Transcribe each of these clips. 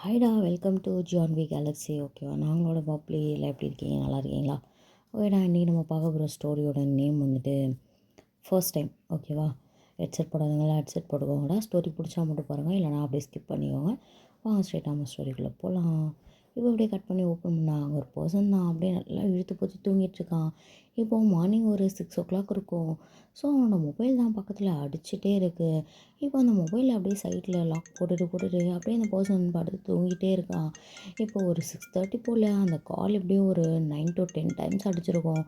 ஹாய்டா, welcome to Janhvi Galaxy. ஓகேவா, நாங்களோட bubbly எல்லாம் எப்படி இருக்கீங்க? நல்லா இருக்கீங்களா? ஓகேடா, இன்றைக்கி நம்ம பார்க்க போகிற ஸ்டோரியோட நேம் வந்துட்டு ஃபர்ஸ்ட் டைம். ஓகேவா, ஹெட்செட் போடாதவங்களா ஹெட்செட் போட்டுக்கோங்கடா. ஸ்டோரி பிடிச்சா மட்டும் பாருங்கள், இல்லைனா அப்படியே ஸ்கிப் பண்ணிக்கோங்க. வாங்க ஸ்ட்ரெயிட்டாக நம்ம ஸ்டோரிக்குள்ளே போகலாம். இப்போ அப்படியே கட் பண்ணி ஓப்பன் பண்ணால் அங்கே ஒரு பர்சன் தான் அப்படியே நல்லா இழுத்து போச்சு தூங்கிட்டுருக்கான். இப்போது மார்னிங் ஒரு 6 o'clock இருக்கும். ஸோ அவனோட மொபைல் தான் பக்கத்தில் அடிச்சுட்டே இருக்குது. இப்போ அந்த மொபைலில் அப்படியே சைடில் லாக் போட்டுட்டு அப்படியே அந்த பர்சன் படுத்து தூங்கிட்டே இருக்கான். இப்போ ஒரு 6:30 போல் அந்த கால் எப்படியும் ஒரு 9 to 10 டைம்ஸ் அடிச்சிருக்கோம்.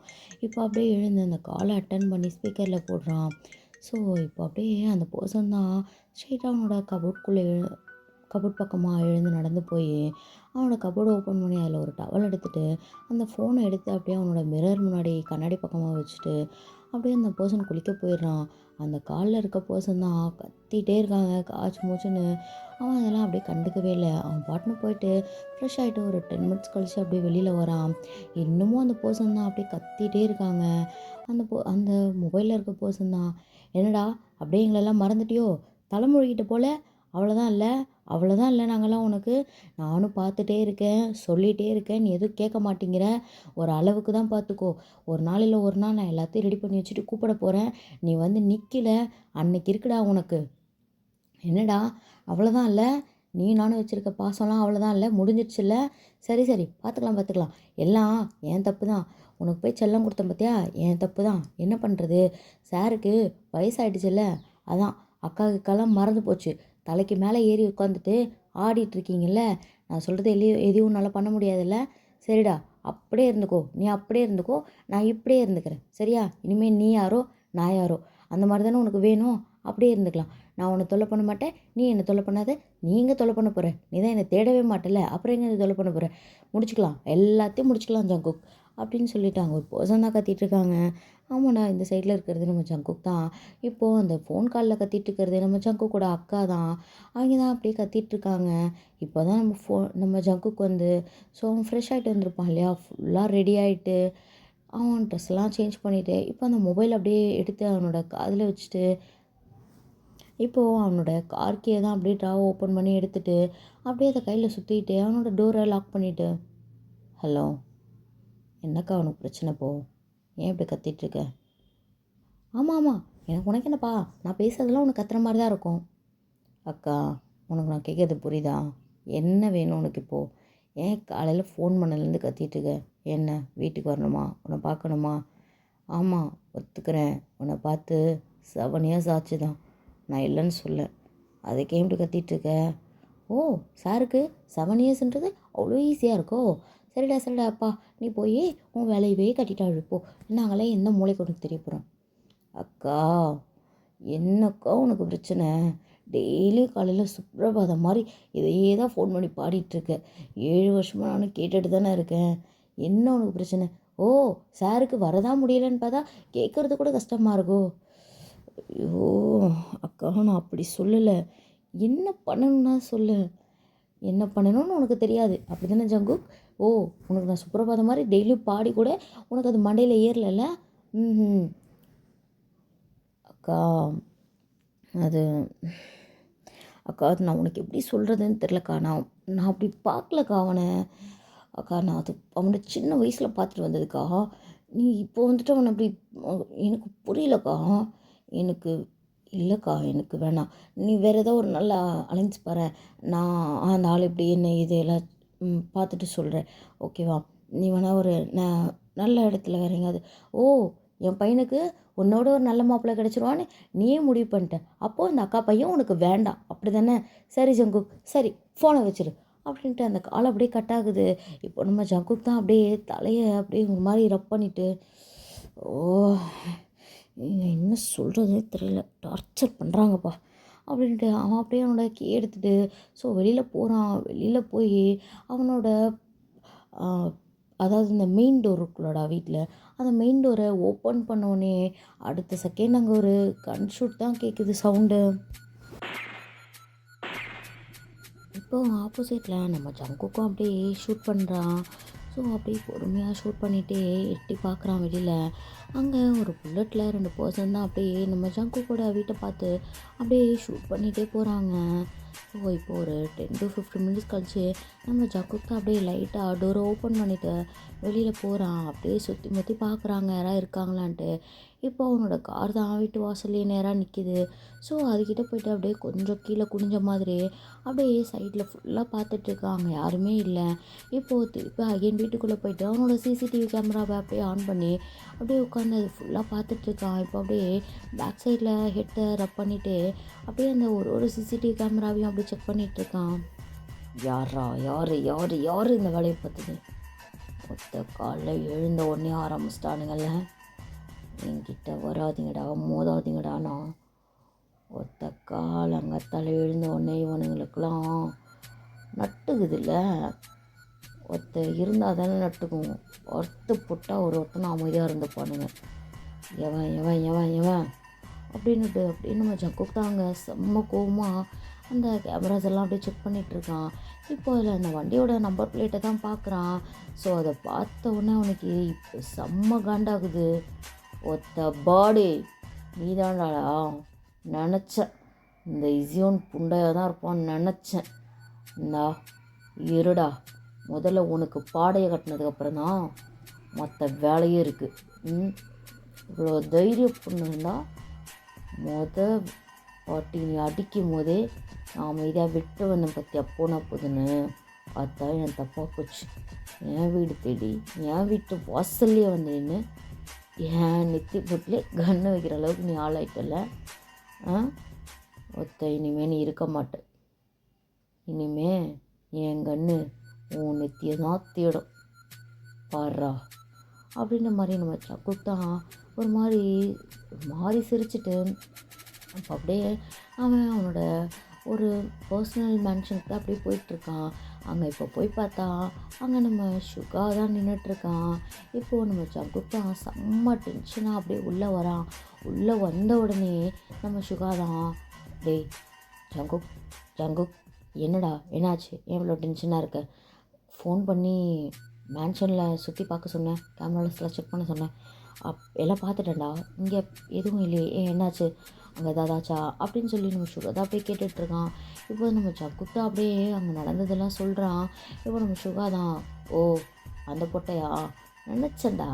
இப்போ அப்படியே எழுந்து அந்த காலை அட்டன் பண்ணி ஸ்பீக்கரில் போடுறான். ஸோ இப்போ அப்படியே அந்த பர்சன் தான் ஸ்ட்ரெயிட்டாக அவனோட கபோர்ட் பக்கமாக எழுந்து நடந்து போய் அவனோட கபோர்டை ஓப்பன் பண்ணி அதில் ஒரு டவல் எடுத்துகிட்டு அந்த ஃபோனை எடுத்து அப்படியே அவனோட மிரர் முன்னாடி கண்ணாடி பக்கமாக வச்சுட்டு அப்படியே அந்த பர்சன் குளிக்க போயிடுறான். அந்த காலில் இருக்க பர்சன் தான் கத்திகிட்டே இருக்காங்க காய்ச்சி மூச்சுன்னு. அவன் அதெல்லாம் அப்படியே கண்டுக்கவே இல்லை. அவன் பாட்டுன்னு போயிட்டு ஃப்ரெஷ் ஆகிட்டு ஒரு 10 மினிட்ஸ் கழிச்சு அப்படியே வெளியில் வரான். இன்னமும் அந்த பர்சன் தான் அப்படியே கத்திகிட்டே இருக்காங்க. அந்த மொபைலில் இருக்க பர்சன் தான், என்னடா அப்படியே எங்களெல்லாம் மறந்துட்டியோ, தலைமொழிகிட்ட போல, அவ்வளோதான் இல்லை நாங்கள்லாம் உனக்கு, நானும் பார்த்துட்டே இருக்கேன், சொல்லிகிட்டே இருக்கேன், நீ எதுவும் கேட்க மாட்டேங்கிற, ஒரு அளவுக்கு தான் பார்த்துக்கோ, ஒரு நாள் இல்லை ஒரு நாள் நான் எல்லாத்தையும் ரெடி பண்ணி வச்சுட்டு கூப்பிட போகிறேன், நீ வந்து நிற்கல, அன்னைக்கு இருக்குடா உனக்கு, என்னடா அவ்வளோதான் இல்லை, நீ நானும் வச்சுருக்க பாசம்லாம் அவ்வளோதான் இல்லை, முடிஞ்சிடுச்சுல்ல, சரி பார்த்துக்கலாம், எல்லாம் என் தப்பு தான், உனக்கு போய் செல்லம் கொடுத்தேன் பார்த்தியா, என் தப்பு தான், என்ன பண்ணுறது, சாருக்கு வயசாகிடுச்சுல்ல, அதான் அக்காவுக்கெல்லாம் மறந்து போச்சு, தலைக்கு மேலே ஏறி உட்காந்துட்டு ஆடிட்டுருக்கீங்கல்ல, நான் சொல்கிறது எதையும் நல்லா பண்ண முடியாதுல்ல, சரிடா அப்படியே இருந்துக்கோ, நீ அப்படியே இருந்துக்கோ, நான் இப்படியே இருந்துக்கிறேன், சரியா, இனிமேல் நீ யாரோ நான் யாரோ அந்த மாதிரி தானே உனக்கு வேணும், அப்படியே இருந்துக்கலாம், நான் உன்னை தொல்லை பண்ண மாட்டேன், நீ என்னை தொல்லை பண்ணாத, நீங்கள் தொல்லை பண்ண போகிற, நீ தான் என்னை தேடவே மாட்டல, அப்புறம் எங்கே தொல்லை பண்ண போகிற, முடிச்சுக்கலாம், எல்லாத்தையும் முடிச்சுக்கலாம் ஜங்குக் அப்படின்னு சொல்லிட்டாங்க. ஒரு பர்சன் தான் கத்திட்டு இருக்காங்க. ஆமாண்ணா, இந்த சைடில் இருக்கிறது நம்ம ஜங்குக் தான். இப்போது அந்த ஃபோன் காலில் கத்திட்டு இருக்கிறது நம்ம ஜங்குக்கோட அக்கா தான். அவங்க தான் அப்படியே கத்திட்டு இருக்காங்க. இப்போ தான் நம்ம ஜங்குக்கு வந்து ஸோ அவன் ஃப்ரெஷ் ஆகிட்டு வந்திருப்பான் இல்லையா, ஃபுல்லாக ரெடி ஆகிட்டு அவன் ட்ரெஸ்லாம் சேஞ்ச் பண்ணிவிட்டு இப்போ அந்த மொபைல் அப்படியே எடுத்து அவனோட காதில் வச்சுட்டு இப்போது அவனோட கார் கீயை தான் அப்படியே ட்ராவை ஓப்பன் பண்ணி எடுத்துகிட்டு அப்படியே அதை கையில் சுற்றிட்டு அவனோட டோரை லாக் பண்ணிவிட்டு, ஹலோ, என்னக்கா அவனுக்கு பிரச்சனை போ, ஏன் இப்படி கத்திகிட்ருக்க? ஆமாம் உனக்கு என்னப்பா, நான் பேசுறதெல்லாம் உனக்கு கத்துற மாதிரி தான் இருக்கும். அக்கா, உனக்கு நான் கேட்குறது புரியுதா, என்ன வேணும் உனக்கு இப்போது, ஏன் காலையில் ஃபோன் பண்ணலேருந்து கத்திகிட்ருக்க, என்ன வீட்டுக்கு வரணுமா, உன்னை பார்க்கணுமா? ஆமாம் ஒத்துக்கிறேன், உன்னை பார்த்து 7 years ஆச்சு தான், நான் இல்லைன்னு சொல்ல, அதுக்கே இப்படி கத்திகிட்ருக்க? ஓ, சாருக்கு 7 yearsன்றது அவ்வளோ ஈஸியாக இருக்கோ, சரிடா அப்பா, நீ போய் உன் வேலையவே கட்டிட்டாள் போ, நாங்களே எந்த மூளைக்கு உனக்கு தெரிய போகிறோம். அக்கா, என்னக்கா உனக்கு பிரச்சனை, டெய்லி காலையில் சுப்ரபாதம் மாதிரி இதையே தான் ஃபோன் பண்ணி பாடிட்டுருக்க, 7 வருஷமாக நானும் கேட்டுட்டு தானே இருக்கேன், என்ன உனக்கு பிரச்சனை? ஓ, சாருக்கு வரதான் முடியலன்னு பார்த்தா கேட்குறது கூட கஷ்டமாக இருக்கோ? ஐயோ அக்கா, நான் அப்படி சொல்லலை, என்ன பண்ணணும்னா சொல்லு, என்ன பண்ணணும்னு உனக்கு தெரியாது அப்படி தானே ஜங்குக்? ஓ, உனக்கு நான் சுப்ரபாதம் மாதிரி டெய்லியும் பாடி கூட உனக்கு அது மண்டையில் ஏறலைல்ல? ம் அக்கா, அது அக்கா, அது நான் உனக்கு எப்படி சொல்கிறதுன்னு தெரிலக்கா, நான் அப்படி பார்க்கலக்கா அவனை, அக்கா நான் அது அவனை சின்ன வயசில் பார்த்துட்டு வந்ததுக்கா, நீ இப்போ வந்துட்டு அவனை அப்படி எனக்கு புரியலக்கா, எனக்கு இல்லைக்கா, எனக்கு வேணாம், நீ வேறு ஏதோ ஒரு நல்ல அலைன்ஸ் பாரு, நான் அந்த ஆள் எப்படி என்ன இது எல்லாம் பார்த்துட்டு சொல்கிறேன், ஓகேவா, நீ வேணா ஒரு நல்ல இடத்துல வேறு எங்கேயாவது, ஓ, என் பையனுக்கு உன்னோட ஒரு நல்ல மாப்பிள்ளை கிடச்சிருவான்னு நீயே முடிவு பண்ணிட்ட, அப்போது இந்த அக்கா பையன் உனக்கு வேண்டாம் அப்படி தானே, சரி ஜங்குக், சரி ஃபோனை வச்சிரு அப்படின்ட்டு அந்த கால் அப்படியே கட் ஆகுது. இப்போ நம்ம ஜங்குக் தான் அப்படியே தலையை அப்படியே ஒரு மாதிரி ரப் பண்ணிவிட்டு, ஓ, என்ன சொல்கிறதுனே தெரியல, டார்ச்சர் பண்ணுறாங்கப்பா அப்படின்ட்டு அவன் அப்படியே அவனோட கீ எடுத்துகிட்டு ஸோ வெளியில் போகிறான். வெளியில் போய் அவனோட அதாவது இந்த மெயின் டோர் இருக்குல்லடா வீட்டில், அந்த மெயின் டோரை ஓப்பன் பண்ணோடனே அடுத்த செகண்ட் அங்கே ஒரு கன் ஷூட் தான் கேட்குது சவுண்டு. இப்போ ஆப்போசிட்டில் நம்ம ஜங்குக்கும் அப்படியே ஷூட் பண்ணுறான். ஸோ அப்படியே பொறுமையாக ஷூட் பண்ணிகிட்டே எட்டி பார்க்குறான் வெளியில். அங்கே ஒரு புல்லட்டில் 2 பர்சன் தான் அப்படியே நம்ம ஜங்குக்கோட வீட்டை பார்த்து அப்படியே ஷூட் பண்ணிகிட்டே போகிறாங்க. ஸோ இப்போ ஒரு 10 to 15 மினிட்ஸ் கழிச்சு நம்ம ஜங்குக் தான் அப்படியே லைட்டாக டோரை ஓப்பன் பண்ணிவிட்டு வெளியில் போகிறான். அப்படியே சுற்றி முற்றி பார்க்குறாங்க யாராவது இருக்காங்களான்ட்டு. இப்போ அவனோட கார் தான் வீட்டு வாசல்லே நேராக நிற்கிது. ஸோ அதுக்கிட்ட போயிட்டு அப்படியே கொஞ்சம் கீழே குனிஞ்ச மாதிரி அப்படியே சைடில் ஃபுல்லாக பார்த்துட்ருக்கான். அங்கே யாருமே இல்லை. இப்போது திருப்பி அகைன் வீட்டுக்குள்ளே போயிட்டு அவனோட சிசிடிவி கேமராவை அப்படியே ஆன் பண்ணி அப்படியே உட்காந்து அது ஃபுல்லாக பார்த்துட்ருக்கான். இப்போ அப்படியே பேக் சைடில் ஹெட்டை ரப் பண்ணிவிட்டு அப்படியே அந்த ஒரு சிசிடிவி கேமராவையும் அப்படியே செக் பண்ணிகிட்ருக்கான். யாரா யார் யார் யார் இந்த வேலையை பார்த்தது? ஒத்த காலில் எழுந்த உடனே ஆரம்பிச்சிட்டானுங்கள்ல. என்கிட்ட வராதிங்கடா மோதாதீங்கடானா ஒத்த காலங்கத்தால் எழுந்த உடனே இவனுங்களுக்கெல்லாம் நட்டுக்குதுல்ல. ஒருத்த இருந்தால் தானே நட்டுக்கும். ஒருத்து போட்டால் ஒருத்தனை அமைதியாக இருந்துப்பானுங்க. எவன் எவன் எவன் எவன் அப்படின்னுட்டு அப்படியே நம்ம ஜங்குக் தாங்க செம்ம கோவமாக அந்த கேமராஸ் எல்லாம் அப்படியே செக் பண்ணிகிட்ருக்கான். இப்போ அதில் அந்த வண்டியோட நம்பர் பிளேட்டை தான் பார்க்குறான். ஸோ அதை பார்த்த உடனே அவனுக்கு இப்போ செம்ம காண்டாகுது. ஒத்த பாடி நீ தான்டாடா நினச்சேன். இந்த இசியோன் புண்டையாக தான் இருப்பான்னு நினச்சேன். இந்தா இருடா, முதல்ல உனக்கு பாடையை கட்டினதுக்கப்புறம் தான் மற்ற வேலையே இருக்குது. இவ்வளோ தைரியம் பண்ணிருந்தா பாட்டி நீ அடிக்கும் போதே நான் அமைதியாக விட்டு வந்தேன் பற்றியா போனா போதுன்னு. அதான் என் தப்பாக போச்சு. என் வீடு தேடி என் வீட்டு வாசல்லையே வந்து நின்று என் நெத்தி போட்டிலே கண்ணை வைக்கிற அளவுக்கு நீ ஆளாயிட்டல. இனிமே நீ இருக்க மாட்டேன். இனிமே என் கண்ணு உன் நெத்தியை தான் தேடும் பாடுறா அப்படின்ற மாதிரி நம்ம ஜங்குக் தான் ஒரு மாதிரி சிரிச்சிட்டு அப்போ அப்படியே அவனோட ஒரு பர்சனல் மேன்ஷனுக்கு தான் அப்படியே போயிட்டுருக்கான். அங்கே இப்போ போய் பார்த்தா அங்கே நம்ம சுகா தான் நின்றுட்டுருக்கான். இப்போது நம்ம ஜங்குக் தான் செம்ம டென்ஷனாக அப்படியே உள்ளே வரான். உள்ளே வந்த உடனே நம்ம சுகா தான் டேய் ஜங்குக் என்னடா என்னாச்சு, ஏன் இவ்வளோ டென்ஷனாக இருக்க? ஃபோன் பண்ணி மேன்ஷனில் சுற்றி பார்க்க சொன்னேன், கேமராஸ்லாம் செக் பண்ண சொன்னேன், எல்லாம் பார்த்துட்டேன்டா, இங்கே எதுவும் இல்லையே, என்னாச்சு, அங்கே ஏதாதாச்சா அப்படின்னு சொல்லி நம்ம சுகா தான் அப்படியே கேட்டுட்ருக்கான். இப்போ நம்ம ஜங்குக் தான் அப்படியே அங்கே நடந்ததெல்லாம் சொல்கிறான். இப்போ நம்ம சுகா தான் ஓ அந்த பொட்டையா நினச்சேன்டா,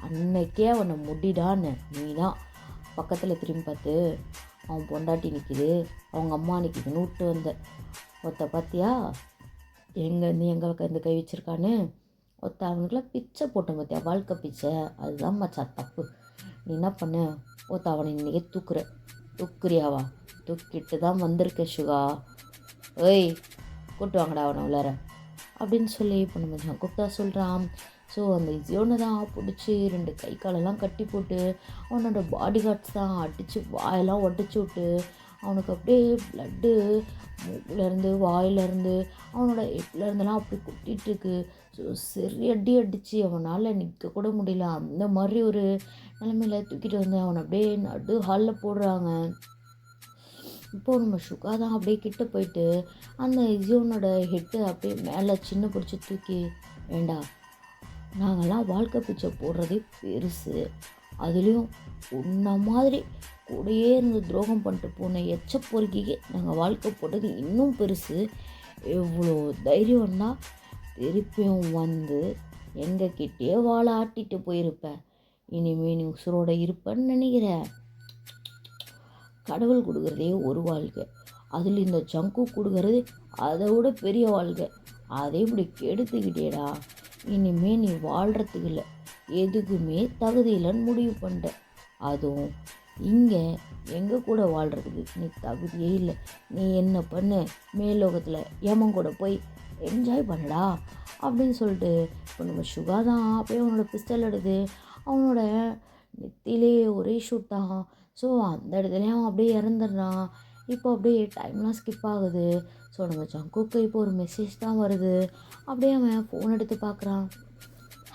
அன்னைக்கே அவனை முடிடான்னு நீ தான் பக்கத்தில் திரும்பி பார்த்து அவன் பொண்டாட்டி நிற்கிது அவங்க அம்மா நிற்கிதுன்னு விட்டு வந்த பார்த்தியா எங்கேருந்து எங்களுக்கு கை வச்சுருக்கான்னு அவனுக்குலாம் பிச்சை போட்டேன் பார்த்தியா, வாழ்க்கை பிச்சை. அதுதான் மச்சான் தப்பு. நீ என்ன பண்ண அவனை இன்றைக்கே தூக்குறியாவா? தூக்கிட்டு தான் வந்திருக்க சுகா. ஏய் கூட்டு வாங்கடா அவனை உள்ளார அப்படின்னு சொல்லி இப்போ நம்ம ஜங்குக் தான் சொல்கிறான். ஸோ அந்த இசியோனை தான் பிடிச்சி 2 கை காலெல்லாம் கட்டி போட்டு அவனோட பாடி கார்ட்ஸ் தான் அடித்து வாயெல்லாம் உடச்சி விட்டு அவனுக்கு அப்படியே ப்ளட்டு மூக்கிலேருந்து வாயிலேருந்து அவனோட ஹெட்லேருந்தெல்லாம் அப்படி கொட்டிகிட்ருக்கு. ஸோ சரி அடித்து அவனால் நிற்க கூட முடியல. அந்த மாதிரி ஒரு நிலமையில தூக்கிட்டு வந்து அவனை அப்படியே நடு ஹாலில் போடுறாங்க. இப்போது நம்ம சுகா தான் அப்படியே கிட்ட போயிட்டு அந்த இசியோனோட ஹெட்டை அப்படியே மேலே சின்ன பிடிச்சி தூக்கி வேண்டா, நாங்கள்லாம் வாழ்க்கை பிச்சை போடுறதே பெருசு, அதுலேயும் உன்ன மாதிரி கூடயே இருந்து துரோகம் பண்ணிட்டு போன எச்ச பொறுக்கிக்கு நாங்கள் வாழ்க்கை போட்டது இன்னும் பெருசு. எவ்வளோ தைரியம்னா திருப்பியும் வந்து எங்ககிட்டே வாழை ஆட்டிட்டு போயிருப்ப. இனிமேல் நீ உசுரோட இருப்பேன்னு நினைக்கிற? கடவுள் கொடுக்குறதே ஒரு வாழ்க்கை, அதில் இந்த ஜங்குக் கொடுக்குறது அதை விட பெரிய வாழ்க்கை. அதை இப்படி கெடுத்துக்கிட்டேடா. இனிமே நீ வாழ்கிறதுக்கு இல்லை, எதுக்குமே தகுதி இல்லைன்னு முடிவு பண்ணிட்ட. அதுவும் இங்கே எங்கள் கூட வாழ்கிறதுக்கு நீ தகுதியே இல்லை. நீ என்ன பண்ணு, மேலோகத்தில் ஏமன் கூட போய் என்ஜாய் பண்ணடா அப்படின்னு சொல்லிட்டு இப்போ நம்ம சுகா தான் அப்படியே அவனோட பிஸ்டல் எடுத்து அவனோட நெத்திலே ஒரே ஷூட் தான். ஸோ அந்த இடத்துலையும் அவன் அப்படியே இறந்துடுறான். இப்போ அப்படியே டைம்லாம் ஸ்கிப் ஆகுது. ஸோ நம்ம ஜங்குக்கு இப்போ ஒரு மெசேஜ் தான் வருது. அப்படியே அவன் ஃபோன் எடுத்து பார்க்குறான்.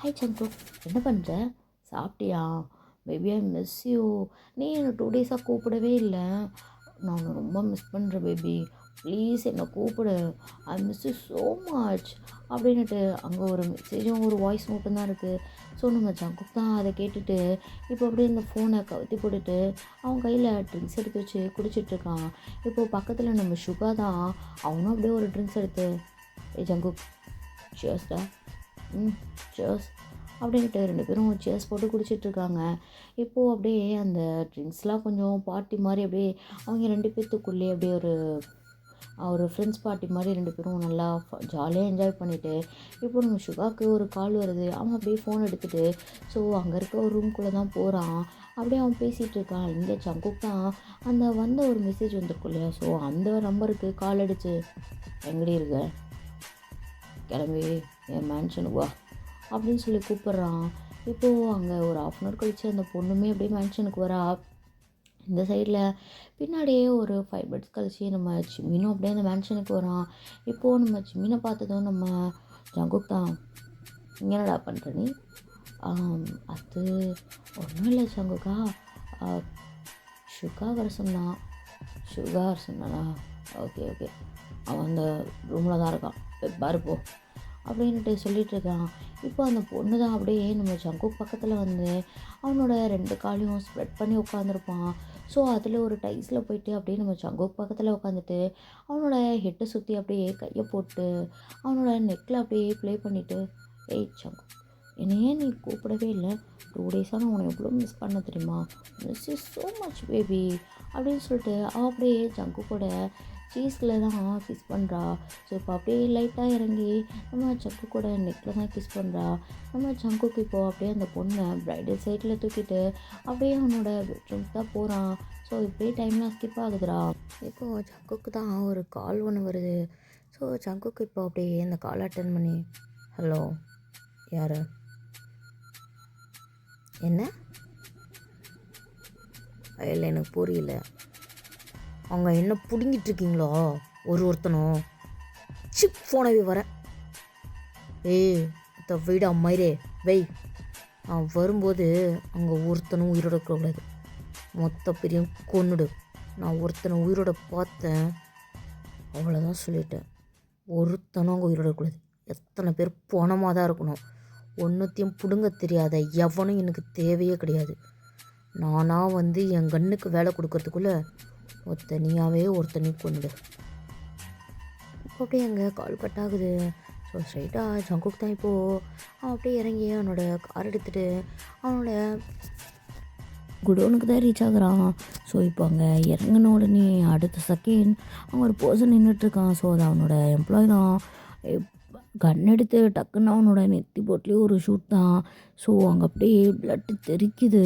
ஹாய் ஜங்குக், என்ன பண்ணுற, சாப்பிட்டியா? Baby I miss you. நீ என்னை 2 டேஸாக கூப்பிடவே இல்லை. நான் உன்னை ரொம்ப மிஸ் பண்ணுறேன் பேபி, ப்ளீஸ் என்னை கூப்பிடு. I miss you so much. அப்படின்னுட்டு அங்கே ஒரு மெசேஜும் ஒரு வாய்ஸ் நோட்டும் தான் இருக்குது. ஸோ நம்ம ஜங்குக் தான் அதை கேட்டுட்டு இப்போ அப்படியே இந்த ஃபோனை கவுத்தி போட்டுட்டு அவன் கையில் ட்ரிங்க்ஸ் எடுத்து வச்சு குடிச்சிட்ருக்கான். இப்போது பக்கத்தில் நம்ம சுகா தான், அவனும் அப்படியே ஒரு ட்ரிங்க்ஸ் எடுத்து, ஏ ஜங்குக் சியர்ஸ்டா, சியர்ஸ் அப்படின்ட்டு 2 பேரும் சேர்ஸ் போட்டு குடிச்சிட்ருக்காங்க. இப்போது அப்படியே அந்த ட்ரிங்க்ஸ்லாம் கொஞ்சம் பார்ட்டி மாதிரி அப்படியே அவங்க 2 பேர்த்துக்குள்ளேயே அப்படியே ஒரு ஃப்ரெண்ட்ஸ் பார்ட்டி மாதிரி 2 பேரும் நல்லா ஜாலியாக என்ஜாய் பண்ணிவிட்டு இப்போ நம்ம சுகாவுக்கு ஒரு கால் வருது. அவன் அப்படியே ஃபோன் எடுத்துகிட்டு ஸோ அங்கே இருக்க ஒரு ரூம்குள்ளே தான் போகிறான். அப்படியே அவன் பேசிகிட்டு இருக்கான். இங்கே ஜங்குக் தான் அந்த வந்த ஒரு மெசேஜ் வந்திருக்கும் இல்லையா, ஸோ அந்த நம்பருக்கு கால் அடிச்சு, எங்கடி இருக்க, கிளம்பி என் மேன்ஷனுக்கு வா அப்படின்னு சொல்லி கூப்பிட்றான். இப்போது அங்கே ஒரு 1/2 கழிச்சு அந்த பொண்ணுமே அப்படியே மேன்ஷனுக்கு வரா. இந்த சைடில் பின்னாடியே ஒரு 5 மினிட்ஸ் கழிச்சு நம்ம சிம்மினும் அப்படியே அந்த மேன்ஷனுக்கு வரான். இப்போது நம்ம சிம்மினை பார்த்ததும் நம்ம ஜங்குக் தான், என்னடா பண்ணுற நீ? அது ஒன்றும் இல்லை ஜங்குக்கா, சுகா வர சொன்னான். சுகா வர சொன்னானா? ஓகே ஓகே, அவன் அந்த ரூமில் தான் இருக்கான், பாரு போ அப்படின்ட்டு சொல்லிகிட்டு இருக்கான். இப்போ அந்த பொண்ணு தான் அப்படியே நம்ம ஜங்குக் பக்கத்தில் வந்து அவனோட 2 காலையும் ஸ்ப்ரெட் பண்ணி உட்காந்துருப்பான். ஸோ அதில் ஒரு டைஸில் போயிட்டு அப்படியே நம்ம ஜங்குக் பக்கத்தில் உட்காந்துட்டு அவனோட ஹெட்டை சுற்றி அப்படியே கையை போட்டு அவனோட நெக்கில் அப்படியே ப்ளே பண்ணிவிட்டு, ஏய் ஜங்குக், என்னையே நீ கூப்பிடவே இல்லை, 2 டேஸாக நான் உன்னை எவ்வளோ மிஸ் பண்ண தெரியுமா, miss is so much baby அப்படின்னு சொல்லிட்டு அவள் அப்படியே ஜங்குக்கோட சீஸில் தான் கிஸ் பண்ணுறா. ஸோ இப்போ அப்படியே லைட்டாக இறங்கி நம்ம ஜங்குக்கோட நெக்கில் தான் கிஸ் பண்ணுறா. நம்ம ஜங்குக்கு இப்போது அப்படியே அந்த பொண்ணை ப்ரைடல் சைட்டில் தூக்கிட்டு அப்படியே அவனோட பெட்ரூம்க்கு தான் போகிறான். ஸோ இப்படியே டைம்லாம் ஸ்கிப் ஆகுதுடா. இப்போது ஜங்குக்கு தான் ஒரு கால் ஒன்று வருது. ஸோ ஜங்குக்கு இப்போ அப்படியே அந்த கால் அட்டன் பண்ணி, ஹலோ, யார், என்ன, இல்லை எனக்கு புரியல, அவங்க என்ன பிடுங்கிட்டு இருக்கீங்களோ ஒருத்தனும், சிப் ஃபோனவே வரேன், ஏய் இந்த வீடு அம்மாயிரே வெய், நான் வரும்போது அங்கே ஒருத்தனும் உயிரோட இருக்கக்கூடாது, மொத்த பெரிய கொன்னுடு, நான் ஒருத்தனை உயிரோட பார்த்தேன் அவ்வளோதான் சொல்லிட்டேன், ஒருத்தனும் அங்கே உயிரோட இருக்கக்கூடாது, எத்தனை பேர் பணமாக தான் இருக்கணும், ஒன்றுத்தையும் பிடுங்க தெரியாத எவனும் எனக்கு தேவையே கிடையாது, நானாக வந்து என் கண்ணுக்கு வேலை கொடுக்கறதுக்குள்ளே ஒருத்தனையும் கொண்டு அப்படியே அங்கே கால் கட் ஆகுது. ஸோ ஸ்ட்ரைட்டாக ஜங்குக் தான் இப்போது அவன் அப்படியே இறங்கி அவனோட கார் எடுத்துகிட்டு அவனோட குடோனுக்கு தான் ரீச் ஆகுறான். ஸோ இப்போ அங்கே இறங்கின உடனே அடுத்த செகண்ட் அவன் ஒரு பர்சன் நின்றுட்டுருக்கான். ஸோ அது அவனோட எம்ப்ளாய் தான். கன் எடுத்து டக்குன்னு அவனோட நெத்தி போட்லேயே ஒரு ஷூட் தான். ஸோ அங்கே அப்படியே பிளட்டு தெறிக்குது.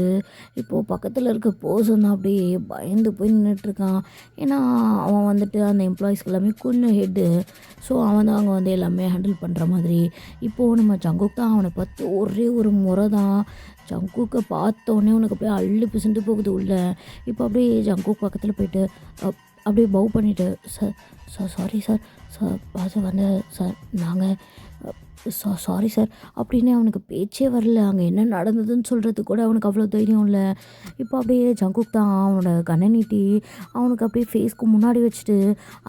இப்போது பக்கத்தில் இருக்க பர்சன் தான் அப்படியே பயந்து போய் நின்றுட்டுருக்கான். ஏன்னா அவன் வந்துட்டு அந்த எம்ப்ளாயிஸ்க்கு எல்லாமே கொஞ்சம் ஹெட்டு. ஸோ அவன் தான் அங்கே வந்து எல்லாமே ஹேண்டில் பண்ணுற மாதிரி. இப்போது நம்ம ஜங்குக் தான் அவனை பார்த்து ஒரே ஒரு முறை தான் ஜங்குக்கை பார்த்தோன்னே உனக்கு அப்படியே அள்ளி பிசுண்டு போகுது உள்ள. இப்போ அப்படியே ஜங்குக் பக்கத்தில் போயிட்டு அப்படியே பவ் பண்ணிவிட்டு, சார் சாரி சார், அது வந்து சார் நாங்கள் சாரி சார் அப்படின்னு அவனுக்கு பேச்சே வரல. அங்கே என்ன நடந்ததுன்னு சொல்கிறது கூட அவனுக்கு அவ்வளோ தைரியம் இல்லை. இப்போ அப்படியே ஜங்குக் தான் அவனோட கண்ணை நீட்டி அவனுக்கு அப்படியே ஃபேஸ்க்கு முன்னாடி வச்சுட்டு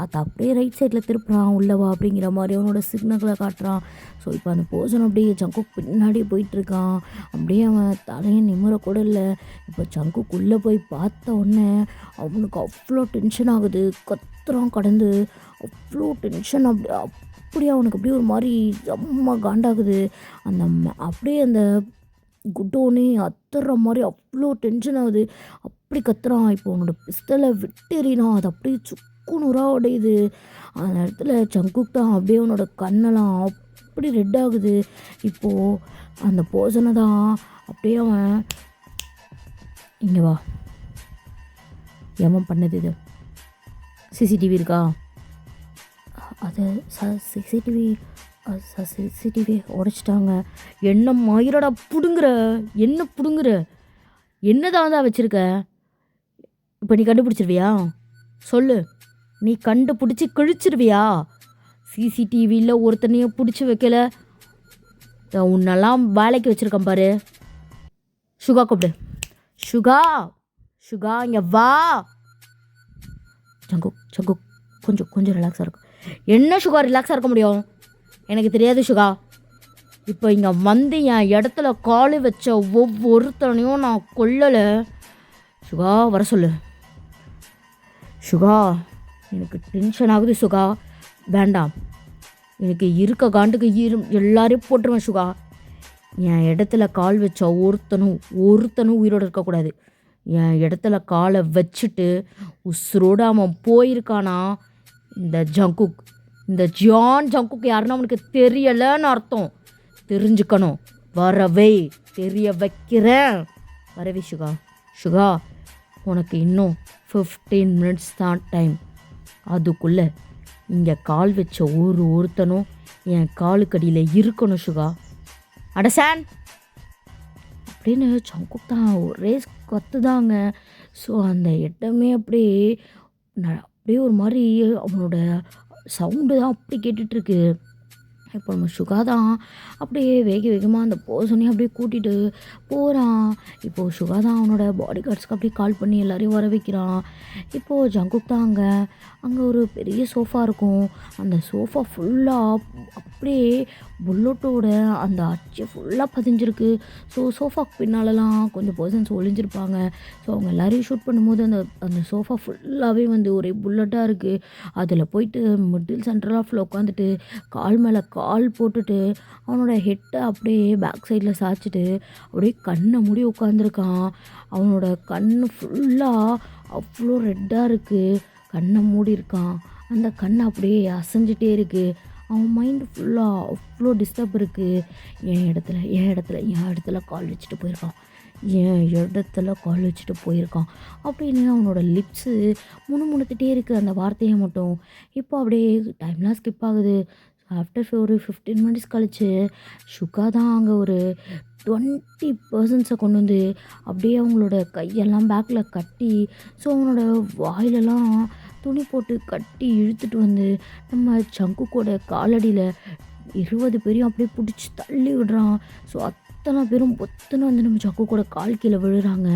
அதை அப்படியே ரைட் சைடில் திருப்புறான், உள்ளவா அப்படிங்கிற மாதிரி அவனோட சிக்னல்களை காட்டுறான். ஸோ இப்போ அந்த பர்சன் அப்படியே ஜங்குக் பின்னாடியே போயிட்டுருக்கான். அப்படியே அவன் தலையை நிமிரக்கூட இல்லை. இப்போ ஜங்குக் உள்ளே போய் பார்த்த உடனே அவனுக்கு அவ்வளோ டென்ஷன் ஆகுது. கத்துறான் கடந்து, அவ்வளோ டென்ஷன். அப்படியே அவனுக்கு அப்படியே ஒரு மாதிரி செம்ம காண்டாகுது. அப்படியே அந்த குட்டோனே அத்துற மாதிரி அவ்வளோ டென்ஷன் ஆகுது. அப்படி கத்துறான். இப்போ அவனோட பிஸ்டலை விட்டெறினான். அது அப்படியே சுக்குநூறாக உடையுது. அந்த இடத்துல ஜங்குக் தான் அப்படியே அவனோட கண்ணெல்லாம் அப்படி ரெட் ஆகுது. இப்போது அந்த பர்சனை தான் அப்படியே அவன், இங்கே வா, எவன் பண்ணது இது, சிசிடிவி இருக்கா, அது சிசிடிவி உடைச்சிட்டாங்க, என்ன மயிரடா பிடுங்குற, என்ன பிடுங்குற, என்னதான் தான் வச்சுருக்க, இப்போ நீ கண்டுபிடிச்சிருவியா, சொல்லு, நீ கண்டுபிடிச்சி கிழிச்சிருவியா, சிசிடிவியில் ஒருத்தனையும் பிடிச்சி வைக்கல, உன்னெல்லாம் வேலைக்கு வச்சுருக்கேன் பாரு. சுகா கூப்பிடு, சுகா, சுகா இங்கே வா. ஜங்குக் கொஞ்சம் ரிலாக்ஸாக இருக்கும். என்ன சுகா ரிலாக்ஸாக இருக்க முடியும், எனக்கு தெரியாது சுகா. இப்போ இங்கே வந்து என் இடத்துல காலு வச்ச ஒவ்வொருத்தனையும் நான் கொல்லலை. சுகா வர சொல்லு. சுகா எனக்கு டென்ஷன் ஆகுது சுகா. வேண்டாம், எனக்கு இருக்க காண்டுக்கு எல்லாரையும் போட்டுருவேன் சுகா. என் இடத்துல கால் வச்ச ஒருத்தனும் உயிரோடு இருக்கக்கூடாது. என் இடத்துல காலை வச்சுட்டு உசுரோடு அவன் போயிருக்கானா, இந்த ஜான் ஜங்குக் யாருன்னா அவனுக்கு தெரியலைன்னு அர்த்தம். தெரிஞ்சுக்கணும். வரவே தெரிய வைக்கிறேன். வரவே சுகா. சுகா உனக்கு இன்னும் 15 மினிட்ஸ் தான் டைம். அதுக்குள்ளே இங்கே கால் வச்ச ஒருத்தனும் என் காலுக்கடியில் இருக்கணும் சுகா. அடசான் அப்படின்னு ஜங்குக் தான் ஒரே கத்துதாங்க. ஸோ அந்த இடமே அப்படியே ஒரு மாதிரி அவனோட சவுண்டு தான் அப்படி கேட்டுட்ருக்கு. இப்போ நம்ம சுகா தான் அப்படியே வேகமாக அந்த பர்சனையும் அப்படியே கூட்டிகிட்டு போகிறான். இப்போது சுகா தான் அவனோட பாடி கார்ட்ஸ்க்கு அப்படியே கால் பண்ணி எல்லாரையும் வர வைக்கிறான். இப்போது ஜங்குக் தான் அங்கே ஒரு பெரிய சோஃபா இருக்கும். அந்த சோஃபா ஃபுல்லாக அப்படியே புல்லட்டோட அந்த அச்சு ஃபுல்லாக பதிஞ்சிருக்கு. ஸோ சோஃபாக்கு பின்னாலலாம் கொஞ்சம் பர்சன்ஸ் ஒளிஞ்சிருப்பாங்க. ஸோ அவங்க எல்லோரையும் ஷூட் பண்ணும்போது அந்த சோஃபா ஃபுல்லாகவே ஒரே புல்லட்டாக இருக்குது. அதில் போயிட்டு மிடில் சென்ட்ரல் ஆஃபில் உட்காந்துட்டு கால் மேலே கால் போட்டுட்டு அவனோட ஹெட்டை அப்படியே பேக் சைடில் சாய்ச்சிட்டு அப்படியே கண்ணை மூடி உட்காந்துருக்கான். அவனோட கண் ஃபுல்லாக அவ்வளோ ரெட்டாக இருக்குது. கண்ணை மூடி இருக்கான். அந்த கண்ணை அப்படியே அசைஞ்சிட்டே இருக்குது. அவன் மைண்டு ஃபுல்லாக அவ்வளோ டிஸ்டர்ப் இருக்குது. என் இடத்துல கால் வச்சுட்டு போயிருக்கான் அப்படின்னு அவனோட லிப்ஸு முணுமுணுத்துட்டே இருக்குது அந்த வார்த்தையை மட்டும். இப்போ அப்படியே டைம்லாம் ஸ்கிப் ஆகுது. ஆஃப்டர் ஒரு 15 மினிட்ஸ் கழிச்சு சுகா தான் அங்கே ஒரு 20 பர்சன்ஸை கொண்டு வந்து அப்படியே அவங்களோட கையெல்லாம் பேக்கில் கட்டி, ஸோ அவனோட வாயிலெல்லாம் துணி போட்டு கட்டி இழுத்துட்டு வந்து நம்ம ஜங்குக்கோட காலடியில் 20 பேரையும் அப்படியே பிடிச்சி தள்ளி விடுறான். ஸோ அத்தனை பேரும் வந்து நம்ம ஜங்குக்கோட கால் கீழே விழுறாங்க.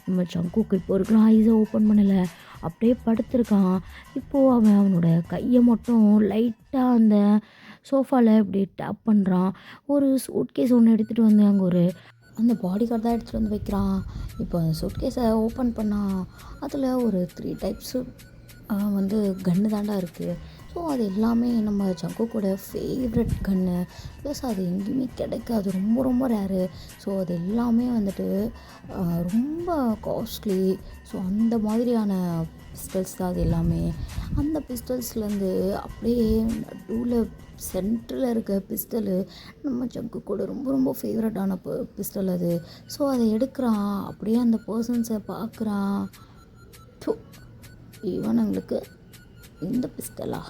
நம்ம ஜங்குக்கு இப்போ இருக்கிறான், ஐஸை ஓப்பன் பண்ணலை, அப்படியே படுத்திருக்கான். இப்போது அவனோட கையை மட்டும் லைட்டாக அந்த சோஃபாவில் இப்படி டேப் பண்ணுறான். ஒரு சூட்கேஸ் ஒன்று எடுத்துகிட்டு வந்து அங்கே அந்த பாடி கார்டு தான் எடுத்துகிட்டு வந்து வைக்கிறான். இப்போ அந்த சூட்கேஸை ஓப்பன் பண்ணால் அதில் ஒரு 3 டைப்ஸு கன்று தாண்டா இருக்குது. ஸோ அது எல்லாமே நம்ம ஜங்குக்கோட ஃபேவரட் கன்று. ப்ளஸ் அது எங்கேயுமே கிடைக்காது, ரொம்ப ரொம்ப ரேரு. ஸோ அது எல்லாமே ரொம்ப காஸ்ட்லி. ஸோ அந்த மாதிரியான பிஸ்டல்ஸ் தான் அது எல்லாமே. அந்த பிஸ்டல்ஸ்லேருந்து அப்படியே நடுவில் சென்டரில் இருக்க பிஸ்டலு நம்ம ஜங்குக்கோட ரொம்ப ரொம்ப ஃபேவரட்டான பிஸ்டல் அது. ஸோ அதை எடுக்கிறான், அப்படியே அந்த பர்சன்ஸை பார்க்குறான். இவனுங்களுக்கு இந்த பிஸ்டலா?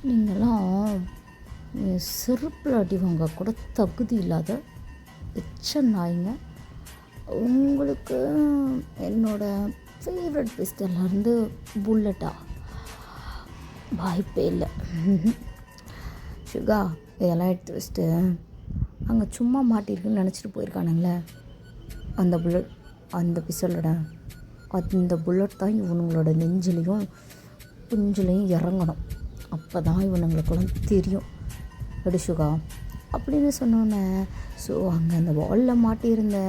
நீங்களாம் செருப்பில் அடி வாங்க கூட தகுதி இல்லாத எச்ச நாய்ங்க. உங்களுக்கு என்னோடய ஃபேவரட் பிஸ்டல்லேருந்து புல்லட்டா? வாய்ப்பே இல்லை. சுகா இதெல்லாம் எடுத்து வச்சுட்டு அங்கே சும்மா மாட்டிருக்குன்னு நினச்சிட்டு போயிருக்கானுங்களே அந்த பிஸ்டலோட அந்த புல்லட் தான் இவனுங்களோட நெஞ்சிலையும் புஞ்சிலையும் இறங்கணும். அப்போ தான் இவனுங்களுக்குலாம் தெரியும் எடு சுகா அப்படின்னு சொன்னோன்னே. ஸோ அங்கே அந்த வாலில் மாட்டியிருந்த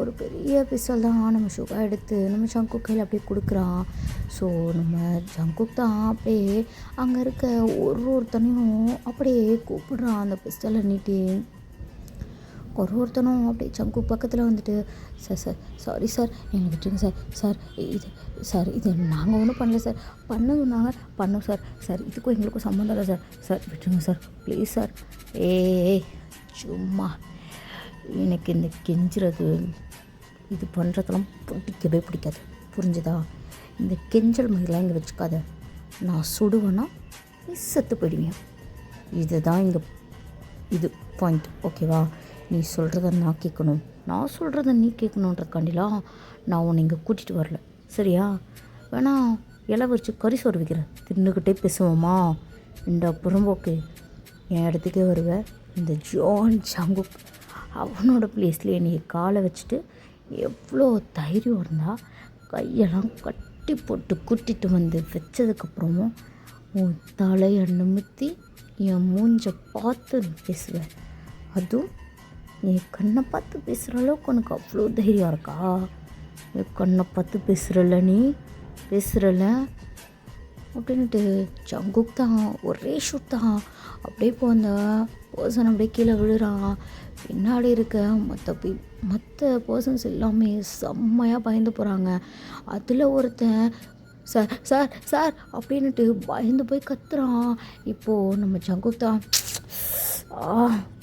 ஒரு பெரிய பிஸ்டல் தான் நம்ம சுகா எடுத்து நம்ம ஜங்குக் கையில் அப்படியே கொடுக்குறான். ஸோ நம்ம ஜங்குக் தான் அப்படியே அங்கே இருக்க ஒருத்தனையும் அப்படியே கூப்பிடுறான் அந்த பிஸ்டலை நீட்டி. ஒருத்தனும் அப்படியே ஜங்குக் பக்கத்தில் வந்துட்டு, சார் சாரி சார், எங்களை விட்டுருங்க இது நாங்கள் ஒன்றும் பண்ணல சார், பண்ணோம் சார் இதுக்கும் எங்களுக்கும் சம்மந்தம் இல்லை சார் விட்டுருங்க சார் ப்ளீஸ் சார். சும்மா எனக்கு இந்த கெஞ்சுறது இது பண்ணுறதெல்லாம் பிடிக்காது, புரிஞ்சுதா? இந்த கெஞ்சல் மாதிரிலாம் இங்கே வச்சுக்காத. நான் சுடுவேன்னா நீ செத்து போயிடுவேன். இதுதான் இங்கே இது பாயிண்ட், ஓகேவா? நீ சொல்கிறத நான் கேட்கணும், நான் சொல்கிறத நீ கேட்கணுன்றதுக்காண்டிலாம் நான் உன்னை இங்கே கூட்டிகிட்டு வரல, சரியா? வேணா இலை வச்சு கறி சோறு வைக்கிறேன், தின்னுக்கிட்டே பேசுவோமா? இந்த புறம்போக்கு என் இடத்துக்கே வருவேன். இந்த ஜான் ஜங்குக் அவனோட ப்ளேஸ்லேயே நீ காலை வச்சுட்டு எவ்வளோ தைரியம் இருந்தால் கையெல்லாம் கட்டி போட்டு கூட்டிகிட்டு வந்து வச்சதுக்கப்புறமும் உன் தலையை நிமித்தி என் மூஞ்ச பார்த்து பேசுவ, அதுவும் என் கண்ணை பார்த்து பேசுகிற அளவுக்கு உனக்கு அவ்வளோ தைரியம் இருக்கா? என் கண்ணை பார்த்து பேசுகிறல்ல, நீ பேசுகிறல்ல அப்படின்ட்டு ஜங்குக் தான் ஒரே ஷூட் தான். அப்படியே இப்போ அந்த பர்சன் அப்படியே கீழே விழுறான். பின்னாடி இருக்க மற்ற பர்சன்ஸ் எல்லாமே செம்மையாக பயந்து போகிறாங்க. அதில் ஒருத்தன் சார் சார் சார் அப்படின்ட்டு பயந்து போய் கத்துறான். இப்போது நம்ம ஜங்குக் தான்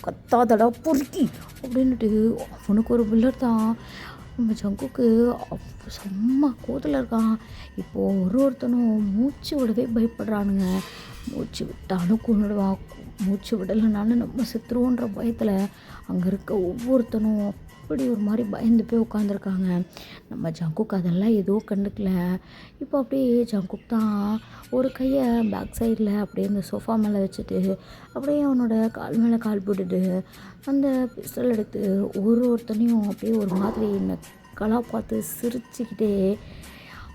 கத்தாதடா பொறுக்கி அப்படின்ட்டு அவனுக்கு ஒரு புல்லட் தான். நம்ம ஜங்குக்கு செம்ம கோதில் இருக்கான். இப்போது ஒருத்தனும் மூச்சு விடவே பயப்படுறானுங்க. மூச்சு விட்டாலும் கொண்டுடுவான், மூச்சு விடலைனாலும் நம்ம செத்துருவோன்ற பயத்தில் அங்கே இருக்க ஒவ்வொருத்தனும் அப்படி ஒரு மாதிரி பயந்து போய் உட்காந்துருக்காங்க. நம்ம ஜங்குக் அதெல்லாம் எதுவும் கண்டுக்கல. இப்போ அப்படியே ஜங்குக் தான் ஒரு கையை பேக் சைடில் அப்படியே அந்த சோஃபா மேலே வச்சுட்டு அப்படியே அவனோட கால் மேலே கால் போட்டுட்டு அந்த பிஸ்டல் எடுத்து ஒருத்தனையும் அப்படியே ஒரு மாதிரி நக்கலாக பார்த்து சிரிச்சுக்கிட்டே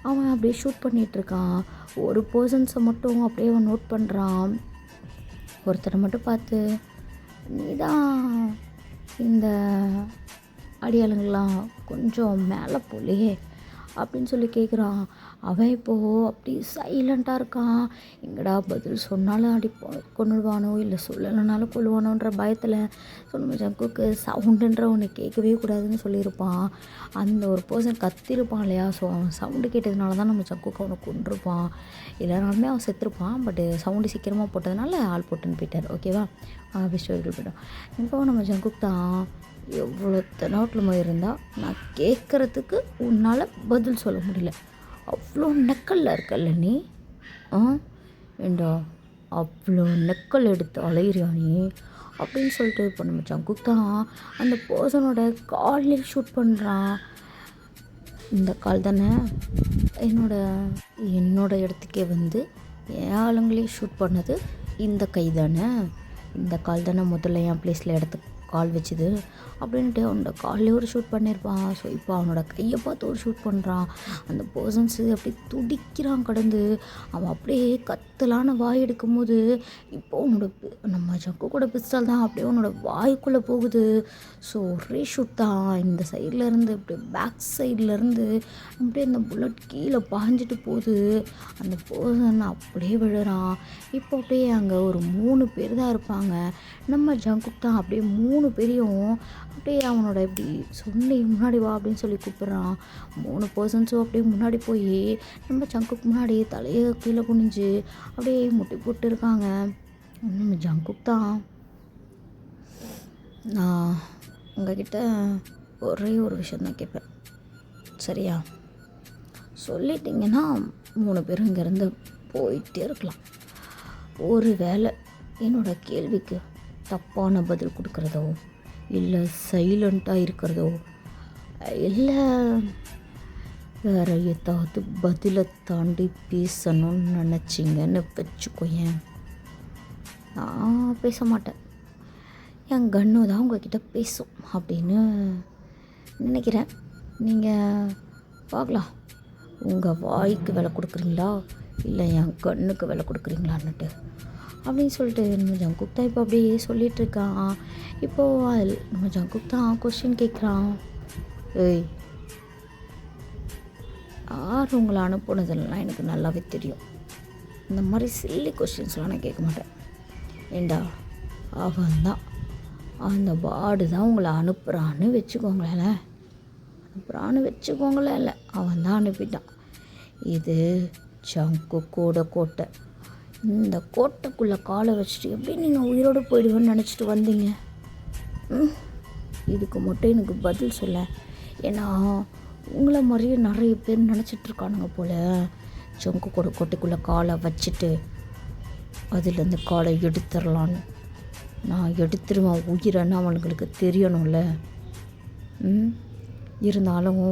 அவன் அப்படியே ஷூட் பண்ணிகிட்ருக்கான். ஒரு பர்சன்ஸை மட்டும் அப்படியே அவன் நோட் பண்ணுறான். ஒருத்தரை மட்டும் பார்த்து, நீ தான் இந்த அடியாளுங்களாம் கொஞ்சம் மேலே போலையே அப்படின்னு சொல்லி கேட்குறான். அவன் இப்போது அப்படி சைலண்ட்டாக இருக்கான். எங்கடா பதில் சொன்னாலும் கொன்னுடுவானோ இல்லை சொல்லலைனாலும் கொள்ளுவானோன்ற பயத்தில். நம்ம ஜங்குக்கு சவுண்டுன்ற ஒன்று கேட்கவே கூடாதுன்னு சொல்லியிருப்பான். அந்த ஒரு பர்சன் கத்திருப்பான் இல்லையா, ஸோ அவன் சவுண்டு கேட்டதுனால தான் நம்ம ஜங்குக்கு அவனை கொண்டிருப்பான். இல்லைனாலுமே அவன் செத்துருப்பான். பட்டு சவுண்டு சீக்கிரமாக போட்டதுனால ஆள் போட்டுன்னு போயிட்டார். ஓகேவா, ஸ்டோரிகள் போயிட்டோம். இப்போ நம்ம ஜங்குக் தான் எவ்வளோ தெனாவட்டில் இருந்தால் நான் கேட்குறதுக்கு உன்னால் பதில் சொல்ல முடியல, அவ்வளோ நெக்கல்ல இருக்கல்ல நீ, ஏண்டா அவ்வளோ நெக்கல் எடுத்து அலையிறியா நீ அப்படின்னு சொல்லிட்டு இப்போ நம்ம ஜங்குக் தான் அந்த பர்சனோட கால்லே ஷூட் பண்ணுறான். இந்த கால் தானே என்னோட இடத்துக்கே வந்து என் ஆளுங்களே ஷூட் பண்ணது, இந்த கை தானே, இந்த கால் தானே முதல்ல என் பிளேஸில் கால் வச்சுது அப்படின்ட்டு அவனோட கால்லே ஒரு ஷூட் பண்ணியிருப்பான். ஸோ இப்போ அவனோட கையை பார்த்து ஒரு ஷூட் பண்ணுறான். அந்த பர்சன்ஸு அப்படியே துடிக்கிறான் கடந்து. அவன் அப்படியே கத்தலான வாய் எடுக்கும்போது இப்போ நம்ம ஜக்கு கூட பிஸ்டல் தான் அப்படியே அவனோட வாய்க்குள்ளே போகுது. ஸோ ஒரே ஷூட் தான். இந்த சைட்லேருந்து அப்படியே பேக் சைட்லேருந்து அப்படியே அந்த புல்லட் கீழே பாஞ்சிட்டு போகுது. அந்த பர்சன் அப்படியே விழுறான். இப்போ அப்படியே அங்கே ஒரு 3 பேர் தான் இருப்பாங்க. நம்ம ஜங்குக் தான் அப்படியே 3 பேரையும் அப்படியே அவனோட இப்படி சொல்லி முன்னாடி வா அப்படின்னு சொல்லி கூப்பிட்றான். 3 பர்சன்ஸும் அப்படியே முன்னாடி போய் நம்ம ஜங்குக் முன்னாடி தலையை கீழே குனிஞ்சு அப்படியே முட்டி போட்டு இருக்காங்க. நம்ம ஜங்குக் தான், நான் உங்ககிட்ட ஒரே ஒரு விஷயந்தான் கேட்பேன், சரியா? சொல்லிட்டிங்கன்னா 3 பேரும் இங்கேருந்து போயிட்டே இருக்கலாம். ஒரு வேளை என்னோட கேள்விக்கு தப்பான பதில் கொடுக்குறதோ இல்லை சைலண்ட்டாக இருக்கிறதோ இல்லை வேறு ஏதாவது பதிலை தாண்டி பேசணும்னு நினச்சிங்கன்னு வச்சுக்கோயேன், நான் பேச மாட்டேன். என் கண்ணு தான் உங்ககிட்ட பேசும் அப்படின்னு நினைக்கிறேன். நீங்கள் பார்க்கலாம், உங்கள் வாய்க்கு விலை கொடுக்குறீங்களா இல்லை என் கண்ணுக்கு விலை கொடுக்குறீங்களான்னுட்டு அப்படின்னு சொல்லிட்டு நம்ம ஜங்குக் தான் இப்போ அப்படியே சொல்லிகிட்ருக்கான். இப்போது நம்ம ஜங்குக் தான் கொஸ்டின் கேட்குறான். ஏய், யார் உங்களை அனுப்புனதுலாம் எனக்கு நல்லாவே தெரியும். இந்த மாதிரி சில்லி கொஸ்டின்ஸ்லாம் நான் கேட்க மாட்டேன். ஏண்டா அவன் தான் அந்த பாடு தான் உங்களை அனுப்புகிறான்னு வச்சுக்கோங்களேன், இல்லை அவன் தான் அனுப்பிட்டான். இது ஜங்குக்கோட கோட்டை. இந்த கோட்டைக்குள்ளே காலை வச்சுட்டு எப்படி நீங்கள் உயிரோடு போயிடுவேன்னு நினச்சிட்டு வந்தீங்க? இதுக்கு மட்டும் எனக்கு பதில் சொல்ல. ஏன்னா உங்களை மாதிரியே நிறைய பேர் நினச்சிட்ருக்கானுங்க போல், ஜங்குக்கோட கோட்டைக்குள்ளே காலை வச்சுட்டு அதுலேருந்து காலை எடுத்துடலான்னு. நான் எடுத்துருவேன் உயிரன்னு அவனுங்களுக்கு தெரியணும்ல. இருந்தாலும்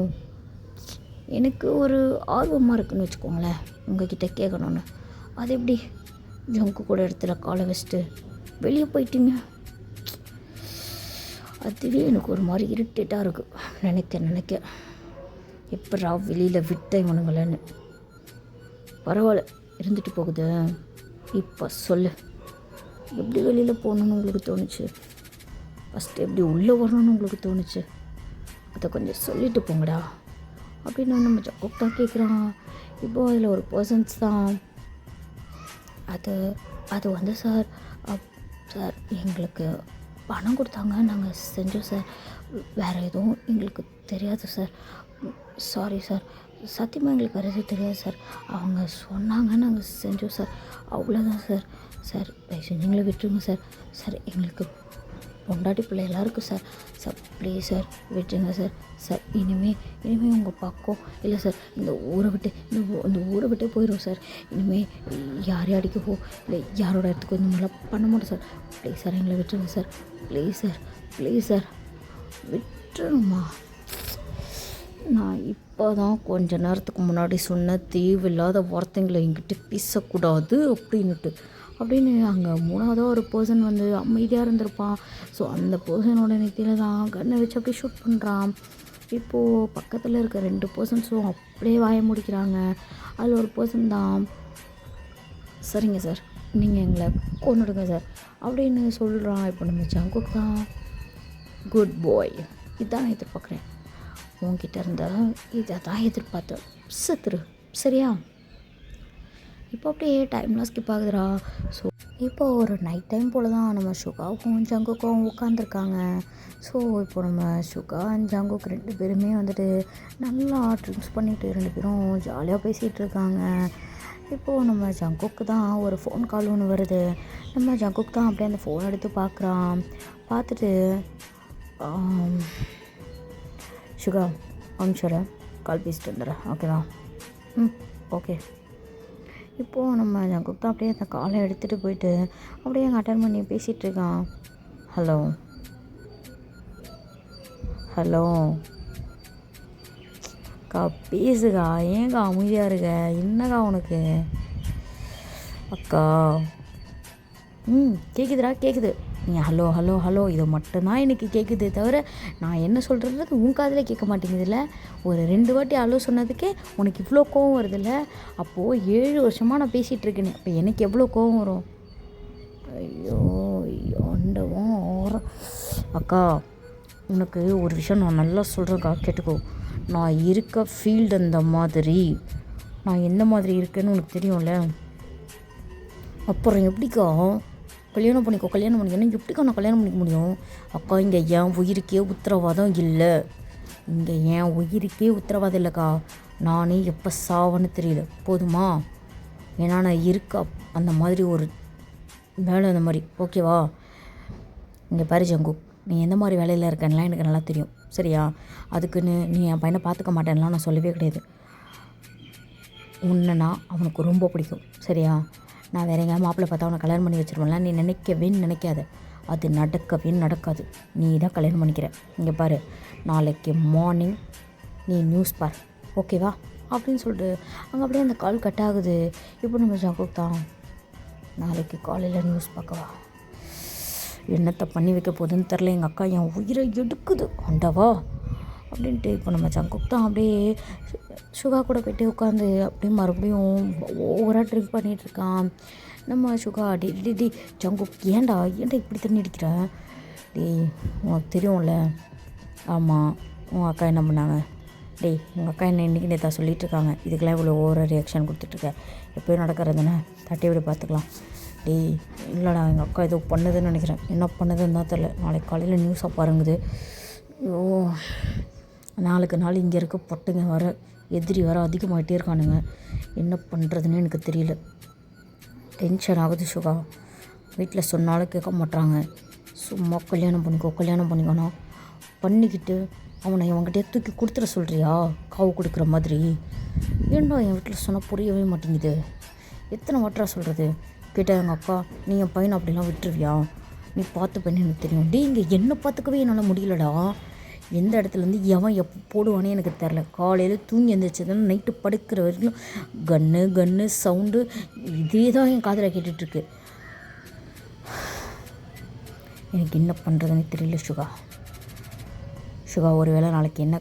எனக்கு ஒரு ஆர்வமாக இருக்குன்னு வச்சுக்கோங்களேன் உங்ககிட்ட கேட்கணுன்னு. அது எப்படி ஜங்குக் கூட இடத்துல காலை வச்சுட்டு வெளியே போயிட்டீங்க? அதுவே எனக்கு ஒரு மாதிரி இரிட்டேட்டாக இருக்குது. நினைக்க எப்படா வெளியில் விட்ட இவனுங்களேன்னு. பரவாயில்ல, இருந்துட்டு போகுது. இப்போ சொல்லு, எப்படி வெளியில் போகணுன்னு உங்களுக்கு தோணுச்சு? ஃபஸ்ட்டு எப்படி உள்ளே வரணும்னு உங்களுக்கு தோணுச்சு? அதை கொஞ்சம் சொல்லிட்டு போங்கடா அப்படின்னு நம்ம ஜாக்கோப் தான் கேட்குறான். இப்போது அதில் ஒரு பர்சன்ஸ் தான் அது அது வந்து சார் சார் எங்களுக்கு பணம் கொடுத்தாங்க, நாங்கள் செஞ்சோம் சார், வேறு எதுவும் எங்களுக்கு தெரியாது சார், சாரி சார், சத்தியமாக எங்களுக்கு வேறு எதுவும் தெரியாது சார், அவங்க சொன்னாங்க நாங்கள் செஞ்சோம் சார், அவ்வளோதான் சார், சார் தயவு செஞ்சு எங்களை விட்டுருங்க சார், சார் எங்களுக்கு பொண்டாட்டி பிள்ளை எல்லாருக்கும் சார், சார் ப்ளீஸ் சார் விட்டுருங்க சார், சார் இனிமேல் உங்கள் பக்கம் இல்லை சார், இந்த ஊரை விட்டே போயிடும் சார், இனிமேல் யாரையும் அடிக்கவோ இல்லை யாரோட இடத்துக்கு இந்த மாதிரிலாம் பண்ண மாட்டோம் சார், ப்ளீஸ் சார் எங்களை விட்டுருங்க சார், ப்ளீஸ் சார் விட்டுருங்கம்மா. நான் இப்போ தான் கொஞ்ச நேரத்துக்கு முன்னாடி சொன்ன தேவையில்லாத வார்த்தைங்களை என்கிட்ட பேசக்கூடாது அப்படின்னு அங்கே மூணாவதாக ஒரு பர்சன் வந்து அமைதியாக இருந்திருப்பான். ஸோ அந்த பர்சனோட நெத்தியில் தான் கண்ணை வச்சு அப்படியே ஷூட் பண்ணுறான். இப்போது பக்கத்தில் இருக்க 2 பர்சன்ஸும் அப்படியே வாய முடிக்கிறாங்க. அதில் ஒரு பர்சன் தான், சரிங்க சார் நீங்கள் எங்களை கொன்னுடுங்க சார் அப்படின்னு சொல்கிறான். இப்போ நம்ம ஜங்குக் தான், குட் பாய், இதான் நான் எதிர்பார்க்குறேன் உங்ககிட்ட இருந்தால், இதை தான் எதிர்பார்த்தேன், செத்துரு சரியா. இப்போ அப்படியே டைம்லாம் ஸ்கிப் ஆகுதுடா. ஸோ இப்போ ஒரு நைட் டைம் போல் தான் நம்ம சுகாவுக்கும் ஜங்குக்கும் உட்காந்துருக்காங்க. ஸோ இப்போ நம்ம சுகா அண்ட் ஜங்குக் 2 பேருமே வந்துட்டு நல்லா ட்ரிங்க்ஸ் பண்ணிவிட்டு 2 பேரும் ஜாலியாக பேசிகிட்டு இருக்காங்க. இப்போது நம்ம ஜங்குக்கு தான் ஒரு ஃபோன் கால் ஒன்று வருது. நம்ம ஜங்குக் தான் அப்படியே அந்த ஃபோன் எடுத்து பார்க்குறான். பார்த்துட்டு சுகா அமிச்சோட கால் பேசிட்டு வந்துடுறேன் ஓகேவா? ஓகே. இப்போது நம்ம ஜங்குக் தான் அப்படியே அந்த காலை எடுத்துகிட்டு போயிட்டு அப்படியே அங்கே அட்டன் பண்ணி பேசிகிட்டு இருக்கான். ஹலோ அக்கா பேசுக்கா, ஏங்கா அமைதியாக இருக்க, என்னக்கா உனக்கு? அக்கா கேட்குது. நீ ஹலோ ஹலோ ஹலோ இதை மட்டும்தான் எனக்கு கேட்குதே தவிர நான் என்ன சொல்கிறது உன் காதில் கேட்க மாட்டேங்குதுல்ல. ஒரு 2 வாட்டி ஹலோ சொன்னதுக்கே உனக்கு இவ்வளோ கோவம் வருதில்ல. அப்போது 7 வருஷமாக நான் பேசிகிட்டு இருக்கேனே, அப்போ எனக்கு எவ்வளோ கோவம் வரும்? ஐயோ ஆண்டவன் ஓரம். அக்கா உனக்கு ஒரு விஷயம் நான் நல்லா சொல்கிறேன்க்கா, கேட்டுக்கோ. நான் இருக்க ஃபீல்டு அந்த மாதிரி, நான் எந்த மாதிரி இருக்கேன்னு உனக்கு தெரியும்ல. அப்புறம் எப்படிக்கா கல்யாணம் பண்ணிக்கணும், எப்படிக்கா நான் கல்யாணம் பண்ணிக்க முடியும்? அக்கா இங்கே என் உயிருக்கே உத்தரவாதம் இல்லை, இல்லைக்கா. நானே எப்போ சாவன்னு தெரியல, போதுமா? ஏன்னா நான் இருக்க அந்த மாதிரி ஒரு வேலை, அந்த மாதிரி ஓகேவா? இங்கே பாரு ஜங்கு, நீ எந்த மாதிரி வேலையில் இருக்கேன்லாம் எனக்கு நல்லா தெரியும் சரியா. அதுக்குன்னு நீ என் பையனை பார்த்துக்க மாட்டேன்லாம் நான் சொல்லவே கிடையாது. உன்னைனா அவனுக்கு ரொம்ப பிடிக்கும் சரியா. நான் வேறு எங்கேயா மாப்பிள்ளை பார்த்தா அவனை கல்யாணம் பண்ணி வச்சுருவேன்லாம் நீ நினைக்காது. அது நடக்காது. நீ தான் கல்யாணம் பண்ணிக்கிற. இங்கே பாரு, நாளைக்கு மார்னிங் நீ நியூஸ் பார் ஓகேவா அப்படின்னு சொல்லிட்டு அங்கே அப்படியே அந்த கால் கட் ஆகுது. இப்போ நம்ம ஜாக்கோக் தான், நாளைக்கு காலையில் நியூஸ் பார்க்கவா, என்னத்தை பண்ணி வைக்க போகுதுன்னு தெரில, எங்கள் அக்கா என் உயிரை எடுக்குது ஆண்டவா அப்படின்ட்டு. இப்போ நம்ம ஜங்குக் தான் அப்படியே சுகா கூட போய்ட்டு உட்காந்து அப்படியே மறுபடியும் ஓவராக ட்ரிங்க் பண்ணிகிட்ருக்கான். நம்ம சுகா டி ஜங்குக் ஏன்டா இப்படி தண்ணி அடிக்கிற? உனக்கு தெரியும்ல. ஆமாம், உங்கள் அக்கா என்ன பண்ணாங்க? உங்கள் அக்கா என்ன இன்றைக்கி நேற்றா சொல்லிகிட்ருக்காங்க, இதுக்கெல்லாம் இவ்வளோ ஓவராக ரியாக்ஷன் கொடுத்துட்ருக்க, எப்போயும் நடக்கிறதுன்னு தட்டி விட பார்த்துக்கலாம். இல்லைடா எங்கள் அக்கா ஏதோ பண்ணுதுன்னு நினைக்கிறேன், என்ன பண்ணுதுன்னு தான் தெரில, நாளைக்கு காலையில் நியூஸாக பாருங்குது. ஐயோ நாளுக்கு நாள் இங்கே இருக்க பொட்டுங்க வர எதிரி வர அதிகமாகிட்டே இருக்கானுங்க, என்ன பண்ணுறதுன்னு எனக்கு தெரியல. டென்ஷன் ஆகுது சுகா. வீட்டில் சொன்னாலும் கேட்க மாட்டாங்க. சும்மா கல்யாணம் பண்ணிக்கணும் பண்ணிக்கிட்டு அவனை அவங்ககிட்டே தூக்கி கொடுத்துட சொல்கிறியா, காவு கொடுக்குற மாதிரி? ஏன்டா என் வீட்டில் சொன்னால் புரியவே மாட்டேங்குது. எத்தனை வாட்டரா சொல்கிறது? கேட்டால் எங்கள் அக்கா, நீ என் பையனை அப்படிலாம் விட்டுருவியா, நீ பார்த்து பண்ணி எனக்கு தெரியும். இங்கே என்ன பார்த்துக்கவே என்னால் முடியலடா. எந்த இடத்துலேருந்து எவன் எப்போ போடுவானே எனக்கு தெரில. காலையில் தூங்கி எழுந்திரிச்சதுன்னு நைட்டு படுக்கிற வரைக்கும் கன்னு சவுண்டு இதே தான் என் காதில் கேட்டுட்ருக்கு. எனக்கு என்ன பண்ணுறதுன்னு தெரியல சுகா. ஒரு வேளை நாளைக்கு என்ன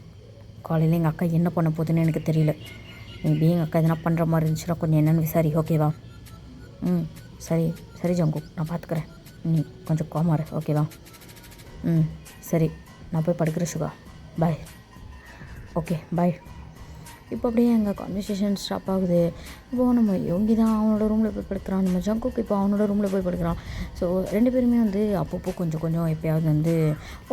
காலையில் எங்கள் அக்கா என்ன பண்ண போகுதுன்னு எனக்கு தெரியல. மேபி எங்கள் அக்கா எதனா பண்ணுற மாதிரி இருந்துச்சுன்னா கொஞ்சம் என்னென்னு விசாரி ஓகேவா? சரி சரி ஜங்குக், நான் பார்த்துக்கிறேன், நீ கொஞ்சம் கோமாரு, ஓகேவா? சரி, நான் போய் படுக்கிறேன் சுகா, பாய். Okay bye. இப்போ அப்படியே எங்கள் கான்வர்சேஷன் ஸ்டாப் ஆகுது. இப்போது நம்ம யோங்கி தான் அவனோட ரூமில் போய் படுக்கிறான், நம்ம ஜங்குக் இப்போ அவனோட ரூமில் போய் படுக்கிறான். ஸோ 2 பேருமே வந்து அப்பப்போ கொஞ்சம் கொஞ்சம் எப்போயாவது வந்து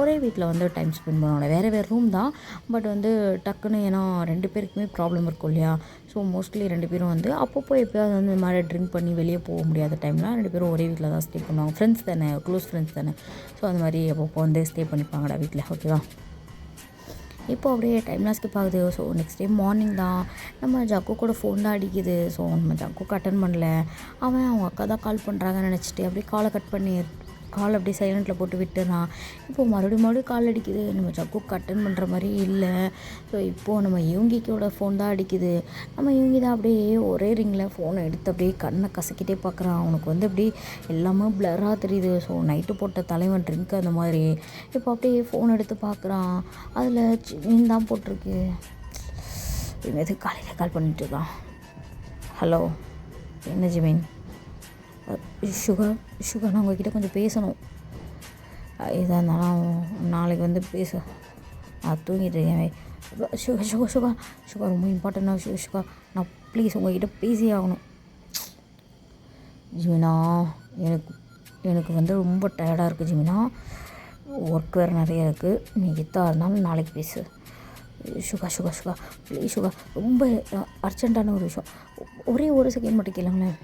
ஒரே வீட்டில் வந்து டைம் ஸ்பெண்ட் பண்ணுவாங்க. வேறு ரூம் தான், பட் வந்து டக்குன்னு ஏன்னா 2 பேருக்குமே ப்ராப்ளம் இருக்கும் இல்லையா? ஸோ மோஸ்ட்லி 2 பேரும் வந்து அப்பப்போ எப்போயாவது வந்து இந்த மாதிரி ட்ரிங்க் பண்ணி வெளியே போக முடியாத டைம்லாம் 2 பேரும் ஒரே வீட்டில் தான் ஸ்டே பண்ணுவாங்க. ஃப்ரெண்ட்ஸ் தானே, க்ளோஸ் ஃப்ரெண்ட்ஸ் தானே. ஸோ அந்த மாதிரி அப்பப்போ வந்து ஸ்டே பண்ணிப்பாங்கடா வீட்டில், ஓகேவா? இப்போ அப்படியே டைம்லாம் ஸ்கிப் ஆகுது. ஸோ நெக்ஸ்ட் டே மார்னிங் தான் நம்ம ஜக்கு கூட ஃபோன் தான் அடிக்குது. ஸோ நம்ம ஜக்குக்கு அட்டன் பண்ணல. அவங்க அக்கா தான் கால் பண்ணுறாங்கன்னு நினச்சிட்டு அப்படியே காலை கட் பண்ணி கால் அப்படியே சைலண்ட்டில் போட்டு விட்டுறான். இப்போது மறுபடியும் கால் அடிக்குது. நம்ம ஜக்குக்கு அட்டன் பண்ணுற மாதிரி இல்லை. ஸோ இப்போது நம்ம யோங்கிக்கோட ஃபோன் தான் அடிக்குது. நம்ம யோங்கி தான் அப்படியே ஒரே ரிங்கில் ஃபோனை எடுத்து அப்படியே கண்ணை கசக்கிட்டே பார்க்குறான். அவனுக்கு வந்து அப்படியே எல்லாமே பிளராக தெரியுது. ஸோ நைட்டு போட்ட தலைவன் ட்ரிங்க் அந்த மாதிரி. இப்போ அப்படியே ஃபோன் எடுத்து பார்க்குறான். அதில் ஜிமின் தான் போட்டிருக்கு. இவன் எதுக்கு காலையில் கால் பண்ணிட்டு இருக்கான்? ஹலோ, என்ன ஜிமின்? சுகர் நான் உங்ககிட்ட கொஞ்சம் பேசணும். இதாக இருந்தாலும் நாளைக்கு வந்து நான் தூங்கிட்டு இருக்கேன். சுகர் ரொம்ப இம்பார்ட்டண்டாக சுகர், நான் ப்ளீஸ் உங்ககிட்ட பேசியே ஆகணும். ஜிமினா, எனக்கு வந்து ரொம்ப டயர்டாக இருக்குது ஜிமினா. ஒர்க் வேறு நிறைய இருக்குது. நீ எதாக இருந்தாலும் நாளைக்கு பேசு. சுகா ப்ளீஸ் சுகா, ரொம்ப அர்ஜென்ட்டான ஒரு விஷயம். ஒரே ஒரு செகண்ட் மட்டும் கேளுங்களேன்.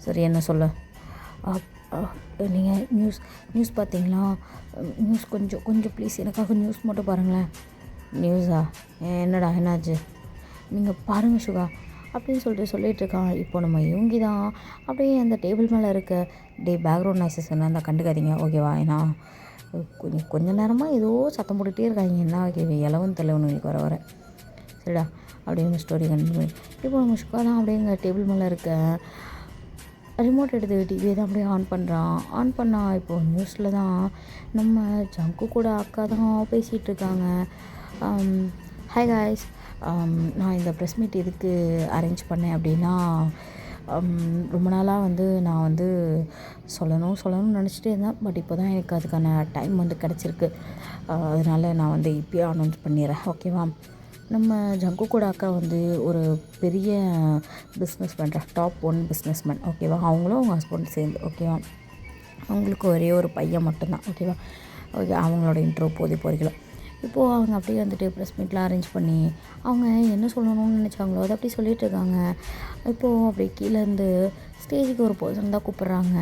சரி, என்ன சொல்ல? நீங்கள் நியூஸ் பார்த்தீங்களா? நியூஸ் கொஞ்சம் ப்ளீஸ் எனக்காக நியூஸ் மட்டும் பாருங்களேன். நியூஸா? என்னடா என்னாச்சு? நீங்கள் பாருங்கள் சுகா அப்படின்னு சொல்லிட்டு இருக்கான். இப்போ நம்ம யோங்கி தான் அப்படியே அந்த டேபிள் மேலே இருக்க பேக்ரவுண்ட் நாய்ஸஸ் என்ன கண்டுக்காதீங்க, ஓகேவா? ஏன்னா கொஞ்ச நேரமாக ஏதோ சத்தம் போட்டுகிட்டே இருக்காங்க. என்ன இலவன் தலைவன் இன்னைக்கு வர சரிடா, அப்படியே இந்த ஸ்டோரி கண்டினியூ. இப்போ நம்ம சுகா தான் அப்படியே எங்கள் டேபிள் மேலே இருக்க ரிமோட் எடுத்து டிவியை தான் அப்படியே ஆன் பண்ணால் இப்போது நியூஸில் தான் நம்ம ஜங்கு கூட அக்கா தான் பேசிகிட்டு இருக்காங்க. ஹாய் காய்ஸ், நான் இந்த ப்ரெஸ் மீட் எதுக்கு அரேஞ்ச் பண்ணேன் அப்படின்னா, ரொம்ப நாளாக வந்து நான் வந்து சொல்லணும்னு நினச்சிட்டே இருந்தேன். பட் இப்போ தான் எனக்கு அதுக்கான டைம் வந்து கிடச்சிருக்கு. அதனால் நான் வந்து இப்போயே அனௌன்ஸ் பண்ணிடுறேன், ஓகேவா? நம்ம ஜங்கு கூட அக்கா வந்து ஒரு பெரிய பிஸ்னஸ் பண்ணுற டாப் 1 பிஸ்னஸ்மேன், ஓகேவா? அவங்களும் அவங்க ஹஸ்பண்ட் சேர்ந்து, ஓகேவா? அவங்களுக்கு ஒரே ஒரு பையன் மட்டும்தான், ஓகேவா? ஓகே, அவங்களோட இன்ட்ரோ போதிக்கலாம். இப்போது அவங்க அப்படியே வந்துட்டு ப்ரெஸ் மீட்லாம் அரேஞ்ச் பண்ணி அவங்க என்ன சொல்லணும்னு நினச்சாங்களோ அதை அப்படி சொல்லிகிட்டு இருக்காங்க. இப்போது அப்படியே கீழேருந்து ஸ்டேஜுக்கு ஒரு பர்சன் தான் கூப்பிட்றாங்க.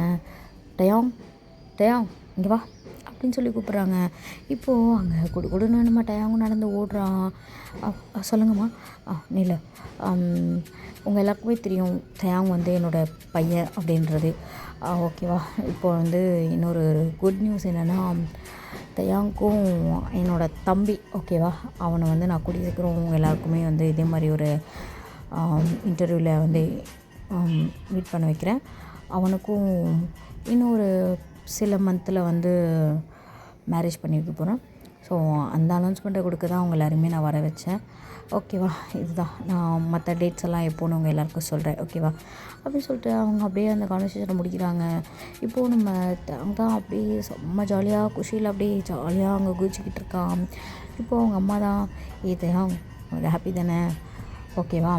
டயாங் இங்கே வா அப்படின்னு சொல்லி கூப்பிட்றாங்க. இப்போது அங்கே கொடுன்னு நம்ம டயாங்கும் நடந்து ஓடுறான். சொல்லுங்கம்மா. நீல, உங்கள் எல்லாருக்குமே தெரியும் டயாங் வந்து என்னோடய பையன் அப்படின்றது, ஓகேவா? இப்போ வந்து இன்னொரு குட் நியூஸ் என்னென்னா, தயாங்க்கும் என்னோடய தம்பி, ஓகேவா? அவனை வந்து நான் கூடிய சீக்கிரம் உங்கள் எல்லாருக்குமே வந்து இதே மாதிரி ஒரு இன்டர்வியூவில் வந்து மீட் பண்ண வைக்கிறேன். அவனுக்கும் இன்னொரு சில மந்தில் வந்து மேரேஜ் பண்ணி வைக்க போகிறேன். ஸோ அந்த அனௌன்ஸ்மெண்ட்டை கொடுக்க தான் அவங்க எல்லாருமே நான் வர வச்சேன், ஓகேவா? இதுதான் நான் மற்ற டேட்ஸ் எல்லாம் எப்போன்னு உங்கள் எல்லாருக்கும் சொல்கிறேன், ஓகேவா? அப்படின்னு சொல்லிட்டு அவங்க அப்படியே அந்த கான்வர்சேஷனை முடிக்கிறாங்க. இப்போது நம்ம தான் அப்படியே செம்ம ஜாலியாக குஷியில் அப்படியே ஜாலியாக அங்கே குதிச்சுக்கிட்டு இருக்கான். இப்போது அவங்க அம்மா தான், தேங் உனக்கு ஹாப்பி தானே, ஓகேவா?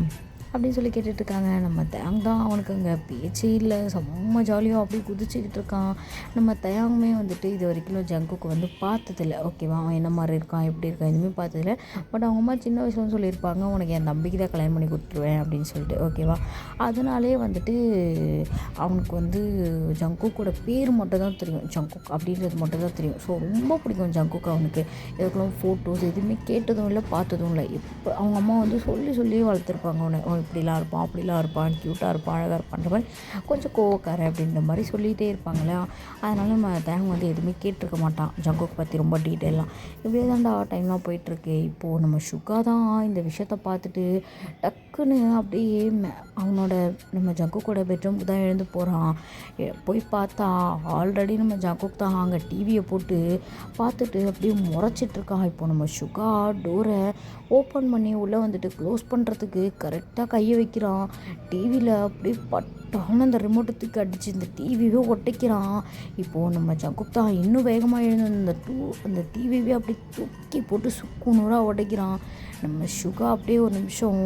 அப்படின்னு சொல்லி கேட்டுட்ருக்காங்க. நம்ம தயாங் தான் அவனுக்கு அங்கே பேச்சே இல்லை, செம்ம ஜாலியாக அப்படியே குதிச்சுக்கிட்டு இருக்கான். நம்ம தயாங்குமே வந்துட்டு இது வரைக்கும் ஜங்குக்கு வந்து பார்த்ததில்ல, ஓகேவா? அவன் என்ன மாதிரி இருக்கான், எப்படி இருக்கான், எதுவுமே பார்த்ததில்ல. பட் அவங்க அம்மா சின்ன வயசுலன்னு சொல்லியிருப்பாங்க, உனக்கு என் தம்பிக்கு தான் கல்யாணம் பண்ணி கொடுத்துருவேன் அப்படின்னு சொல்லிட்டு, ஓகேவா? அதனாலே வந்துட்டு அவனுக்கு வந்து ஜங்குக்கோட பேர் மட்டும் தான் தெரியும், ஜங்குக் அப்படின்றது மட்டும் தான் தெரியும். ஸோ ரொம்ப பிடிக்கும் ஜங்குக்கு. அவனுக்கு எதுக்குலாம் ஃபோட்டோஸ் எதுவுமே கேட்டதும் இல்லை, பார்த்ததும் இல்லை. இப்போ அவங்க அம்மா வந்து சொல்லி வளர்த்துருப்பாங்க அவனை, இப்படிலாம் இருப்பான், அப்படிலாம் இருப்பான், க்யூட்டாக இருப்பான், அழகாக இருப்பான்ற மாதிரி, கொஞ்சம் கோவக்காரன் அப்படின்ற மாதிரி சொல்லிகிட்டே இருப்பாங்களே. அதனால் நம்ம தேங் வந்து எதுவுமே கேட்டிருக்க மாட்டான் ஜங்குக் பற்றி ரொம்ப டீட்டெயிலாக. இப்படியே தான்டா டைம்லாம் போயிட்டுருக்கு. இப்போது நம்ம சுகா தான் இந்த விஷயத்த பார்த்துட்டு டக்குன்னு அப்படியே அவனோட நம்ம ஜங்குக்கோட பெட்ரூமுக்கு தான் எழுந்து போகிறான். போய் பார்த்தா ஆல்ரெடி நம்ம ஜங்குக் தான் அங்கே டிவியை போட்டு பார்த்துட்டு அப்படியே முறைச்சிட்ருக்கான். இப்போ நம்ம சுகா டோரை ஓப்பன் பண்ணி உள்ளே வந்துட்டு க்ளோஸ் பண்ணுறதுக்கு கரெக்டாக கையை வைக்கிறான். டிவியில் அப்படியே பட்டாலும் அந்த ரிமோட்டை தூக்கி அடித்து இந்த டிவியே ஒட்டைக்கிறான். இப்போது நம்ம ஜங்குக் தான் இன்னும் வேகமாக எழுந்து அந்த டிவியே அப்படியே தூக்கி போட்டு சுக்குநூறாக உடைக்கிறான். நம்ம சுகா அப்படியே ஒரு நிமிஷம்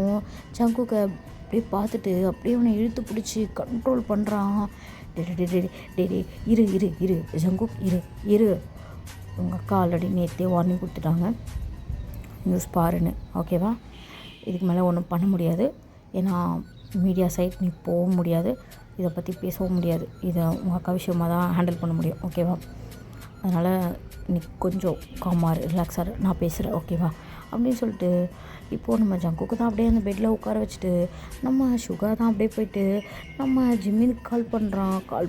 ஜங்குக்கை அப்படியே பார்த்துட்டு அப்படியே அவனை இழுத்து பிடிச்சி கண்ட்ரோல் பண்ணுறான். டே இரு இரு இரு ஜங்குக் இரு உங்கள் அக்கா ஆல்ரெடி நேற்றே வார்னிங் கொடுத்துட்டாங்க, நியூஸ் பாருன்னு, ஓகேவா? இதுக்கு மேலே ஒன்றும் பண்ண முடியாது. ஏன்னா மீடியா சைட் நீ போக முடியாது, இதை பற்றி பேசவும் முடியாது. இதை உங்கள் அக்கா விஷயமாக தான் ஹேண்டில் பண்ண முடியும், ஓகேவா? அதனால் நீ கொஞ்சம் காமாக ரிலாக்ஸாக நான் பேசுகிறேன், ஓகேவா? அப்படின்னு சொல்லிட்டு இப்போது நம்ம ஜங்குக்கு தான் அப்படியே அந்த பெட்டில் உட்கார வச்சுட்டு நம்ம சுகா தான் அப்படியே போயிட்டு நம்ம ஜிம்மினுக்கு கால்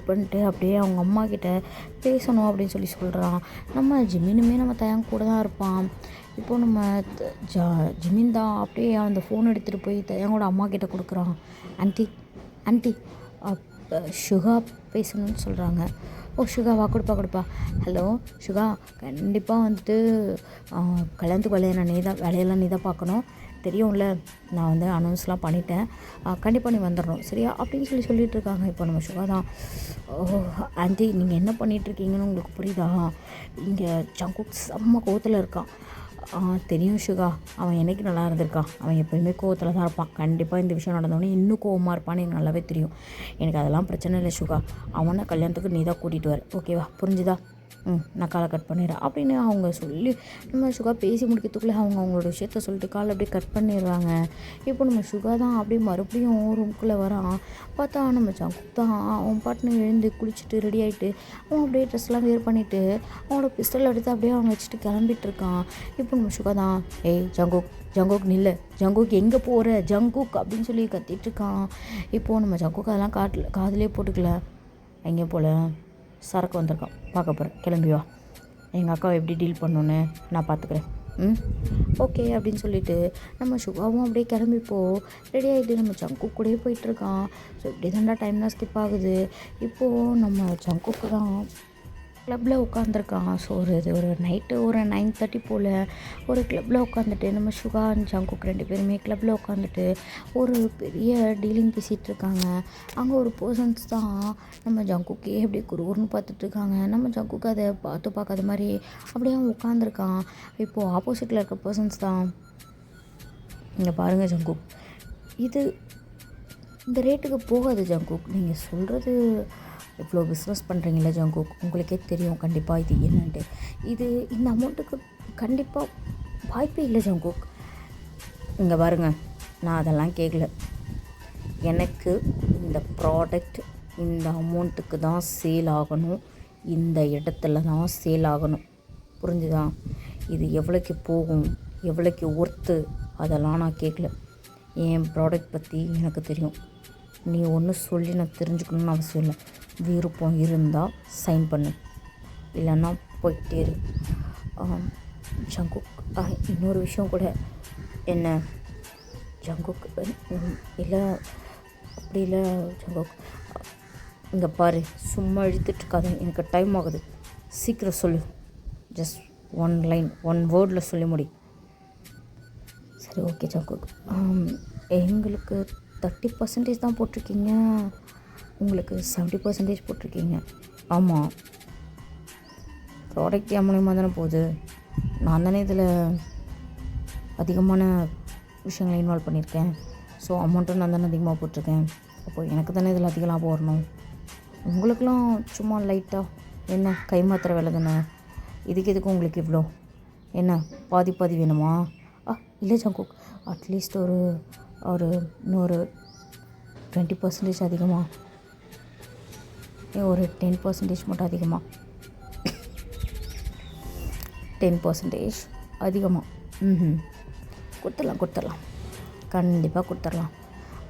பண்ணிட்டு அப்படியே அவங்க அம்மா கிட்ட பேசணும் அப்படின்னு சொல்கிறான். நம்ம ஜிம்மினுமே நம்ம தயங்க கூட தான் இருப்பான். இப்போது நம்ம ஜிம்மின் தான் அப்படியே அந்த ஃபோன் எடுத்துகிட்டு போய் தயங்கோட அம்மா கிட்ட கொடுக்குறான். ஆன்ட்டி சுகா பேசணும்னு சொல்கிறாங்க. ஓ சுகாவா, கொடுப்பா. ஹலோ சுகா, கண்டிப்பாக வந்துட்டு கல்யாணத்துக்கு வேலையெல்லாம் நீ தான் பார்க்கணும், தெரியும்ல. நான் வந்து அனௌன்ஸ்லாம் பண்ணிட்டேன், கண்டிப்பாக நீ வந்துடணும், சரியா? அப்படின்னு சொல்லிட்டு இருக்காங்க. இப்போ நம்ம சுகா தான், ஓ ஆண்டி நீங்கள் என்ன பண்ணிகிட்ருக்கீங்கன்னு உங்களுக்கு புரியுதா? இங்கே ஜங்குக் செம்ம கோவத்தில் இருக்கான். தெரியும் சுகா, அவன் என்றைக்கு நல்லா இருந்திருக்கான், அவன் எப்போயுமே கோவத்தில் தான் இருப்பான். கண்டிப்பாக இந்த விஷயம் நடந்தோடனே இன்னும் கோவமாக இருப்பான்னு எனக்கு நல்லாவே தெரியும். எனக்கு அதெல்லாம் பிரச்சனை இல்லை சுகா, அவனை கல்யாணத்துக்கு நீ தான் கூட்டிகிட்டு வர, ஓகேவா? புரிஞ்சுதா? நான் காலை கட் பண்ணிடுறேன் அப்படின்னு அவங்க சொல்லி நம்ம சுகா பேசி முடிக்கிறதுக்குள்ளே அவங்களோட விஷயத்த சொல்லிட்டு காலை அப்படியே கட் பண்ணிடுறாங்க. இப்போ நம்ம சுகா தான் அப்படியே மறுபடியும் ரூம்குள்ளே வரான். பார்த்தா நம்ம ஜங்குக் தான் அவன் பாட்டுன்னு எழுந்து குளிச்சுட்டு ரெடி ஆகிட்டு அவன் அப்படியே ட்ரெஸ்லாம் வேர் பண்ணிவிட்டு அவனோட பிஸ்டல் எடுத்து அப்படியே அவன் வச்சுட்டு கிளம்பிட்டு இருக்கான். இப்போ நம்ம சுகா தான், ஏய் ஜங்குக் நில்லை, ஜங்குக் எங்கே போகிற ஜங்குக் அப்படின்னு சொல்லி கத்திட்டுருக்கான். இப்போது நம்ம ஜங்குக் அதெல்லாம் காதிலே போட்டுக்கல. எங்கே போல சரக்கு வந்திருக்கான், பார்க்க போகிறேன், கிளம்பி வா, எங்கள் அக்காவை எப்படி டீல் பண்ணணுன்னு நான் பார்த்துக்கிறேன், ஓகே அப்படின்னு சொல்லிட்டு நம்ம சுகாவும் அப்படியே கிளம்பிப்போ ரெடி ஆகிட்டு நம்ம ஜங்குக் கூடயே போயிட்டுருக்கான். ஸோ இப்படி தாண்டா டைம் தான் ஸ்கிப் ஆகுது. இப்போது நம்ம ஜங்குக்கு தான் கிளப்பில் உட்காந்துருக்கான். ஸோ ஒரு நைட்டு ஒரு 9:30 போல் ஒரு கிளப்பில் உட்காந்துட்டு நம்ம சுகா அண்ட் ஜங்குக் 2 பேருமே கிளப்பில் உட்காந்துட்டு ஒரு பெரிய டீலிங் பேசிகிட்டு இருக்காங்க. அங்கே ஒரு பர்சன்ஸ் தான் நம்ம ஜங்குக்கே அப்படியே குறுகுறுன்னு பார்த்துட்ருக்காங்க. நம்ம ஜங்குக்கு அதை பார்க்காத மாதிரி அப்படியே அவன் உட்காந்துருக்கான். இப்போது ஆப்போசிட்டில் இருக்க பர்சன்ஸ் தான், இங்கே பாருங்கள் ஜங்குக், இது இந்த ரேட்டுக்கு போகாது ஜங்குக், நீங்கள் சொல்கிறது இவ்வளோ பிஸ்னஸ் பண்ணுறீங்களா ஜங்குக், உங்களுக்கே தெரியும் கண்டிப்பாக இது என்னன்ட்டு, இந்த அமௌண்ட்டுக்கு கண்டிப்பாக வாய்ப்பே இல்லை ஜங்குக். இங்கே பாருங்கள், நான் அதெல்லாம் கேட்கல, எனக்கு இந்த ப்ராடக்ட் இந்த அமௌண்ட்டுக்கு தான் சேல் ஆகணும், இந்த இடத்துல தான் சேல் ஆகணும், புரிஞ்சுதா? இது எவ்வளோக்கு போகும், எவ்வளோக்கு ஒர்த்து, அதெல்லாம் நான் கேட்கல. என் ப்ராடக்ட் பற்றி எனக்கு தெரியும், நீ ஒன்று சொல்லி நான் தெரிஞ்சுக்கணுன்னு அவசியம் இல்லை. விருப்பம் இருந்தால் சைன் பண்ணு, இல்லைன்னா போயிட்டே இரு. ஜங்குக், இன்னொரு விஷயம் கூட, என்ன ஜங்குக், இல்லை அப்படி இல்லை ஜங்குக், இங்கே பாரு, சும்மா இழுத்துட்ருக்காது, எனக்கு டைம் ஆகுது, சீக்கிரம் சொல்லு, ஜஸ்ட் 1 லைன் 1 வேர்டில் சொல்லி முடி. சரி ஓகே ஜங்குக், எங்களுக்கு 30% தான் போட்டிருக்கீங்க, உங்களுக்கு 70% போட்டிருக்கீங்க. ஆமாம், ப்ராடக்ட் என் மூலியமாக தானே போகுது, நான் தானே இதில் அதிகமான விஷயங்களை இன்வால்வ் பண்ணியிருக்கேன். ஸோ அமௌண்ட்டும் நான் தானே அதிகமாக போட்டிருக்கேன், அப்போது எனக்கு தானே இதில் அதிக லாபம் வரணும். உங்களுக்கெல்லாம் சும்மா லைட்டாக என்ன கைமாத்திர வேலை தானே, இதுக்கு உங்களுக்கு இவ்வளோ என்ன பாதி வேணுமா? இல்லை ஜங்குக், அட்லீஸ்ட் ஒரு இன்னொரு 20% அதிகமாக, ஒரு 10% மட்டும் அதிகமாக, 10% அதிகமாக, கொடுத்துடலாம், கண்டிப்பாக கொடுத்துடலாம்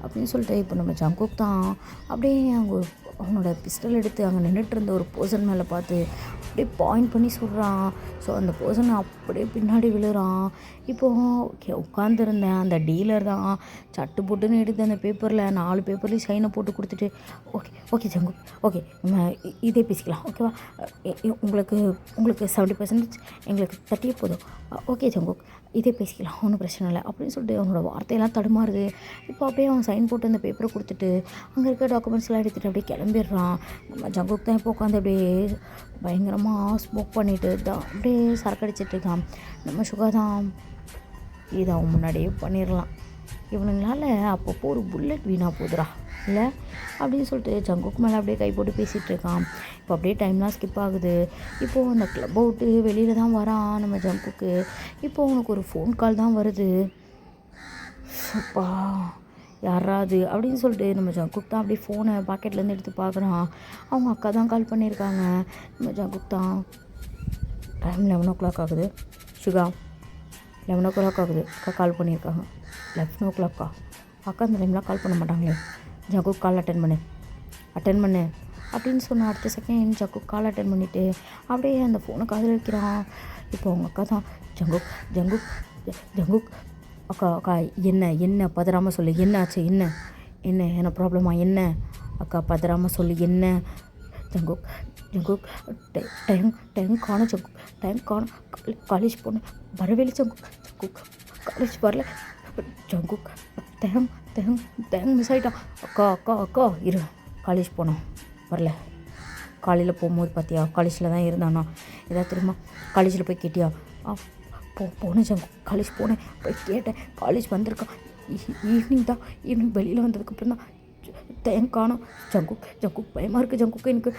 அப்படின்னு சொல்லிட்டு இப்போ நம்ம ஜங்குக் தான் அப்படியே அங்கே அவனோட பிஸ்டல் எடுத்து அங்கே நின்றுட்டு இருந்த ஒரு பர்சன் மேலே பார்த்து அப்படியே பாயிண்ட் பண்ணி சொல்கிறான். ஸோ அந்த பர்சன் அப்படியே பின்னாடி விழுறான். இப்போது உட்காந்துருந்தேன் அந்த டீலர் தான் சட்டு போட்டுன்னு எடுத்து அந்த பேப்பரில் 4 பேப்பர்லேயும் சைனை போட்டு கொடுத்துட்டு, ஓகே ஜங்குக், ஓகே நம்ம இதே பேசிக்கலாம், ஓகேவா? உங்களுக்கு 70%, எங்களுக்கு 30 போதும், ஓகே ஜங்குக், இதே பேசிக்கலாம், ஒன்றும் பிரச்சனை இல்லை அப்படின்னு சொல்லிட்டு அவனோட வார்த்தையெல்லாம் தடுமாறுது. இப்போ அப்படியே அவன் சைன் போட்டு அந்த பேப்பரை கொடுத்துட்டு அங்கே இருக்க டாக்குமெண்ட்ஸ்லாம் எடுத்துகிட்டு அப்படியே கிளம்பிடுறான். நம்ம ஜங்குக் தான் இப்போ உட்காந்து அப்படியே பயங்கரமாக ஸ்மோக் பண்ணிட்டு தான் அப்படியே சரக்கடிச்சிட்டு இருக்கான். நம்ம சுகா தான் இதை அவன் முன்னாடியே பண்ணிடலாம், இவனுங்களால் அப்பப்போ ஒரு புல்லட் வீணாக போகுதுடா இல்லை அப்படின்னு சொல்லிட்டு ஜங்குக்கு மேலே அப்படியே கை போட்டு பேசிகிட்டு இருக்கான். இப்போ அப்படியே டைம்லாம் ஸ்கிப் ஆகுது. இப்போது அந்த கிளப்பை விட்டு வெளியில் தான் வரான் நம்ம ஜங்குக்கு. இப்போது அவனுக்கு ஒரு ஃபோன் கால் தான் வருது. அப்பா யாராது அப்படின்னு சொல்லிட்டு நம்ம ஜங்குக் தான் அப்படியே ஃபோனை பாக்கெட்லேருந்து எடுத்து பார்க்குறான். அவங்க அக்கா தான் கால் பண்ணியிருக்காங்க. நம்ம ஜங்குக் தான் டைம் 11 ஆகுது. சுகா 11 ஆகுது, அக்கா கால் பண்ணியிருக்காங்க. 11 அக்கா அந்த டைம்லாம் கால் பண்ண மாட்டாங்களே. ஜங்குக் கால் அட்டன் பண்ணு அப்படின்னு சொன்ன அடுத்த செகண்ட் ஜங்குக் கால் அட்டன் பண்ணிவிட்டு அப்படியே அந்த ஃபோனை காதில் வைக்கிறான். இப்போ அவங்க அக்கா தான் ஜங்குக் ஜங்குக் ஜங்குக் அக்கா அக்கா என்ன பதறாமல் சொல்லு, என்ன ஆச்சு, என்ன ப்ராப்ளமா, என்ன அக்கா பதறாமல் சொல்லு, என்ன ஜங்குக் ஜங்குக் டைம் காணும் ஜங்குக், டைம் காணும், காலேஜ் போனேன் வரவேலி ஜங்குக் காலேஜ் வரல ஜங்குக், தேங் மிஸ் ஆகிட்டான் அக்கா இரு, காலேஜ் போனோம் வரல, காலையில் போகும்போது பார்த்தியா காலேஜில் தான் இருந்தானா, எதாவது தெரியுமா, காலேஜில் போய் கேட்டியா, போனேன் ஜங்குக், காலேஜ் போனேன், போய் கேட்டேன், காலேஜ் வந்திருக்கான், ஈவினிங் வெளியில் வந்ததுக்கப்புறம் தான் தேங் காணும் ஜங்குக் பயமாக இருக்குது ஜங்குக், எனக்கு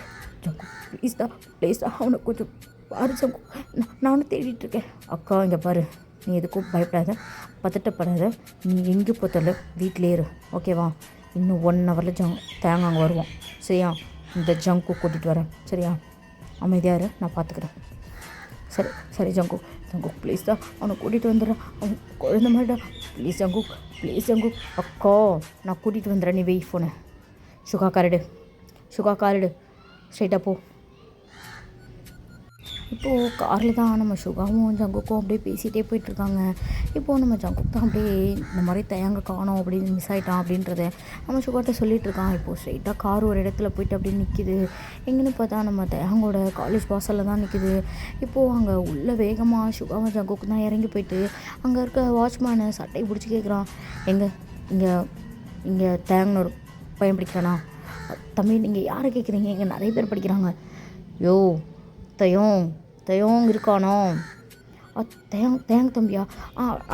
ஜங்குக் ப்ளீஸ் தான் அவனை கொஞ்சம் பாரு ஜங்குக், நானும் தேடிட்டுருக்கேன். அக்கா இங்கே பாரு, நீ எதுக்கும் பயப்படாத, பதட்டப்படாத, நீ எங்கே போத்தல வீட்டிலே இரு ஓகேவா, இன்னும் 1 ஹவரில் தேங்க அங்கே வருவோம் சரியா, இந்த ஜங்கு கூட்டிகிட்டு வரேன் சரியா, அமைதியாக இரு, நான் பார்த்துக்கிறேன். சரி ஜங்குக் ப்ளீஸ் தான் அவனை கூட்டிகிட்டு வந்துடுறேன், அவன் குழந்த மாதிரிடா, ப்ளீஸ் ஜங்குக் அக்கா நான் கூட்டிகிட்டு வந்துடுறேன், நீ வெய் ஃபோனை. சுகா காரிடு ஸ்ட்ரைட்டாக போ. இப்போது காரில் தான் நம்ம சுகாவும் ஜங்குக்கும் அப்படியே பேசிகிட்டே போயிட்டுருக்காங்க. இப்போது நம்ம ஜங்குக் தான் அப்படியே இந்த மாதிரி தேங்க காணோம் அப்படின்னு மிஸ் ஆகிட்டான் அப்படின்றத நம்ம சுகாட்ட சொல்லிகிட்ருக்கான். இப்போது ஸ்ட்ரைட்டாக கார் ஒரு இடத்துல போயிட்டு அப்படியே நிற்கிது. எங்கேன்னு பார்த்தா நம்ம தேங்கோட காலேஜ் வாசலில் தான் நிற்கிது. இப்போது அங்கே உள்ள வேகமாக சுகாவும் ஜங்குக்கு தான் இறங்கி போயிட்டு அங்கே இருக்க வாட்ச்மேனை சட்டையை பிடிச்சி கேட்குறான், இங்கே தேங்கன்னு ஒரு பையன் படிக்கிறானா, தம்பி நீங்கள் யாரை கேட்குறீங்க, இங்கே நிறைய பேர் படிக்கிறாங்க. யோ தயோங் இருக்கானோ, தேங் தம்பியா,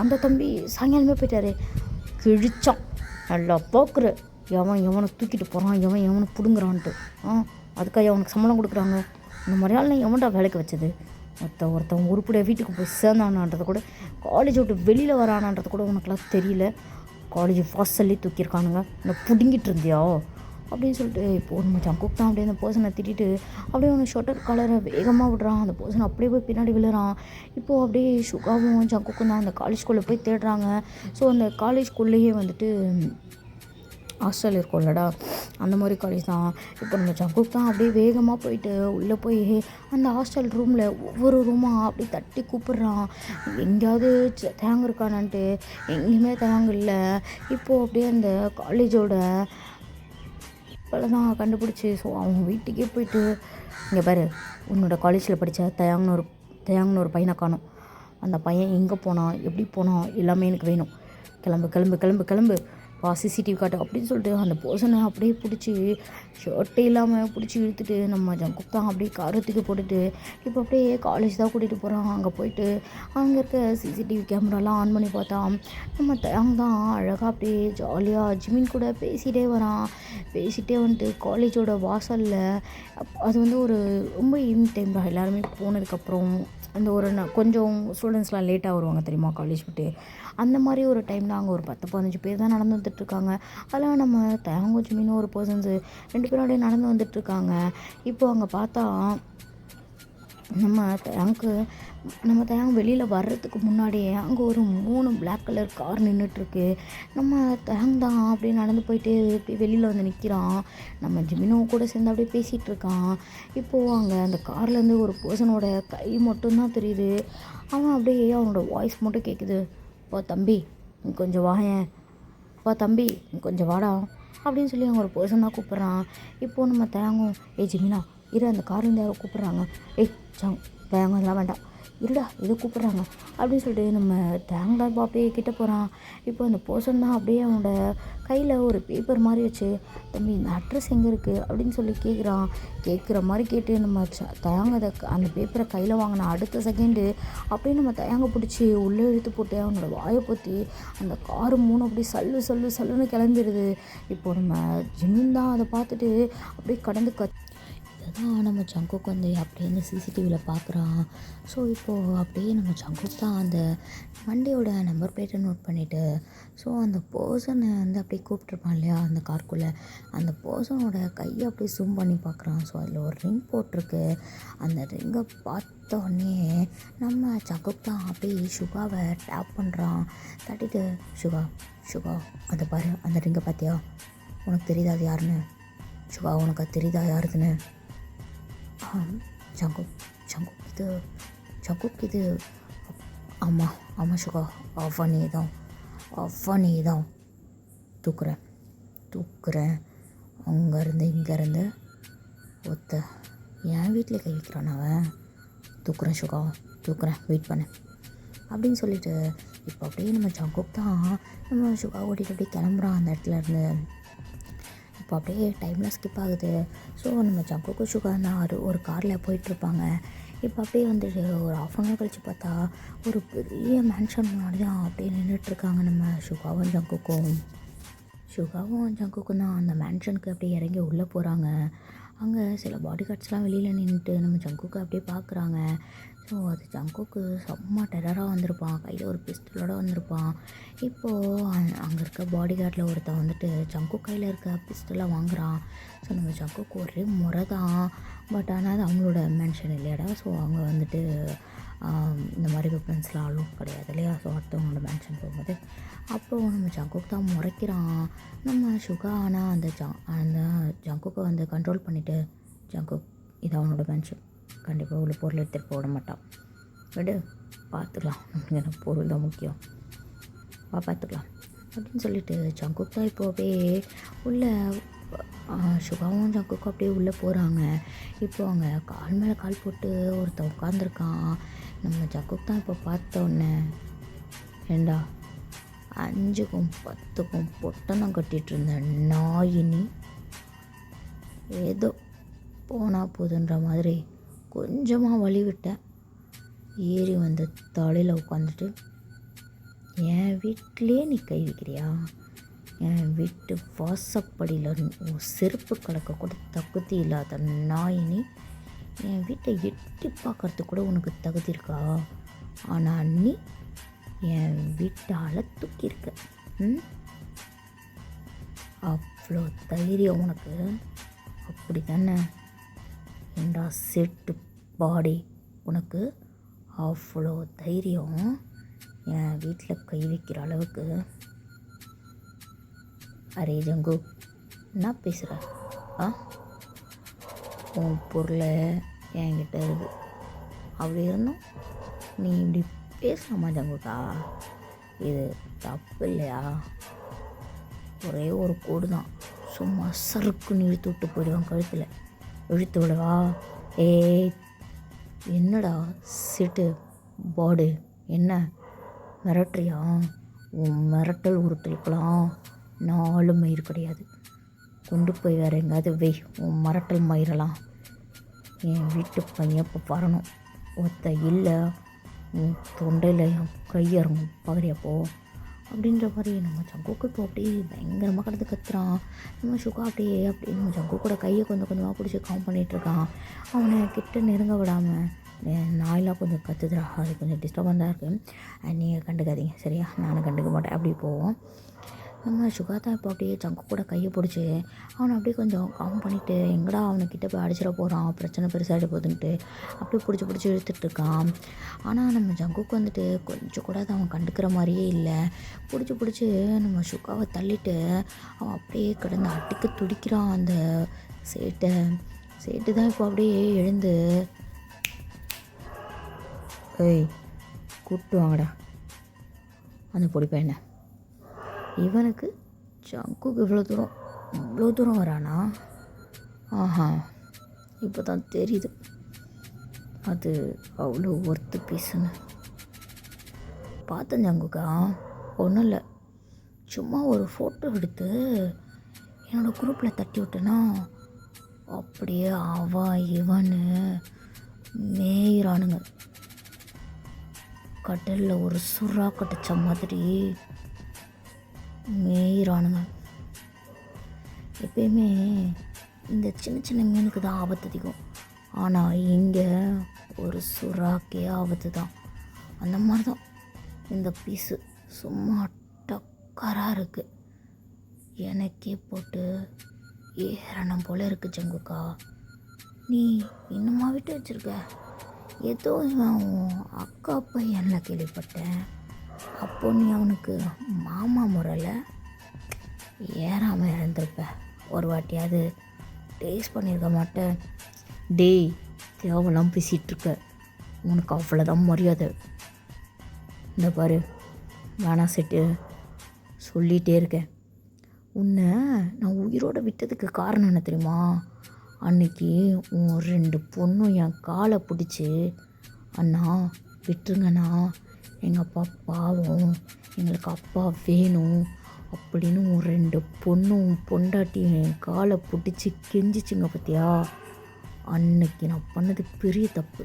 அந்த தம்பி சாயங்காலமே போயிட்டாரு, கிழிச்சான் நல்லா பார்க்குற, எவனை தூக்கிட்டு போகிறான், எவனை பிடுங்குறான்ட்டு, அதுக்காக அவனுக்கு சம்பளம் கொடுக்குறாங்க, இந்த மாதிரியால் நான் எவன்டா வேலைக்கு வச்சது, ஒருத்தன் உருப்படியாக வீட்டுக்கு போய் சேர்ந்தானான்றது கூட, காலேஜ் விட்டு வெளியில் வரானான்றது கூட உனக்குலாம் தெரியல, காலேஜ் வாசல்லே தூக்கியிருக்கானுங்க, நான் பிடுங்கிட்டு இருந்தியா அப்படின்னு சொல்லிட்டு இப்போது நம்ம ஜங்குக் தான் அப்படியே அந்த பர்சனை திட்டிட்டு அப்படியே ஒன்று ஷொட்டர் காலரை வேகமாக விடுறான். அந்த பர்சன் அப்படியே போய் பின்னாடி விழுறான். இப்போது அப்படியே சுகாவும் ஜங்குக்கும் தான் அந்த காலேஜ்குள்ளே போய் தேடுறாங்க. ஸோ அந்த காலேஜ்குள்ளேயே வந்துட்டு ஹாஸ்டல் இருக்கும்லடா, அந்த மாதிரி காலேஜ் தான். இப்போ நம்ம ஜங்குக் தான் அப்படியே வேகமாக போயிட்டு உள்ளே போய் அந்த ஹாஸ்டல் ரூமில் ஒவ்வொரு ரூமாக அப்படி தட்டி கூப்பிட்றான், எங்கேயாவது தேங்க இருக்கானான்ட்டு. எங்கேயுமே தேங்க இல்லை. இப்போது அப்படியே அந்த காலேஜோட தான் கண்டுபிடிச்சி ஸோ அவங்க வீட்டுக்கே போயிட்டு, இங்கே பாரு உன்னோட காலேஜில் படித்த தயாங்னு ஒரு பையனை காணோம், அந்த பையன் எங்கே போனான், எப்படி போனான், எல்லாமே எனக்கு வேணும், கிளம்பு வா சிசிடிவி காட்டு அப்படின்னு சொல்லிட்டு அந்த பர்சனை அப்படியே பிடிச்சி ஷர்ட்டே இல்லாமல் பிடிச்சி இழுத்துட்டு நம்ம ஜங்குக் தான் அப்படியே காரத்துக்கு போட்டுட்டு இப்போ அப்படியே காலேஜ் தான் கூட்டிகிட்டு போகிறான். அங்கே போயிட்டு அங்கே இருக்க சிசிடிவி கேமராலாம் ஆன் பண்ணி பார்த்தா நம்ம தயாங் தான் அழகாக அப்படியே ஜாலியாக ஜிமின் கூட பேசிகிட்டே வரான். பேசிகிட்டே வந்துட்டு காலேஜோட வாசலில் அது வந்து ஒரு ரொம்ப ஈவினிங் டைம் தான், எல்லாருமே போனதுக்கப்புறம் அந்த ஒரு கொஞ்சம் ஸ்டூடெண்ட்ஸ்லாம் லேட்டாக வருவாங்க தெரியுமா காலேஜ் விட்டு, அந்த மாதிரி ஒரு டைமில் அங்கே ஒரு 10-15 பேர் தான் நடந்து வந்துட்டுருக்காங்க. அதெல்லாம் நம்ம தேங்கும் ஜிமின்னு ஒரு பர்சன்ஸு 2 பேரும் அப்படியே நடந்து வந்துட்டுருக்காங்க. இப்போது அங்கே பார்த்தா நம்ம தேங்க் வெளியில் வர்றதுக்கு முன்னாடியே அங்கே ஒரு 3 பிளாக் கலர் கார் நின்றுட்டுருக்கு. நம்ம தேங்க் தான் அப்படியே நடந்து போயிட்டு அப்படியே வெளியில் வந்து நிற்கிறான். நம்ம ஜிமினோ கூட சேர்ந்து அப்படியே பேசிகிட்டு இருக்கான். இப்போது அங்கே அந்த கார்லேருந்து ஒரு பர்சனோட கை மட்டும்தான் தெரியுது. அவன் அப்படியே அவனோட வாய்ஸ் மட்டும் கேட்குது, பா தம்பி நீ கொஞ்சம் வாயேன், பா தம்பி நீ கொஞ்சம் வாடா அப்படின்னு சொல்லி அவங்க ஒரு பர்சன் தான் கூப்பிட்றான். இப்போது நம்ம தேங்கும் ஜிமினா இரு, அந்த கார்லேருந்து யாரோ கூப்பிட்றாங்க, தேங்கம் இதெல்லாம் வேண்டாம், இருடா இதை கூப்பிட்றாங்க அப்படின்னு சொல்லிட்டு நம்ம தேங்காய் அப்படியே கிட்ட போகிறான். இப்போ அந்த பர்சன் தான் அப்படியே அவனோட கையில் ஒரு பேப்பர் மாதிரி வச்சு, தம்பி இந்த அட்ரஸ் எங்கே இருக்குது அப்படின்னு சொல்லி கேட்குறான். கேட்குற மாதிரி கேட்டு நம்ம தயங்கதை அந்த பேப்பரை கையில் வாங்கின அடுத்த செகண்டு அப்படியே நம்ம தயங்க பிடிச்சி உள்ளே இழுத்து போட்டு அவனோட வாயை பொத்தி அந்த காரு மூணு அப்படியே சல்லுன்னு கிளம்பிடுது. இப்போ நம்ம ஜிமின் தான் அதை பார்த்துட்டு அப்படியே கடந்து இதுதான் நம்ம ஜங்குக் வந்து அப்படியே அந்த சிசிடிவியில் பார்க்குறான். ஸோ இப்போது அப்படியே நம்ம ஜங்குக் தான் அந்த வண்டியோட நம்பர் பிளேட்டை நோட் பண்ணிவிட்டு, ஸோ அந்த பர்சனை வந்து அப்படியே கூப்பிட்ருப்பான் இல்லையா அந்த காருக்குள்ளே, அந்த பர்சனோட கையை அப்படியே ஜூம் பண்ணி பார்க்குறான். ஸோ அதில் ஒரு ரிங் போட்டிருக்கு. அந்த ரிங்கை பார்த்த உடனே நம்ம ஜங்குக் தான் அப்படியே சுகாவை டேப் பண்ணுறான். தட்டிட்டு சுகா அதை பாரு, அந்த ரிங்கை பார்த்தியா, உனக்கு தெரியுதா அது யாருன்னு? சுகா உனக்கு அது தெரியுதா யாருதுன்னு? ஜங்குக் இது ஆமாம் சுகா, அவனே தான் தூக்குறேன் அங்கேருந்து இங்கேருந்து ஒத்த என் வீட்டில் கை வைக்கிறான் அவன். தூக்குறேன் சுகா, வெயிட் பண்ணு அப்படின்னு சொல்லிட்டு இப்போ அப்படியே நம்ம ஜங்குக் தான் நம்ம சுகா ஓட்டிகிட்டு அப்படியே கிளம்புறான் அந்த இடத்துல இருந்து. இப்போ அப்படியே டைமில் ஸ்கிப் ஆகுது. ஸோ நம்ம ஜங்குக்கு சுகா தான் ஒரு காரில் போயிட்டுருப்பாங்க. இப்போ அப்படியே வந்துட்டு ஒரு ½ கழித்து பார்த்தா ஒரு பெரிய மேன்ஷன் முன்னாடி தான் அப்படியே நின்றுட்டுருக்காங்க நம்ம சுகாவும் ஜங்குக்கும் தான் அந்த மேன்ஷனுக்கு அப்படியே இறங்கி உள்ளே போகிறாங்க. அங்கே சில பாடி கார்ட்ஸ்லாம் வெளியில் நின்றுட்டு நம்ம ஜங்குக்கு அப்படியே பார்க்குறாங்க. ஸோ அது ஜங்குக்கு செம்ம டெரராக வந்திருப்பான், கையில் ஒரு பிஸ்டலோடு வந்திருப்பான். இப்போது அங்கே இருக்க பாடி கார்டில் ஒருத்தன் வந்துட்டு ஜங்குக் கையில் இருக்க பிஸ்டலை வாங்குகிறான். ஸோ நம்ம ஜங்குக்கு ஒரே முறை தான், பட் ஆனால் அது அவங்களோட மென்ஷன் இல்லையாடா. ஸோ அவங்க வந்துட்டு இந்த மாதிரி வெப்பன்ஸ்லாம் ஆளும் கிடையாது இல்லையா. ஸோ அடுத்தவங்களோட மென்ஷன் போகும்போது அப்போது நம்ம ஜங்குக் தான் முறைக்கிறான். நம்ம சுகா ஆனால் அந்த ஜங்குக்கை வந்து கண்ட்ரோல் பண்ணிவிட்டு, ஜங்குக் இது அவனோட மென்ஷன், கண்டிப்பாக உள்ள பொருள் எடுத்துகிட்டு போட மாட்டான், விடு பார்த்துக்கலாம், நமக்கு எனக்கு பொருள் தான் முக்கியம், பார்த்துக்கலாம் அப்படின்னு சொல்லிட்டு ஜங்குக் தான் இப்போ அப்படியே உள்ளே சுகாவும் ஜங்குக்கும் அப்படியே உள்ளே போகிறாங்க. இப்போ அவங்க கால் மேலே கால் போட்டு ஒருத்தன் உட்காந்துருக்கான். நம்ம ஜங்குக் தான் இப்போ பார்த்தோன்னே, ஏண்டா 5க்கும் 10க்கும் பொட்டணம் கட்டிகிட்டு இருந்த நாயினி ஏதோ போனால் போதுன்ற மாதிரி கொஞ்சமாக வழி விட்டேன், ஏறி வந்து தலையில் உட்காந்துட்டு என் வீட்டிலே நீ கை வைக்கிறியா? என் வீட்டு வாசப்படியில் செருப்பு கலக்க கூட தகுதி இல்லாத நாயினி, என் வீட்டை எட்டி பார்க்கறதுக்கு கூட உனக்கு தகுதி இருக்கா? ஆனால் நீ என் வீட்டால் தூக்கியிருக்க, அவ்வளோ தைரியம் உனக்கு, அப்படி தானே? ஏண்டா செட்டு பாடி, உனக்கு அவ்வளோ தைரியம் என் வீட்டில் கை வைக்கிற அளவுக்கு? அரே ஜங்கு, என்ன பேசுகிற? உன் பொருளை என்கிட்ட இருக்கு, அப்படி இருந்தோம் நீ இப்படி பேசலாமா ஜங்குக்கா? இது தப்பு இல்லையா? ஒரே ஒரு கோடு தான், சும்மா சறுக்குன்னு இழுத்து விட்டு போயிடுவான் கழுத்தில், இழுத்து விடவா? ஏய் என்னடா சிட்டு பாடு, என்ன மிரட்டுறியா? உன் மிரட்டல் உருட்டலுக்கெல்லாம் 4 மயிர் கிடையாது, கொண்டு போய் வேறு எங்கேயாவது வெய் உன் மிரட்டல் மயிரெல்லாம். என் வீட்டு பையன் இப்போ வரணும், ஒத்த இல்லை உன் தொண்டையில் என் கையிறங்கும் பகடியப்போ அப்படின்ற மாதிரி நம்ம ஜங்குக்கு இப்போ அப்படியே பயங்கரமாக கடந்து கத்துறான். நம்ம சுகா அப்படியே நம்ம ஜங்குக்கோட கையை கொஞ்சம் கொஞ்சமாக பிடிச்சி காம் பண்ணிகிட்ருக்கான். அவனை கிட்ட நெருங்க விடாமல் நாயெலாம் கொஞ்சம் கத்துதுடா, அது கொஞ்சம் டிஸ்டர்பன்ஸாக இருக்குது, நீங்கள் கண்டுக்காதீங்க சரியா, நானும் கண்டுக்க மாட்டேன் அப்படி போவோம். நம்ம சுகா தான் இப்போ அப்படியே ஜங்குக்கோட கையை பிடிச்சி அவனை அப்படியே கொஞ்சம் காம் பண்ணிவிட்டு, எங்கடா அவனுக்கிட்ட போய் அடிச்சிட போகிறான், பிரச்சனை பெருசாகிட போகுதுன்ட்டு அப்படியே பிடிச்சி இழுத்துட்ருக்கான். ஆனால் நம்ம ஜங்குக்கு வந்துட்டு கொஞ்சம் கூட அதை அவன் கண்டுக்கிற மாதிரியே இல்லை. பிடிச்சி நம்ம சுகாவை தள்ளிட்டு அவன் அப்படியே கிடந்து அடிக்க துடிக்கிறான். அந்த சேட்டு தான் இப்போ அப்படியே எழுந்து, ஏய் கூப்பிட்டு வாங்கடா அந்த பொடி பையனை, இவனுக்கு ஜங்குக்கு இவ்வளோ தூரம் வரானா? ஆஹா இப்போ தான் தெரியுது, அது அவ்வளோ ஒர்த்து பீஸுன்னு பார்த்தேன் ஜங்குக்கா. ஒன்றும் இல்லை, சும்மா ஒரு ஃபோட்டோ எடுத்து என்னோடய குரூப்பில் தட்டி விட்டேன்னா அப்படியே அவன் இவன்னு மேயிறானுங்க. கடலில் ஒரு சுறா கட்டிச்ச மாதிரி மேயிறானுங்க. எப்பயுமே இந்த சின்ன சின்ன மீனுக்கு தான் ஆபத்து அதிகம், ஆனால் இங்கே ஒரு சுறாக்கே ஆபத்து தான். அந்த மாதிரி தான் இந்த பீஸு சும்மா டக்கராக இருக்குது. எனக்கே போட்டு ஏறணும் போல இருக்குது ஜங்குக்கா. நீ இன்னுமா விட்டு வச்சுருக்க? ஏதோ இவன் அக்கா பையனில் கேள்விப்பட்டேன். அப்போ நீ அவனுக்கு மாமா முறையில் ஏறாமல் இறந்துருப்ப. ஒரு வாட்டியாவது டேஸ்ட் பண்ணியிருக்க மாட்டேன். டேய், தேவலாம் பேசிகிட்ருக்க, உனக்கு அவ்வளோதான் மரியாதை. இந்த பாரு, வேணாம் செட்டு, சொல்லிகிட்டே இருக்கேன். உன்னை நான் உயிரோடு விட்டதுக்கு காரணம் என்ன தெரியுமா? அன்றைக்கி உன் 2 பொண்ணும் என் காலை பிடிச்சி, அண்ணா விட்டுருங்கண்ணா, எங்கள் அப்பா பாவம், எங்களுக்கு அப்பா வேணும் அப்படின்னு உன் 2 பொண்ணும் பொண்டாட்டி என் காலை பிடிச்சி கெஞ்சிச்சுங்க பார்த்தியா? அன்னைக்கு நான் பண்ணது பெரிய தப்பு.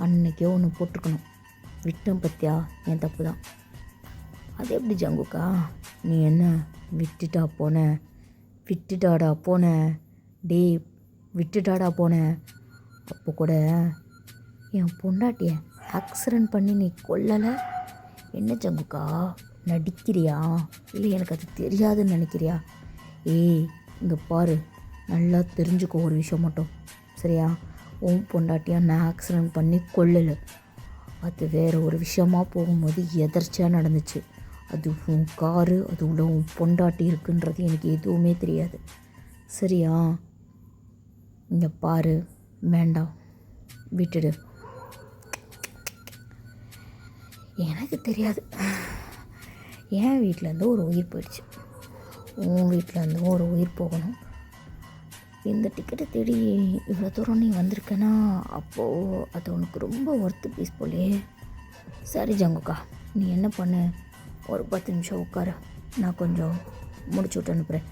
அன்றைக்கே ஒன்று போட்டிருக்கணும். விட்டேன் பார்த்தியா, என் தப்பு தான். அது எப்படி ஜங்குக்கா? நீ என்ன விட்டுட்டாடா போன? டே, விட்டுட்டாடா போன? அப்போ கூட என் பொண்டாட்டியை ஆக்சிடெண்ட் பண்ணி நீ கொல்லலை. என்ன ஜங்குக்கா, நடிக்கிறியா இல்லை எனக்கு அது தெரியாதுன்னு நினைக்கிறியா? ஏய், இங்கே பாரு, நல்லா தெரிஞ்சுக்கோ ஒரு விஷயம் மட்டும், சரியா? உன் பொண்டாட்டியை நான் ஆக்சிடெண்ட் பண்ணி கொல்லலை. அது வேறு ஒரு விஷயமா போகும்போது எதர்ச்சியாக நடந்துச்சு. அது உன் காரு, அது உள்ள உன் பொண்டாட்டி இருக்குன்றது எனக்கு எதுவுமே தெரியாது, சரியா? இங்கே பாரு, வேண்டாம், விட்டுடு. எனக்கு தெரியாது, என் வீட்டிலேருந்து ஒரு உயிர் போயிடுச்சு, உன் வீட்டிலேருந்து ஒரு உயிர் போகணும். இந்த டிக்கெட்டை தேடி இவ்வளோ தூரம் நீ வந்திருக்கேன்னா அப்போது அது உனக்கு ரொம்ப ஒர்த்து பீஸ் போலே. சரி ஜங்குக்கா, நீ என்ன பண்ணு, ஒரு 10 நிமிஷம் உட்கார, நான் கொஞ்சம் முடிச்சு விட்டு அனுப்புகிறேன்.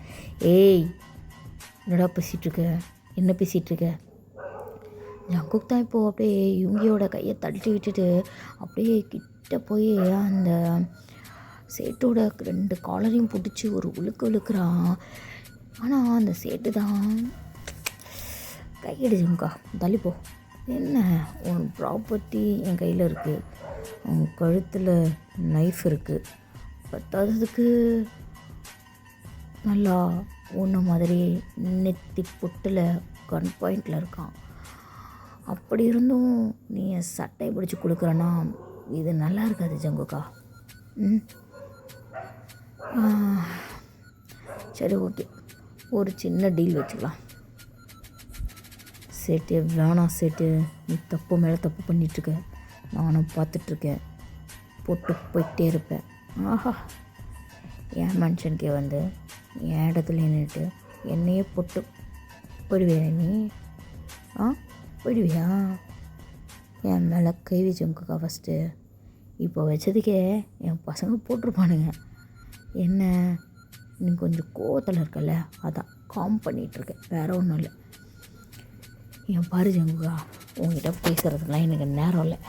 ஏய், என்னடா பேசிகிட்ருக்க? என்ன பேசிகிட்ருக்க? ஜங்குக் தான் இப்போது அப்படியே யுங்கியோட கையை தள்ளி விட்டுட்டு அப்படியே கிட்ட போய் அந்த சேட்டோட 2 காலரையும் பிடிச்சி ஒரு இழுக்கிறான். ஆனால் அந்த சேட்டு தான் கையடிச்சுங்கக்கா, தள்ளிப்போ. என்ன, உன் ப்ராப்பர்ட்டி என் கையில் இருக்குது, உன் கழுத்தில் நைஃப் இருக்குது, பத்தாததுக்கு நல்லா ஒன்று மாதிரி நெத்தி பொட்டில் கன் பாயிண்டில் இருக்கான். அப்படி இருந்தும் நீ என் சட்டையை பிடிச்சி கொடுக்குறேன்னா இது நல்லா இருக்காது ஜங்குக்கா. சரி, ஓகே, ஒரு சின்ன டீல் வச்சுக்கலாம். சேட்டு, வேணாம் சேட்டு, நீ தப்பு மேலே தப்பு பண்ணிகிட்ருக்க, நானும் பார்த்துட்ருக்கேன், போட்டு போயிட்டே இருப்பேன். ஆஹா, என் மனுஷனுக்கே வந்து என் இடத்துல நின்றுட்டு என்னையே போட்டு போயிடுவியா நீ? போயிடுவியா? என் மேலே கை வச்சுக்கா ஃபஸ்ட்டு. இப்போ வச்சதுக்கே என் பசங்க போட்டிருப்பானுங்க. என்ன, நீ கொஞ்சம் கோவத்தில் இருக்கல, அதான் காம் பண்ணிகிட்ருக்கேன், வேறு ஒன்றும் இல்லை. என் பாரு ஜங்குக்கா, உங்ககிட்ட பேசுகிறதுலாம் எனக்கு நேரம் இல்லை.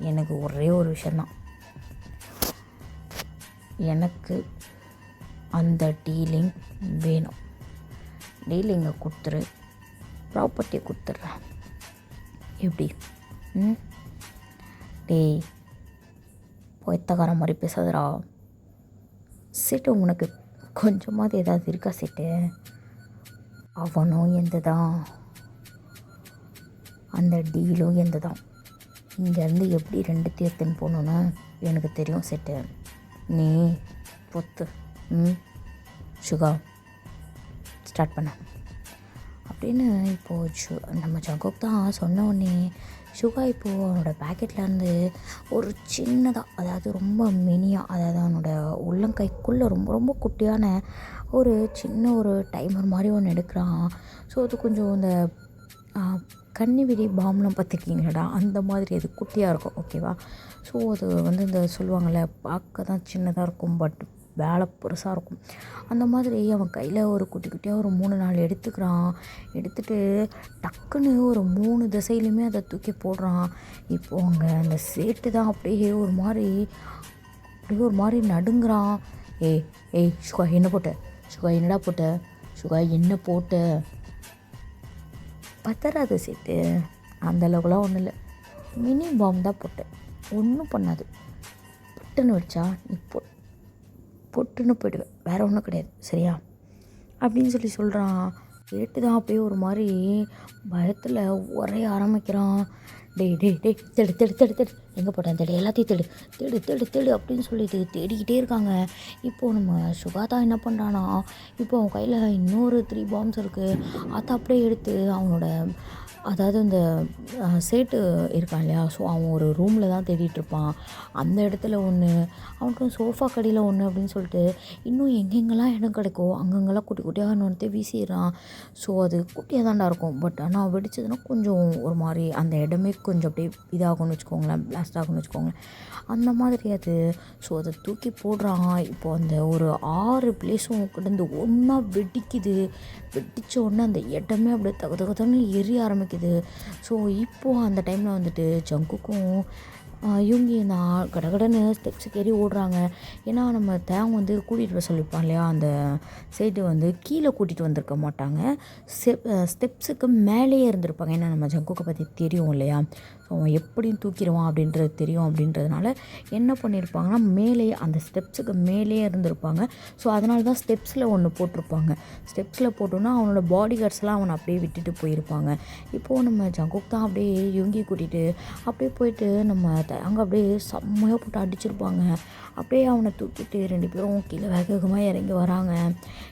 எனக்கு ஒரே ஒரு விஷயந்தான், எனக்கு அந்த டீலிங் வேணும். டீலிங்கை கொடுத்துரு, ப்ராப்பர்ட்டியை கொடுத்துட்றேன். எப்படி? டேய், பொய்த்தக்கார மாதிரி பேசாதடா. சேட்டு, உனக்கு கொஞ்சமாவது ஏதாவது இருக்கா சேட்டு? அவனும் எந்த தான், அந்த டீலும் எந்த தான். இங்கேருந்து எப்படி 2 எடுத்துன்னு போகணுன்னு எனக்கு தெரியும் சேட்டு. நீ பொத்து. சுகா, ஸ்டார்ட் பண்ண அப்படின்னு இப்போது நம்ம ஜங்குக் தான் சொன்ன உடனே சுகா இப்போது அவனோட பேக்கெட்லேருந்து ஒரு சின்னதாக, அதாவது ரொம்ப மினியாக, அதாவது அவனோட உள்ளங்கைக்குள்ளே ரொம்ப ரொம்ப குட்டியான ஒரு சின்ன ஒரு டைமர் மாதிரி ஒன்று எடுக்கிறான். ஸோ அது கொஞ்சம் இந்த கன்னிவெடி பாம்லாம் பார்த்துருக்கீங்களாடா, அந்த மாதிரி அது குட்டியாக இருக்கும். ஓகேவா. ஸோ அது வந்து இந்த சொல்லுவாங்கள்ல, பார்க்க தான் சின்னதாக இருக்கும், பட் வேலை பெருசாக இருக்கும். அந்த மாதிரி அவன் கையில் ஒரு குட்டி குட்டியாக ஒரு 3-4 எடுத்துக்கிறான். எடுத்துகிட்டு டக்குன்னு ஒரு 3 திசையிலையுமே அதை தூக்கி போடுறான். இப்போது அங்கே அந்த சேட்டு தான் அப்படியே ஒரு மாதிரி நடுங்குறான். ஏய் ஏய் சுகா என்ன போட்ட? சுகா என்னடா போட்ட? சுகா என்ன போட்ட? பத்தராது சேட்டு, அந்தளவுக்குலாம் ஒன்றும் இல்லை, மினி பாம் தான் போட்டேன், ஒன்றும் பண்ணாது. பொட்டுன்னு வச்சா நீ பொட்டுன்னு போயிடுவேன், வேறு ஒன்றும் கிடையாது, சரியா அப்படின்னு சொல்கிறான். கேட்டு தான் அப்படியே ஒரு மாதிரி பயத்தில் உரைய ஆரம்பிக்கிறான். டேய் டேய் டேய் தேடு தேடு தேடு தேடு, எங்கே போட்டேன் தேடு, எல்லாத்தையும் தேடு தேடு தேடு தேடு அப்படின்னு சொல்லிட்டு தேடிக்கிட்டே இருக்காங்க. இப்போது நம்ம சுகாதா என்ன பண்ணுறான்னா, இப்போ அவன் கையில் இன்னொரு 3 பாம்ஸ் இருக்குது. அதை அப்படியே எடுத்து அவனோட, அதாவது இந்த சேட்டு இருக்கான் இல்லையா, ஸோ அவன் ஒரு ரூமில் தான் தேடிட்டுருப்பான். அந்த இடத்துல ஒன்று, அவனுக்கு சோஃபா கடியில் ஒன்று அப்படின்னு சொல்லிட்டு இன்னும் எங்கெங்கெல்லாம் இடம் கிடைக்கோ அங்கங்கெல்லாம் குட்டி குட்டியாக ஒன்று வீசிடுறான். ஸோ அது குட்டியாக தான்டா இருக்கும், பட் ஆனால் வெடிச்சதுன்னா கொஞ்சம் ஒரு மாதிரி அந்த இடமே கொஞ்சம் அப்படியே இதாகும்னு வச்சுக்கோங்களேன், பிளாஸ்ட் ஆகும்னு வச்சுக்கோங்களேன், அந்த மாதிரி அது. ஸோ அதை தூக்கி போடுறான். இப்போது அந்த ஒரு 6 பிளேஸும் கிடந்து ஒன்றா வெடிக்குது. வெடித்த உடனே அந்த இடமே அப்படியே தகுதகுன்னு எரிய ஆரம்பிக்குது. ஸோ இப்போது அந்த டைமில் வந்துட்டு ஜங்குக்கும் யூங்கி நான் கடகடன்னு ஸ்டெப்ஸுக்கு ஏறி ஓடுறாங்க. ஏன்னா நம்ம தேவன் வந்து கூட்டிகிட்டு வர சொல்லியிருப்பான் இல்லையா, அந்த சைடு வந்து கீழே கூட்டிகிட்டு வந்திருக்க மாட்டாங்க, ஸ்டெப்ஸுக்கு மேலேயே இருந்திருப்பாங்க. ஏன்னா நம்ம ஜங்குக்கை பற்றி தெரியும் இல்லையா, ஸோ அவன் எப்படியும் தூக்கிடுவான் அப்படின்றது தெரியும். அப்படின்றதுனால என்ன பண்ணியிருப்பாங்கன்னா, மேலே அந்த ஸ்டெப்ஸுக்கு மேலேயே இருந்திருப்பாங்க. ஸோ அதனால தான் ஸ்டெப்ஸில் ஒன்று போட்டிருப்பாங்க. ஸ்டெப்ஸில் போட்டோன்னா அவனோட பாடி கார்ட்ஸ்லாம் அவனை அப்படியே விட்டுட்டு போயிருப்பாங்க. இப்போது நம்ம ஜங்குக் தான் அப்படியே யுங்கி கூட்டிகிட்டு அப்படியே போயிட்டு நம்ம அங்கே அப்படியே செம்மையாக போட்டு அடிச்சிருப்பாங்க. அப்படியே அவனை தூக்கிட்டு 2 பேரும் கீழே வேகமாக இறங்கி வராங்க.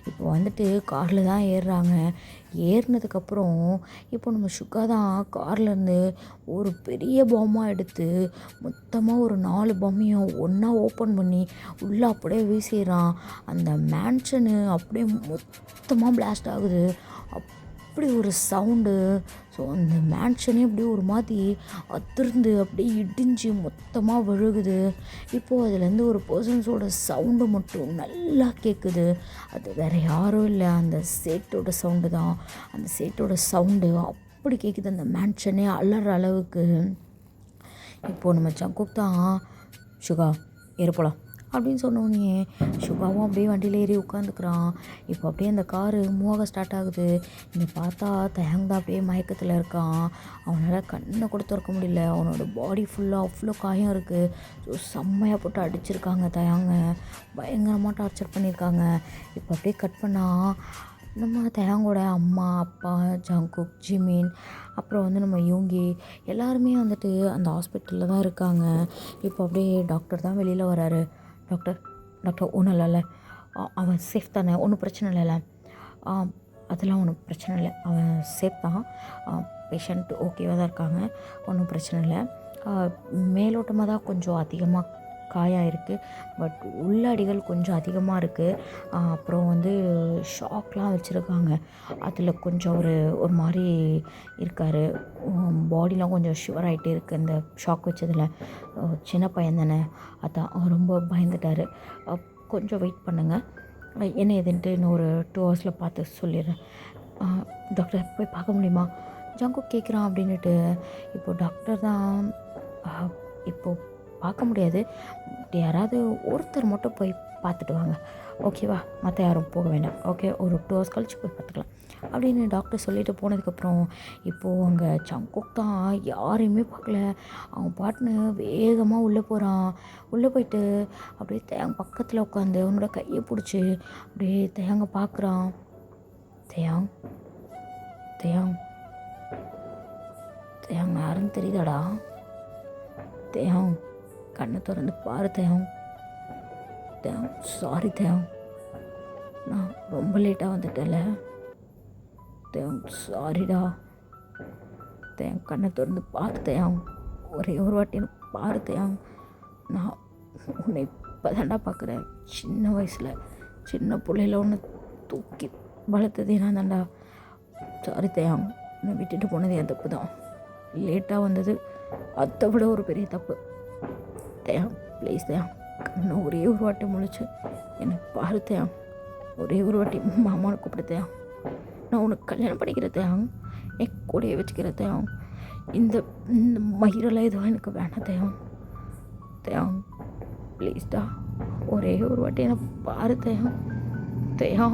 இப்போ வந்துட்டு காரில் தான் ஏறுறாங்க. ஏறினதுக்கப்புறம் இப்போ நம்ம சுகா தான் கார்லேருந்து ஒரு பெரிய பாமாக எடுத்து மொத்தமாக ஒரு 4 பாமையும் ஒன்றா ஓப்பன் பண்ணி உள்ளே அப்படியே வீசிடுறான். அந்த மேன்ஷனு அப்படியே மொத்தமாக பிளாஸ்ட் ஆகுது. அப்படி ஒரு சவுண்டு. ஸோ அந்த மேன்ஷனே அப்படியே ஒரு மாதிரி அதிர்ந்து அப்படியே இடிஞ்சு மொத்தமாக விழுகுது. இப்போது அதுலேருந்து ஒரு பர்சன்ஸோட சவுண்டு மட்டும் நல்லா கேட்குது. அது வேறு யாரும் இல்லை, அந்த சேட்டோட சவுண்டு தான். அந்த சேட்டோட சவுண்டு அப்படி கேட்குது, அந்த மேன்ஷனே அலற அளவுக்கு. இப்போது நம்ம ஜங்குக் தான் சுகா ஏறப்போலாம் அப்படின்னு சொன்னோடனே சுகாவும் அப்படியே வண்டியில் ஏறி உட்காந்துக்கிறான். இப்போ அப்படியே அந்த காரு மூவாக ஸ்டார்ட் ஆகுது. இங்கே பார்த்தா தயங் தான் அப்படியே மயக்கத்தில் இருக்கான். அவனால் கண்ணை கூட திறக்க முடியல. அவனோட பாடி ஃபுல்லாக அவ்வளோ காயம் இருக்குது. ஸோ செம்மையாக போட்டு அடிச்சிருக்காங்க தயங்க, பயங்கரமாக டார்ச்சர் பண்ணியிருக்காங்க. இப்போ அப்படியே கட் பண்ணால் நம்ம தயங்கோட அம்மா அப்பா ஜங்குக் ஜிமின் அப்புறம் வந்து நம்ம யூங்கி எல்லாருமே வந்துட்டு அந்த ஹாஸ்பிட்டலில் தான் இருக்காங்க. இப்போ அப்படியே டாக்டர் தான் வெளியில் வராரு. டாக்டர் டாக்டர் ஒன்றும் இல்லைல்ல, அவன் சேஃப் தானே, ஒன்றும் பிரச்சனை இல்லைல்ல? அதெல்லாம் ஒன்றும் பிரச்சனை இல்லை, அவன் சேஃப் தான், பேஷண்ட் ஓகேவாக தான் இருக்காங்க, ஒன்றும் பிரச்சனை இல்லை. மேலோட்டமாக தான் கொஞ்சம் அதிகமாக காயாக இருக்குது, பட் உள்ளடிகள் கொஞ்சம் அதிகமாக இருக்குது. அப்புறம் வந்து ஷாக்லாம் வச்சுருக்காங்க, அதில் கொஞ்சம் ஒரு மாதிரி இருக்கார். பாடிலாம் கொஞ்சம் ஷிவர் ஆகிட்டே இருக்குது இந்த ஷாக் வச்சதில். சின்ன பையன் தானே, அதான் ரொம்ப பயந்துட்டார். கொஞ்சம் வெயிட் பண்ணுங்கள், என்ன ஏதுன்ட்டு இன்னும் ஒரு 2 ஹவர்ஸில் பார்த்து சொல்லிடுறேன். டாக்டர் போய் பார்க்க முடியுமா? ஜங்கு கேட்குறான் அப்படின்ட்டு. இப்போது டாக்டர் தான் இப்போது பார்க்க முடியாது, யாராவது ஒருத்தர் மட்டும் போய் பார்த்துட்டு வாங்க, ஓகேவா? மற்ற யாரும் போக வேண்டாம், ஓகே? ஒரு 2 ஹவர்ஸ் கழிச்சு போய் பார்த்துக்கலாம் அப்படின்னு டாக்டர் சொல்லிட்டு போனதுக்கப்புறம் இப்போது அங்கே ஜங்குக் தான் யாரையுமே பார்க்கல. அவன் பாட்டுன்னு வேகமாக உள்ளே போகிறான். உள்ளே போயிட்டு அப்படியே தேங்க பக்கத்தில் உட்காந்து அவனோட கையை பிடிச்சி அப்படியே தேங்க பார்க்குறான். தேயாங் தேயாங் தேயாங் யாருன்னு தெரியுதாடா? தேயாங் கண்ணை திறந்து பாரு தேயாங். தேயாங் சாரி தேயாங், நான் ரொம்ப லேட்டாக வந்துட்டேன்ல தேயாங், சாரிடா தேயாங். கண்ணை திறந்து பாரு தேயாங், ஒரே ஒரு வாட்டி எனக்கு பாரு தேயாங். நான் உன்னை இப்போ தாண்டா பார்க்குறேன். சின்ன வயசில் சின்ன பிள்ளையில ஒன்று தூக்கி வளர்த்ததே நான் தாண்டா. சாரி தேயாங், நான் விட்டுட்டு போனது என் தப்பு தான். லேட்டாக வந்தது அதை விட ஒரு பெரிய தப்பு. தயா ப்ளீஸ் தயா, கண்ணை ஒரே ஒரு வாட்டி முழிச்சு என்னை பாரு தயா. ஒரே ஒரு வாட்டி மாமாவை கூப்பிடு தயா. நான் உனக்கு கல்யாணம் பண்ணிக்கிறேன் தயா. என் கூடையே வச்சுக்கிறேன் தயா. இந்த இந்த மயிரெல்லாம் எதுவும் எனக்கு வேணாம் தயா. தயா ப்ளீஸ்டா, ஒரே ஒரு வாட்டி என்னை பாரு தயா. தயா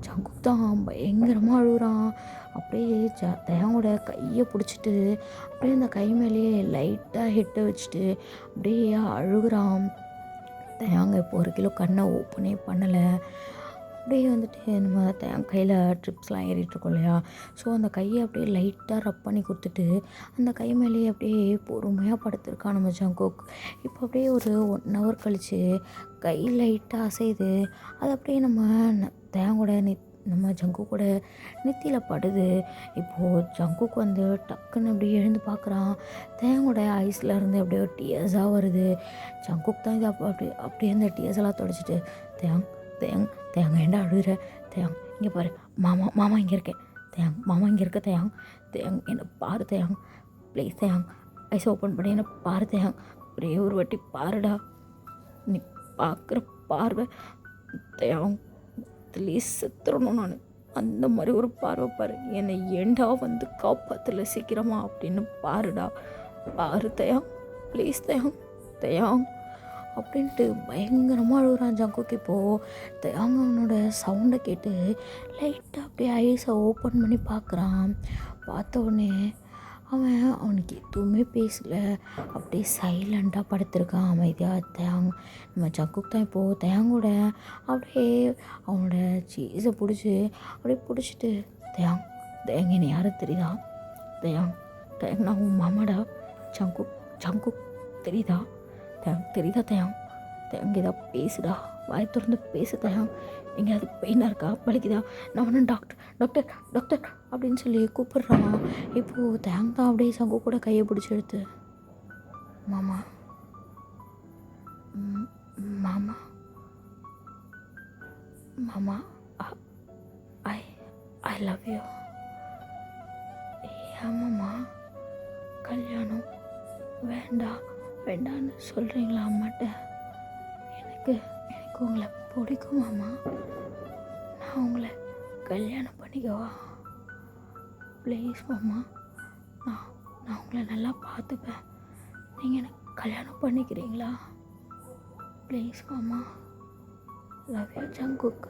ஜங்குக் தான் பயங்கரமாக அழுகுறான். அப்படியே தயாவோட கையை பிடிச்சிட்டு அப்படியே அந்த கை மேலேயே லைட்டாக ஹெட்டை வச்சுட்டு அப்படியே அழுகுறான். தயாங்க இப்போ 1 கிலோ கண்ணை ஓப்பனே பண்ணலை. அப்படியே வந்துட்டு நம்ம தயாங்க கையில் ட்ரிப்ஸ்லாம் ஏறிட்டுருக்கோம் இல்லையா, ஸோ அந்த கையை அப்படியே லைட்டாக ரப் பண்ணி கொடுத்துட்டு அந்த கை மேலேயே அப்படியே பொறுமையாக படுத்திருக்கான் நம்ம ஜங்குக். இப்போ அப்படியே ஒரு 1 ஹவர் கழித்து கை லைட்டாக அசையுது. அது அப்படியே நம்ம தயாங்கோட நம்ம ஜங்குக்கோட நெத்தியில் படுது. இப்போது ஜங்குக்கு வந்து டக்குன்னு அப்படியே எழுந்து பார்க்குறான். தயாங்கோட ஐஸில் இருந்து அப்படியே டியர்ஸாக வருது. ஜங்குக் தான் இது அப்படியே அந்த டியர்ஸ் எல்லாம் தொடச்சிட்டு தயாங் தயாங் தயாங்க ஏண்டா அழுகிற தயாங், இங்கே பாரு மாமா மாமா இங்கே இருக்கேன் தயாங், மாமா இங்கே இருக்க தயாங். தயாங் என்னை பாரு தயாங், ப்ளீஸ் தயாங், ஐஸ் ஓப்பன் பண்ணி என்னை பாரு தயாங். ஒரே ஒரு வாட்டி பாருடா, நீ பார்க்குற பார்வை தயாங் ப்ளீஸ் செத்துறணும் நான். அந்த மாதிரி ஒரு பார்வை பாரு, என்னை ஏண்டா வந்து காப்பாற்றல சீக்கிரமா அப்படின்னு பாருடா, பாரு தயாங் ப்ளீஸ் தயாங் தயாங் அப்படின்ட்டு பயங்கரமாக அழுகுறான் ஜங்குக்கு. இப்போது தயாங்க அவனோட சவுண்டை கேட்டு லைட்டாக அப்படியே ஐஸை ஓப்பன் பண்ணி பார்க்குறான். பார்த்த உடனே அவனுக்கு எதுவுமே பேசலை. அப்படியே சைலண்ட்டாக படுத்திருக்கான் அமைதியாக தயாங். நம்ம ஜங்குக் தான் இப்போது தயாங்கோட அப்படியே அவனோட சீஸை அப்படியே பிடிச்சிட்டு தயாங் தயாங் என்னை யாரும் தெரியுதா தயாங், தயாங் நான் உன் மாமாடா ஜங்குக், ஜங்குக் தெரியுதா தயாங், தெரியுதா தயாங், தயாங் ஏதாவது பேசுடா, வாய் திறந்து பேசு தயாங், எங்கேயாவது பெயினாக இருக்கா, வலிக்குதா, நான் ஒன்றும் டாக்டர் டாக்டர் டாக்டர் அப்படின்னு சொல்லி கூப்பிட்றான். இப்போது தயாங் தான் அப்படியே சங்கு கூட கையை பிடிச்சி எடுத்து மாமா மாமா மாமா ஐ ஐ லவ் யூ. ஏமாம்மா கல்யாணம் வேண்டாம் வேண்டான்னு சொல்கிறீங்களா அம்மாட்ட? எனக்கு உங்களை பிடிக்கும் மாமா, நான் உங்களை கல்யாணம் பண்ணிக்கவா ப்ளீஸ் மாமா, நான் உங்களை நல்லா பார்த்துப்பேன், நீங்கள் எனக்கு கல்யாணம் பண்ணிக்கிறீங்களா ப்ளீஸ் மாமா, லவ் யூ ஜங்குக்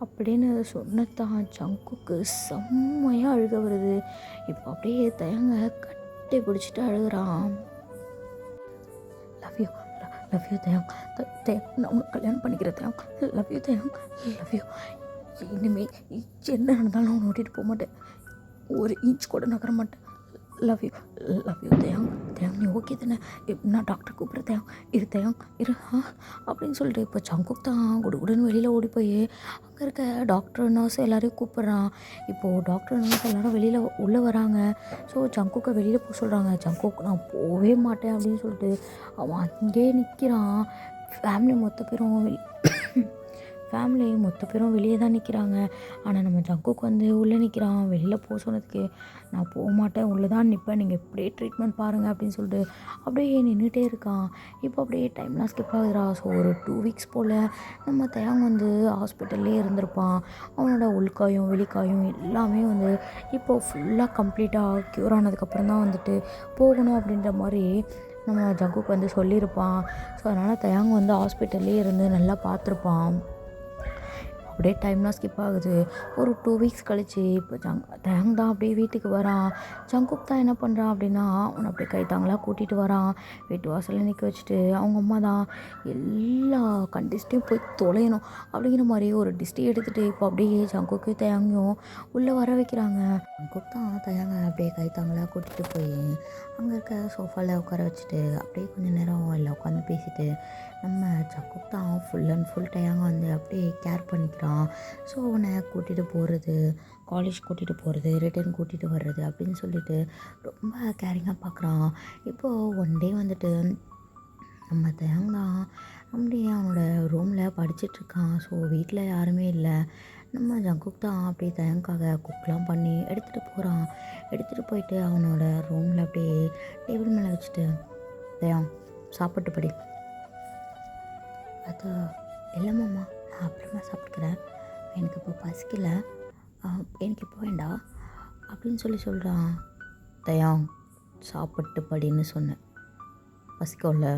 அப்படின்னு சொன்னதான் ஜங்குக்கு செம்மையாக அழுக வருது. இப்போ அப்படியே தயங்க கட்டி பிடிச்சிட்டு அழுகிறான். லவ் யூ தயாங், நான் உனக்கு கல்யாணம் பண்ணிக்கிறேன் தயாங், லவ் யூ தயாங், லவ் யூ. இனிமேல் என்ன நடந்தாலும் அவனை ஓட்டிகிட்டு போக மாட்டேன், ஒரு இன்ச் கூட நகர மாட்டேன். லவ் யூ தயாங், தயாங் நீ ஓகே தானே, நான் டாக்டர் கூப்பிட்றேன் தயாங், இரு தயாங் இரு அப்படின்னு சொல்லிட்டு இப்போ ஜங்குக் தான் குடுகுடுன்னு வெளியில் ஓடி போய் அங்கே இருக்க டாக்டர் நர்ஸ் எல்லாரையும் கூப்பிட்றான். இப்போது டாக்டர் நர்ஸ் எல்லோரும் வெளியில் உள்ளே வராங்க. ஸோ ஜங்குக்கை வெளியில் போக சொல்கிறாங்க. ஜங்குக் நான் போகவே மாட்டேன் அப்படின்னு சொல்லிட்டு அவன் அங்கேயே நிற்கிறான். ஃபேமிலி மொத்த பேரும் வெளியே தான் நிற்கிறாங்க. ஆனால் நம்ம ஜங்குக் வந்து உள்ளே நிற்கிறான். வெளியில் போக சொன்னதுக்கு நான் போக மாட்டேன், உள்ளே தான் நிற்பேன், நீங்கள் இப்படியே ட்ரீட்மெண்ட் பாருங்கள் அப்படின்னு சொல்லிட்டு அப்படியே நின்றுட்டே இருக்கான். இப்போ அப்படியே டைம்லாம் ஸ்கிப் ஆகுதுரா. ஸோ ஒரு 2 வீக்ஸ் போல் நம்ம தயாங் வந்து ஹாஸ்பிட்டல்லே இருந்திருப்பான். அவனோட உள்காயம் வெளிக்காயம் எல்லாமே வந்து இப்போது ஃபுல்லாக கம்ப்ளீட்டாக க்யூர் ஆனதுக்கப்புறம் தான் வந்துட்டு போகணும் அப்படின்ற மாதிரி நம்ம ஜங்குக் வந்து சொல்லியிருப்பான். ஸோ அதனால் தயாங் வந்து ஹாஸ்பிட்டல்லே இருந்து நல்லா பார்த்துருப்பான். அப்படியே டைம்லாம் ஸ்கிப் ஆகுது. ஒரு 2 வீக்ஸ் கழிச்சு இப்போ தயாங் தான் அப்படியே வீட்டுக்கு வரான். ஜங்குக் தான் என்ன பண்ணுறான் அப்படின்னா அவனை அப்படியே கைத்தாங்களாக கூட்டிகிட்டு வரான். வீட்டு வாசலில் நிற்க வச்சுட்டு அவங்க அம்மா தான் எல்லா கண்டிஸ்ட்டையும் போய் தொலையணும் அப்படிங்கிற மாதிரி ஒரு டிஸ்டி எடுத்துகிட்டு இப்போ அப்படியே ஜங்குக்கு தயாங்கையும் உள்ளே வர வைக்கிறாங்க. ஜங்குக் தான் தயாங்க அப்படியே கைத்தாங்களாக கூட்டிகிட்டு போய் அங்கே இருக்க சோஃபாவில் உட்கார வச்சுட்டு அப்படியே கொஞ்சம் நேரம் எல்லாம் உட்காந்து பேசிட்டு நம்ம ஜங்குக் தான் ஃபுல் அண்ட் ஃபுல் தயாங்க வந்து அப்படியே கேர் பண்ணிக்கிறான். ஸோ அவனை கூட்டிகிட்டு போகிறது, காலேஜ் கூட்டிகிட்டு போகிறது, ரிட்டர்ன் கூட்டிகிட்டு வர்றது அப்படின்னு சொல்லிட்டு ரொம்ப கேரிங்காக பார்க்குறான். இப்போது ஒன் டே வந்துட்டு நம்ம தயாங் தான் அப்படியே அவனோட ரூமில் படிச்சிட்ருக்கான். ஸோ வீட்டில் யாருமே இல்லை. நம்ம ஜங்குக் தான் அப்படியே தயங்காக குக்லாம் பண்ணி எடுத்துகிட்டு போகிறான். எடுத்துகிட்டு போயிட்டு அவனோட ரூமில் அப்படியே டேபிள் மேலே வச்சுட்டு, தயம் சாப்பிட்டு படி. அது இல்லை மாமா, நான் அப்புறமா சாப்பிட்டுக்கிறேன், எனக்கு இப்போ பசிக்கல, எனக்கு இப்போ வேண்டாம் அப்படின்னு சொல்கிறான். தயம் சாப்பிட்டு படின்னு சொன்னேன், பசிக்கோல்ல,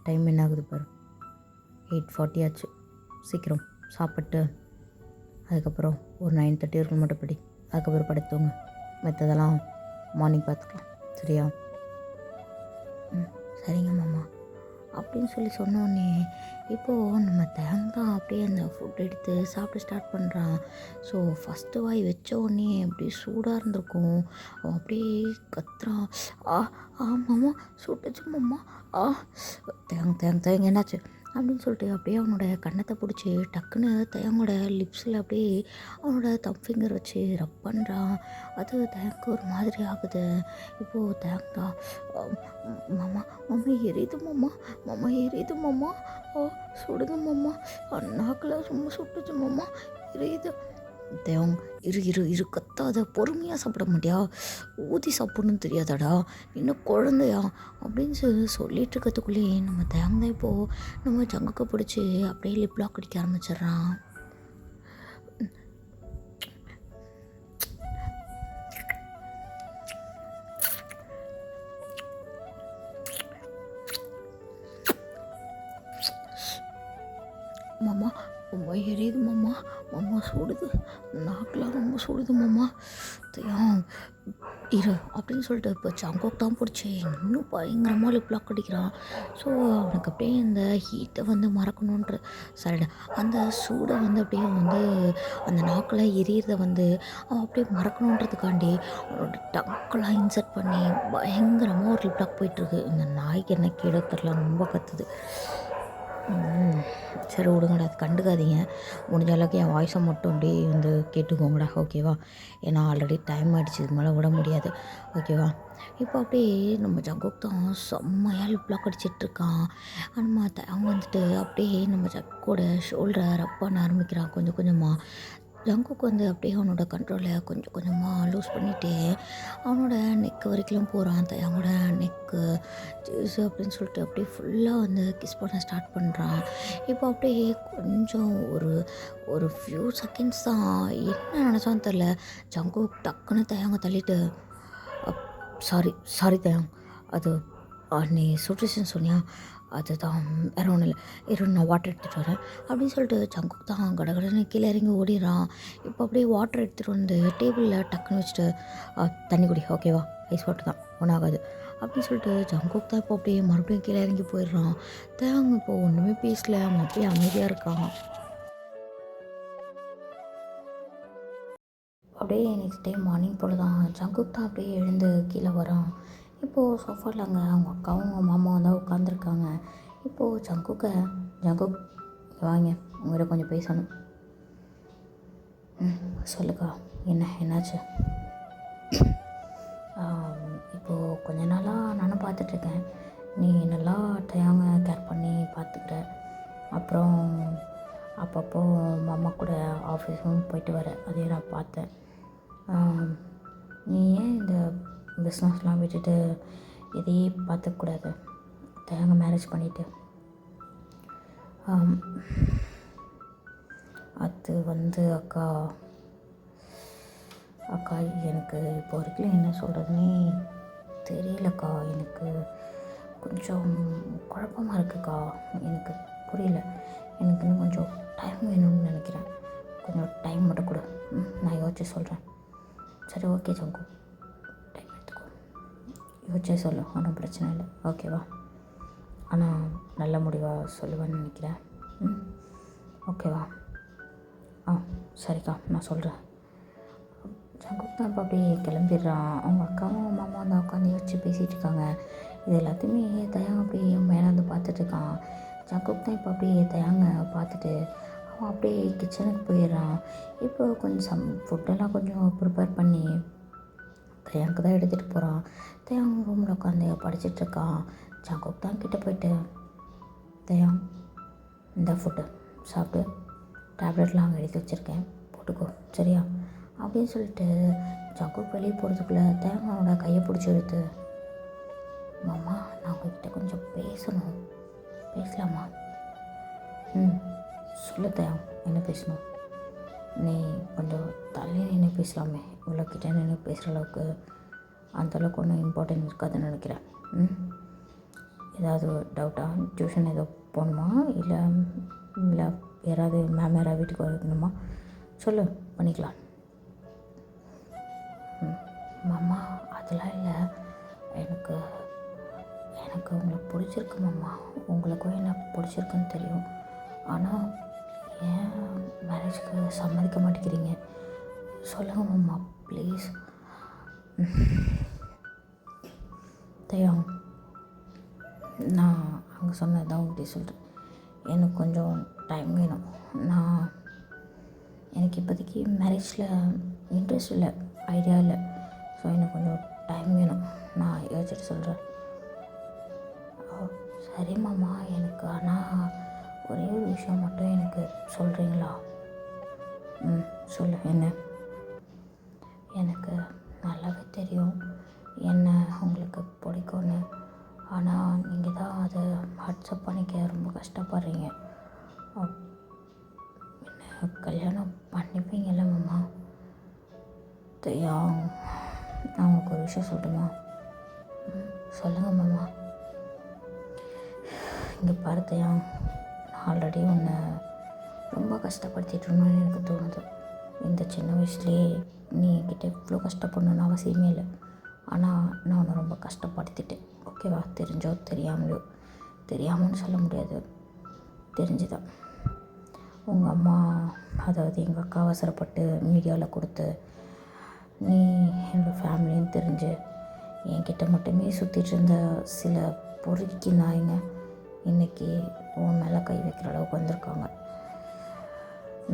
டைம் என்ன ஆகுது பாரு, 8:40 ஆச்சு, சீக்கிரம் சாப்பிட்டு அதுக்கப்புறம் ஒரு 9:30 வரைக்கும் மட்டும் படி, அதுக்கப்புறம் படுத்துவங்க, மற்றதெல்லாம் மார்னிங் பார்த்துக்கலாம், சரியா? சரிங்க மாமா அப்படின்னு சொன்னோடனே இப்போது நம்ம தேங்காய் அப்படியே அந்த ஃபுட் எடுத்து சாப்பிட ஸ்டார்ட் பண்ணுறான். ஸோ ஃபஸ்ட்டு வாய் வச்ச உடனே அப்படியே சூடாக இருந்திருக்கும். அவன் அப்படியே கத்துறான், ஆ ஆ மாமா சுட்டுச்சு மாமா, ஆ தேங்க என்னாச்சு அப்படின்னு சொல்லிட்டு அப்படியே அவனோட கன்னத்தை பிடிச்சி டக்குன்னு தயங்கோட லிப்ஸில் அப்படியே அவனோட தம் ஃபிங்கர் வச்சு ரப் பண்ணுறான். அது தயங்க ஒரு மாதிரி ஆகுது. இப்போது தேங்கா, மாமா மாமா எரியுது மாமா, மாமா எரியுது மாமா, சுடுது மாமா, நாக்கில் ரொம்ப சுட்டுச்சு மாமா, எரியுது. தேவங் இரு இரு இரு கத்தாத, பொறுமையாக சாப்பிட மாட்டியா, ஊதி சாப்பிடணும்னு தெரியாதாடா, இன்னும் குழந்தையா அப்படின்னு சொல்லிட்டு இருக்கிறதுக்குள்ளேயே நம்ம தேங்காய் இப்போது நம்ம ஜங்குக்கு பிடிச்சி அப்படியே லிப் லாக் அடிக்க ஆரம்பிச்சிடுறான். மாமா ரொம்ப எரியுது மாமா, மாமா சுடுது, நாக்கெலாம் ரொம்ப சுடுது மாமா, இரு அப்படின்னு சொல்லிட்டு இப்போ ஜங்குக் தான் பிடிச்சி இன்னும் பயங்கரமாக லிப் லாக் அடிக்கிறான். ஸோ அவனுக்கு அப்படியே இந்த ஹீட்டை வந்து மறக்கணுன்ற சரிடா அந்த சூடை வந்து அப்படியே வந்து அந்த நாக்கில் எரியறதை வந்து அவன் அப்படியே மறக்கணுன்றதுக்காண்டி அவனோட டங்கெல்லாம் இன்சர்ட் பண்ணி பயங்கரமாக ஒரு லிப் லாக் போயிட்டுருக்கு. இந்த நாய்க்கு என்ன கேடோ தெரில, ரொம்ப கத்துது. சரி விடுங்கடா, அது கண்டுக்காதீங்க, முடிஞ்ச அளவுக்கு என் வாய்ஸை மட்டும் அப்படியே வந்து கேட்டுக்கோங்கடா, ஓகேவா? ஏன்னா ஆல்ரெடி டைம் ஆகிடுச்சு, இதுக்கு மேலே விட முடியாது, ஓகேவா? இப்போ அப்படியே நம்ம ஜங்குக் தான் செம்மையாக லிப் லாக் அடிச்சிட்ருக்கான். நம்ம அவங்க வந்துட்டு அப்படியே நம்ம ஜக்கோட ஷோல்டரை ரப் பண்ண ஆரம்பிக்கிறான் கொஞ்சம் கொஞ்சமாக. ஜங்குக்கு வந்து அப்படியே அவனோட கண்ட்ரோலை கொஞ்சம் கொஞ்சமாக லூஸ் பண்ணிவிட்டு அவனோட நெக்கு வரைக்கும் போகிறான். அவனோட நெக்கு ஜூஸு அப்படின்னு சொல்லிட்டு அப்படியே ஃபுல்லாக வந்து கிஸ் பண்ண ஸ்டார்ட் பண்ணுறான். இப்போ அப்படியே கொஞ்சம் ஒரு ஃபியூ செகண்ட்ஸ் தான், என்ன நினச்சான்னு தெரில, ஜங்குக் டக்குன்னு தயங்க தள்ளிட்டு, சாரி சாரி தயங், அது நீ சுட்டுச்சுன்னு சொன்னியா, அதுதான் வேறு ஒன்றும் இல்லை, இரு நான் வாட்டர் எடுத்துகிட்டு வரேன் அப்படின்னு சொல்லிட்டு ஜங்குக் தான் கடகடன்னு கீழே இறங்கி ஓடிடுறான். இப்போ அப்படியே வாட்டர் எடுத்துகிட்டு வந்து டேபிளில் டக்குன்னு வச்சுட்டு, தண்ணி குடி, ஓகேவா, ஐஸ் வாட்டர் தான், ஒன்றாகாது அப்படின்னு சொல்லிட்டு ஜங்குக் தான் இப்போ அப்படியே மறுபடியும் கீழே இறங்கி போயிடுறான். தேங்க இப்போ ஒன்றுமே பேசல, அவன் அப்படியே அமைதியாக இருக்கான். அப்படியே நெக்ஸ்ட் டே மார்னிங் போல் தான் ஜங்குக் தான் அப்படியே எழுந்து கீழே வரான். இப்போது சோஃபாவில் அங்கே அவங்க அக்காவும் அவங்க மாமாவும் தான் உட்காந்துருக்காங்க. இப்போது ஜங்குக் இங்கே வாங்க, உங்கள்கிட்ட கொஞ்சம் பேசணும். சொல்லுக்கா, என்னாச்சு? இப்போது கொஞ்ச நாளாக நானும் பார்த்துட்ருக்கேன், நீ நல்லா தயாங்க கேர் பண்ணி பார்த்துக்கிற, அப்புறம் அப்பப்போ மாமா கூட ஆஃபீஸும் போயிட்டு வர, அதையும் நான் பார்த்தேன். நீ ஏன் இந்த பிஸ்னஸ்லாம் விட்டுட்டு இதையே பார்த்துக்கூடாது, தயாங்க மேரேஜ் பண்ணிவிட்டு? அது வந்து அக்கா எனக்கு இப்போ வரைக்கும் என்ன சொல்கிறதுனே தெரியலக்கா, எனக்கு கொஞ்சம் குழப்பமாக இருக்குக்கா, எனக்கு புரியல, எனக்கு இன்னும் கொஞ்சம் டைம் வேணும்னு நினைக்கிறேன், கொஞ்சம் டைம் மட்டும் கொடு, நான் யோசிச்சு சொல்கிறேன். சரி ஓகே ஜங்கு, டைம் எடுத்துக்கோ, யோசிச்சே சொல்லு, ஒன்றும் பிரச்சனை இல்லை, ஓகேவா? ஆனால் நல்ல முடிவாக சொல்லுவேன்னு நினைக்கிறேன். ஓகேவா? சரிக்கா, நான் சொல்கிறேன். ஜங்குக் தான் இப்போ அப்படியே கிளம்பிடுறான். அவங்க அக்காவும் மாமாவும் தான் உட்காந்து யோசிச்சு பேசிகிட்டு இருக்காங்க. இது எல்லாத்தையுமே தயாங்க அப்படியே மேலே வந்து பார்த்துட்ருக்கான். ஜங்குக் தான் இப்போ அப்படியே தயாங்க பார்த்துட்டு அவன் அப்படியே கிச்சனுக்கு போயிடுறான். இப்போ கொஞ்சம் ஃபுட்டெல்லாம் கொஞ்சம் ப்ரிப்பேர் பண்ணி தயாங்க்கு தான் எடுத்துகிட்டு போகிறான். தயாங்க ரூமில் உட்காந்து படிச்சிட்ருக்கான். ஜங்குக் தான் கிட்டே போயிட்டு, தயாங் இந்த ஃபுட்டு சாப்பிட்டு, டேப்லெட்லாம் அங்கே எடுத்து வச்சுருக்கேன், போட்டுக்கோ சரியா அப்படின்னு சொல்லிட்டு ஜக்கு வெளியே போகிறதுக்குள்ளே தேங்காவோட கையை பிடிச்சி எடுத்து, மாமா நான் உங்ககிட்ட கொஞ்சம் பேசணும், பேசலாமா? சொல்லு தேவம், என்ன பேசணும்? நீ கொஞ்சம் தள்ளி நின்று பேசலாமே, இவ்வளோக்கிட்ட நின்று பேசுகிற அளவுக்கு அந்தளவுக்கு ஒன்றும் இம்பார்ட்டன்ட் இருக்காதுன்னு நினைக்கிறேன். ஏதாவது டவுட்டா? டியூஷன் ஏதோ போகணுமா, இல்லை இல்லை யாராவது மேம் யாராவது வீட்டுக்கு வரணுமா? சொல்லு, பண்ணிக்கலாம். மாமா அதெல்லாம் இல்லை, எனக்கு எனக்கு உங்களை பிடிச்சிருக்கு மாமா, உங்களுக்கும் என்ன பிடிச்சிருக்குன்னு தெரியும். ஆனால் ஏன் மேரேஜ்க்கு சம்மதிக்க மாட்டேங்கிறீங்க? சொல்லுங்கள் மாமா ப்ளீஸ். தயம், நான் அங்கே சொன்னதான் உங்கள்கிட்ட சொல்கிறேன். எனக்கு கொஞ்சம் டைம் வேணும். எனக்கு இப்போதைக்கு மேரேஜில் இன்ட்ரெஸ்ட் இல்லை, ஐடியா இல்லை. ஸோ எனக்கு கொஞ்சம் டைம் வேணும், நான் யோசிச்சுட்டு சொல்கிறேன். சரி மாமா, எனக்கு ஆனால் ஒரே ஒரு விஷயம் மட்டும் எனக்கு சொல்கிறீங்களா? சொல்லு, என்ன? எனக்கு நல்லாவே தெரியும் என்ன உங்களுக்கு பிடிக்கும்னு, ஆனால் நீங்கள் தான் அதை வாட்ஸ்அப் பண்ணிக்க ரொம்ப கஷ்டப்படுறீங்க. என்ன கல்யாணம் பண்ணிப்பீங்கல்ல மாமா? நான் உங்களுக்கு ஒரு விஷயம் சொல்லட்டுமா? சொல்லுங்கள் மாமா. இங்கே பார்த்தியா, நான் ஆல்ரெடி உன்னை ரொம்ப கஷ்டப்படுத்திட்டுருன்னு எனக்கு தோணுது. இந்த சின்ன வயசுலேயே நீ என்கிட்ட இவ்வளோ கஷ்டப்படணுன்னு அவசியமே இல்லை. ஆனால் நான் உன்னை ரொம்ப கஷ்டப்படுத்திட்டேன், ஓகேவா? தெரிஞ்சோ தெரியாமலையோ, தெரியாமன்னு சொல்ல முடியாது, தெரிஞ்சுதான். உங்கள் அம்மா, அதாவது எங்கள் அக்கா அவசரப்பட்டு மீடியாவில் கொடுத்து நீ என்னோடய ஃபேமிலின்னு தெரிஞ்சு என்கிட்ட மட்டுமே சுற்றிட்டு இருந்த சில பொறுக்கி நாய்ங்க இன்றைக்கி உன் மேலே கை வைக்கிற அளவுக்கு வந்திருக்காங்க.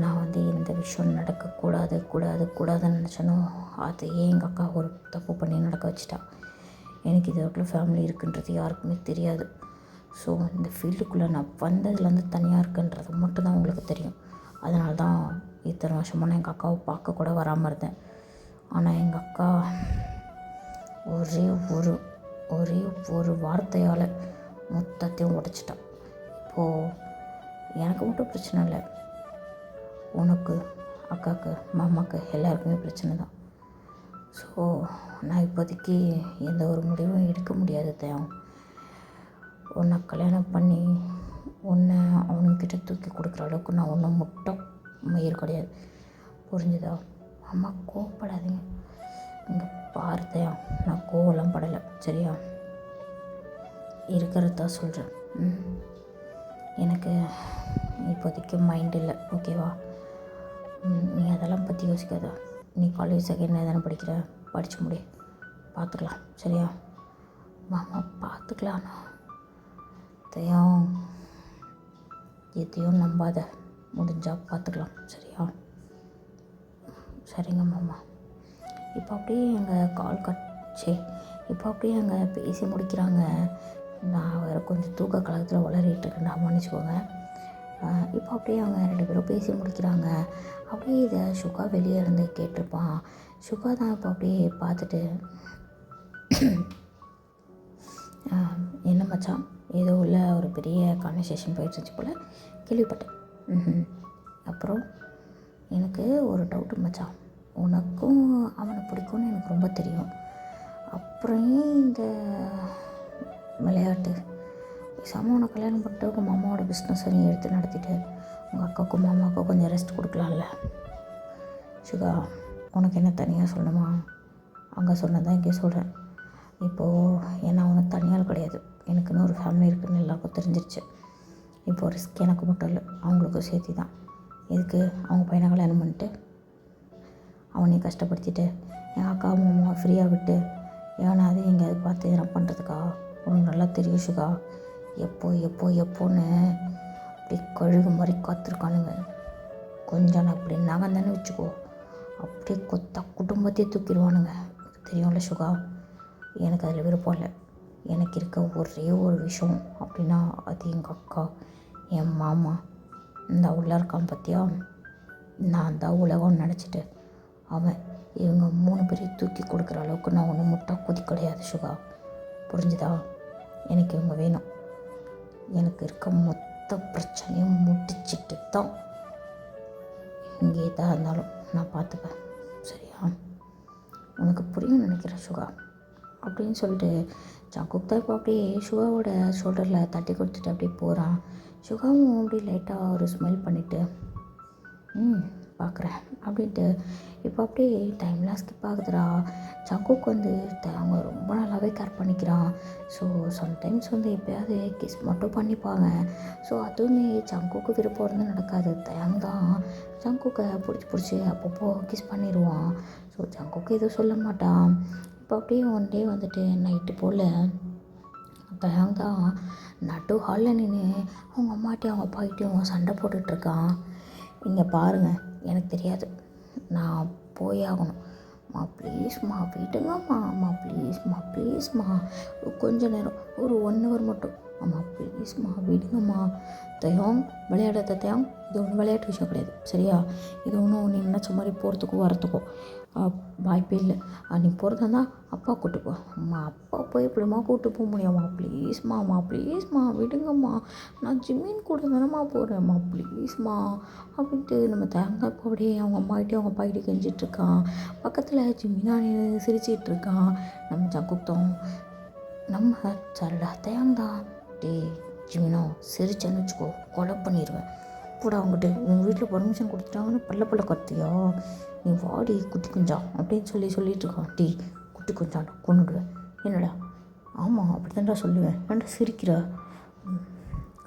நான் இந்த விஷயம் கூடாதுன்னு நினச்சனோ, அதையே எங்கள் அக்கா ஒரு தப்பு பண்ணி நடக்க வச்சிட்டா. எனக்கு இது வரைக்கும் ஃபேமிலி இருக்குன்றது யாருக்குமே தெரியாது. ஸோ இந்த ஃபீல்டுக்குள்ளே நான் வந்ததுலேருந்து தனியாக இருக்குன்றது மட்டும்தான் உங்களுக்கு தெரியும். அதனால தான் இத்தனை வருஷமாக நான் எங்கள் அக்காவை பார்க்க கூட வராமல் இருந்தேன். ஆனால் எங்கள் அக்கா ஒரே ஒரு வார்த்தையால் மொத்தத்தையும் உடைச்சிட்டா. இப்போது எனக்கு மட்டும் பிரச்சனை இல்லை, உனக்கு, அக்காவுக்கு, மாமாவுக்கு எல்லாருக்குமே பிரச்சனை தான். ஸோ நான் இப்போதைக்கு எந்த ஒரு முடிவும் எடுக்க முடியாது தேவம். உன்னை கல்யாணம் பண்ணி உன்னை அவனுக்கிட்ட தூக்கி கொடுக்குற அளவுக்கு நான் ஒன்றும் முட்டை மயிர் கிடையாது, புரிஞ்சுதா? அம்மா கோவப்படாதீங்க. இங்கே பார்த்தையா, நான் கோவலாம் படலை சரியா? இருக்கிறதா சொல்கிறேன். எனக்கு இப்போதைக்கு மைண்ட் இல்லை, ஓகேவா? நீ அதெல்லாம் பற்றி யோசிக்காத. நீ காலேஜ் செகண்ட் தானே படிக்கிற, படித்து முடி, பார்த்துக்கலாம் சரியா? மாமா பார்த்துக்கலாண்ணா. தயம், எதையும் நம்பாத, முடிஞ்சால் பார்த்துக்கலாம் சரியா? சரிங்க மாமா. இப்போ அப்படியே எங்கள் கால் கட்சி, இப்போ அப்படியே அங்கே பேசி முடிக்கிறாங்க. நான் வேறு கொஞ்சம் தூக்க கலகத்தில் வளரிட்டு இருக்கேன்டா, மன்னிச்சுக்கோங்க. இப்போ அப்படியே அவங்க 2 பேரும் பேசி முடிக்கிறாங்க. அப்படியே இதை சுகா வெளியே இருந்து கேட்டிருப்பான். சுகா தான் இப்போ அப்படியே பார்த்துட்டு, என்ன மச்சான், ஏதோ உள்ள ஒரு பெரிய கான்வர்சேஷன் போயிட்டுருச்சு போல் கேள்விப்பட்டேன். அப்புறம் எனக்கு ஒரு டவுட்டு மச்சான், உனக்கும் அவனை பிடிக்கும்னு எனக்கு ரொம்ப தெரியும். அப்புறம் ஏன் இந்த விளையாட்டு? பேசாமல் உன்னை கல்யாணம் பண்ணிட்டு உங்கள் மாமாவோட பிஸ்னஸை நீ எடுத்து நடத்திட்டு உங்கள் அக்காவுக்கும் மாமாவுக்கும் கொஞ்சம் ரெஸ்ட் கொடுக்கலாம்ல? சுகா, உனக்கு என்ன தனியாக சொல்லணுமா? அங்கே சொன்னதான் இங்கே சொல்கிறேன். இப்போது ஏன்னா அவனுக்கு தனியால் கிடையாது, எனக்குன்னு ஒரு ஃபேமிலி இருக்குதுன்னு எல்லாருக்கும் தெரிஞ்சிருச்சு. இப்போது ரிஸ்க் எனக்கு மட்டும் இல்லை, அவங்களுக்கும் சேர்த்து தான். எதுக்கு அவங்க பையனை கல்யாணம் பண்ணிட்டு அவனையும் கஷ்டப்படுத்திட்டு என் அக்கா மாமா ஃப்ரீயாக விட்டு ஏன்னாவது எங்கேயாவது பார்த்து எதனா பண்ணுறதுக்கா? உனக்கு நல்லா தெரியும் சுகா, எப்போன்னு அப்படி கழுகு மாதிரி காத்திருக்கானுங்க. கொஞ்சம் நான் அப்படி நகர்ந்தானே வச்சுக்கோ, அப்படியே கொத்தா குடும்பத்தையே தூக்கிடுவானுங்க. தெரியும்ல சுகா, எனக்கு அதில் விருப்பம் இல்லை. எனக்கு இருக்க ஒரே ஒரு விஷயம் அப்படின்னா அது எங்கள் அக்கா, என் மாமா. இந்த உள்ள இருக்கான் பார்த்தியா, நான் தான் உலகம்னு நினச்சிட்டு அவன் இவங்க 3 பேரையும் தூக்கி கொடுக்குற அளவுக்கு நான் ஒன்றும் முட்டா குதி கிடையாது சுகா. புரிஞ்சுதா? எனக்கு இவங்க வேணும். எனக்கு இருக்க மொத்த பிரச்சனையும் முடிச்சிட்டு தான் இங்கே தான் இருந்தாலும் நான் பார்த்துப்பேன். சரியா? உனக்கு புரியும் நினைக்கிறேன் சுகா. அப்படின்னு சொல்லிட்டு ஜங்குக் தான் இப்போ அப்படியே சுகாவோட ஷோல்டரில் தட்டி கொடுத்துட்டு அப்படியே போகிறான். சுகாவும் அப்படி லைட்டாக ஒரு ஸ்மெல் பண்ணிவிட்டு பார்க்குறேன் அப்படின்ட்டு இப்போ அப்படியே டைம்லாம் ஸ்கிப் ஆகுதுடா. ஜங்குக் வந்து அவங்க ரொம்ப நல்லாவே கேர் பண்ணிக்கிறான். ஸோ சம்டைம்ஸ் வந்து எப்போயாவது கிஸ் மட்டும் பண்ணிப்பாங்க. ஸோ அதுவுமே ஜங்குக்கு விருப்பம் இருந்து நடக்காது. தயாங் தான் ஜங்குக்கை பிடிச்சி அப்பப்போ கிஸ் பண்ணிடுவான். ஸோ ஜங்குக்கு எதுவும் சொல்ல மாட்டான். இப்போ அப்படியே ஒன் டே வந்துட்டு நைட்டு போல் தயாங் தான் நடு ஹாலில் நின்று அவங்க அம்மாட்டையும் அவங்க அப்பாக்கிட்டையும் சண்டை போட்டுட்ருக்கான். இங்கே பாருங்கள், எனக்கு தெரியாது, நான் போய் ஆகணும். மா ப்ளீஸ்மா விடுங்கம்மா, அம்மா ப்ளீஸ்மா ப்ளீஸ்மா, கொஞ்ச நேரம் ஒரு 1 hour மட்டும், அம்மா ப்ளீஸ்மா விடுங்கம்மா. தயாங் விளையாடாத தயாங், இது ஒன்றும் விளையாட்டு விஷயம் கிடையாது. சரியா? இது ஒன்றும் நீ நினச்ச மாதிரி போகிறதுக்கோ வரத்துக்கோ வாய்ப்பே இல்லை. நீ போகிறதா இருந்தால் அப்பா கூப்பிட்டு போ. அம்மா அப்பா போய் எப்படிம்மா கூப்பிட்டு போக முடியாம்மா? ப்ளீஸ்மா ப்ளீஸ்மா விடுங்கம்மா, நான் ஜிம்மின் கூட தானம்மா போகிறேம்மா ப்ளீஸ்மா அப்படின்ட்டு நம்ம தேங்காய் இப்போ அப்படியே அவங்க அம்மாகிட்டே அவங்க அப்பாகிட்டே கெஞ்சிட்ருக்கான். பக்கத்தில் ஜிம்மினா சிரிச்சிட்டு இருக்கான். நம்ம ஜங்குக்தோம் நம்ம சரிடா தேங்காய் டே ஜிமினோ சிரிச்சேன்னு வச்சுக்கோ கொலை பண்ணிடுவேன். கூட அவங்ககிட்ட உங்கள் வீட்டில் பர்மிஷன் கொடுத்துட்டாங்கன்னு பல்ல கத்தியா? நீ வாடி குட்டி குஞ்சா அப்படின்னு சொல்லிட்டு இருக்கான். டீ குட்டி குஞ்சாண்டா கொண்டுடுவேன். என்னடா? ஆமாம் அப்படி தான்டா சொல்லுவேன். ஏன்டா சிரிக்கிற?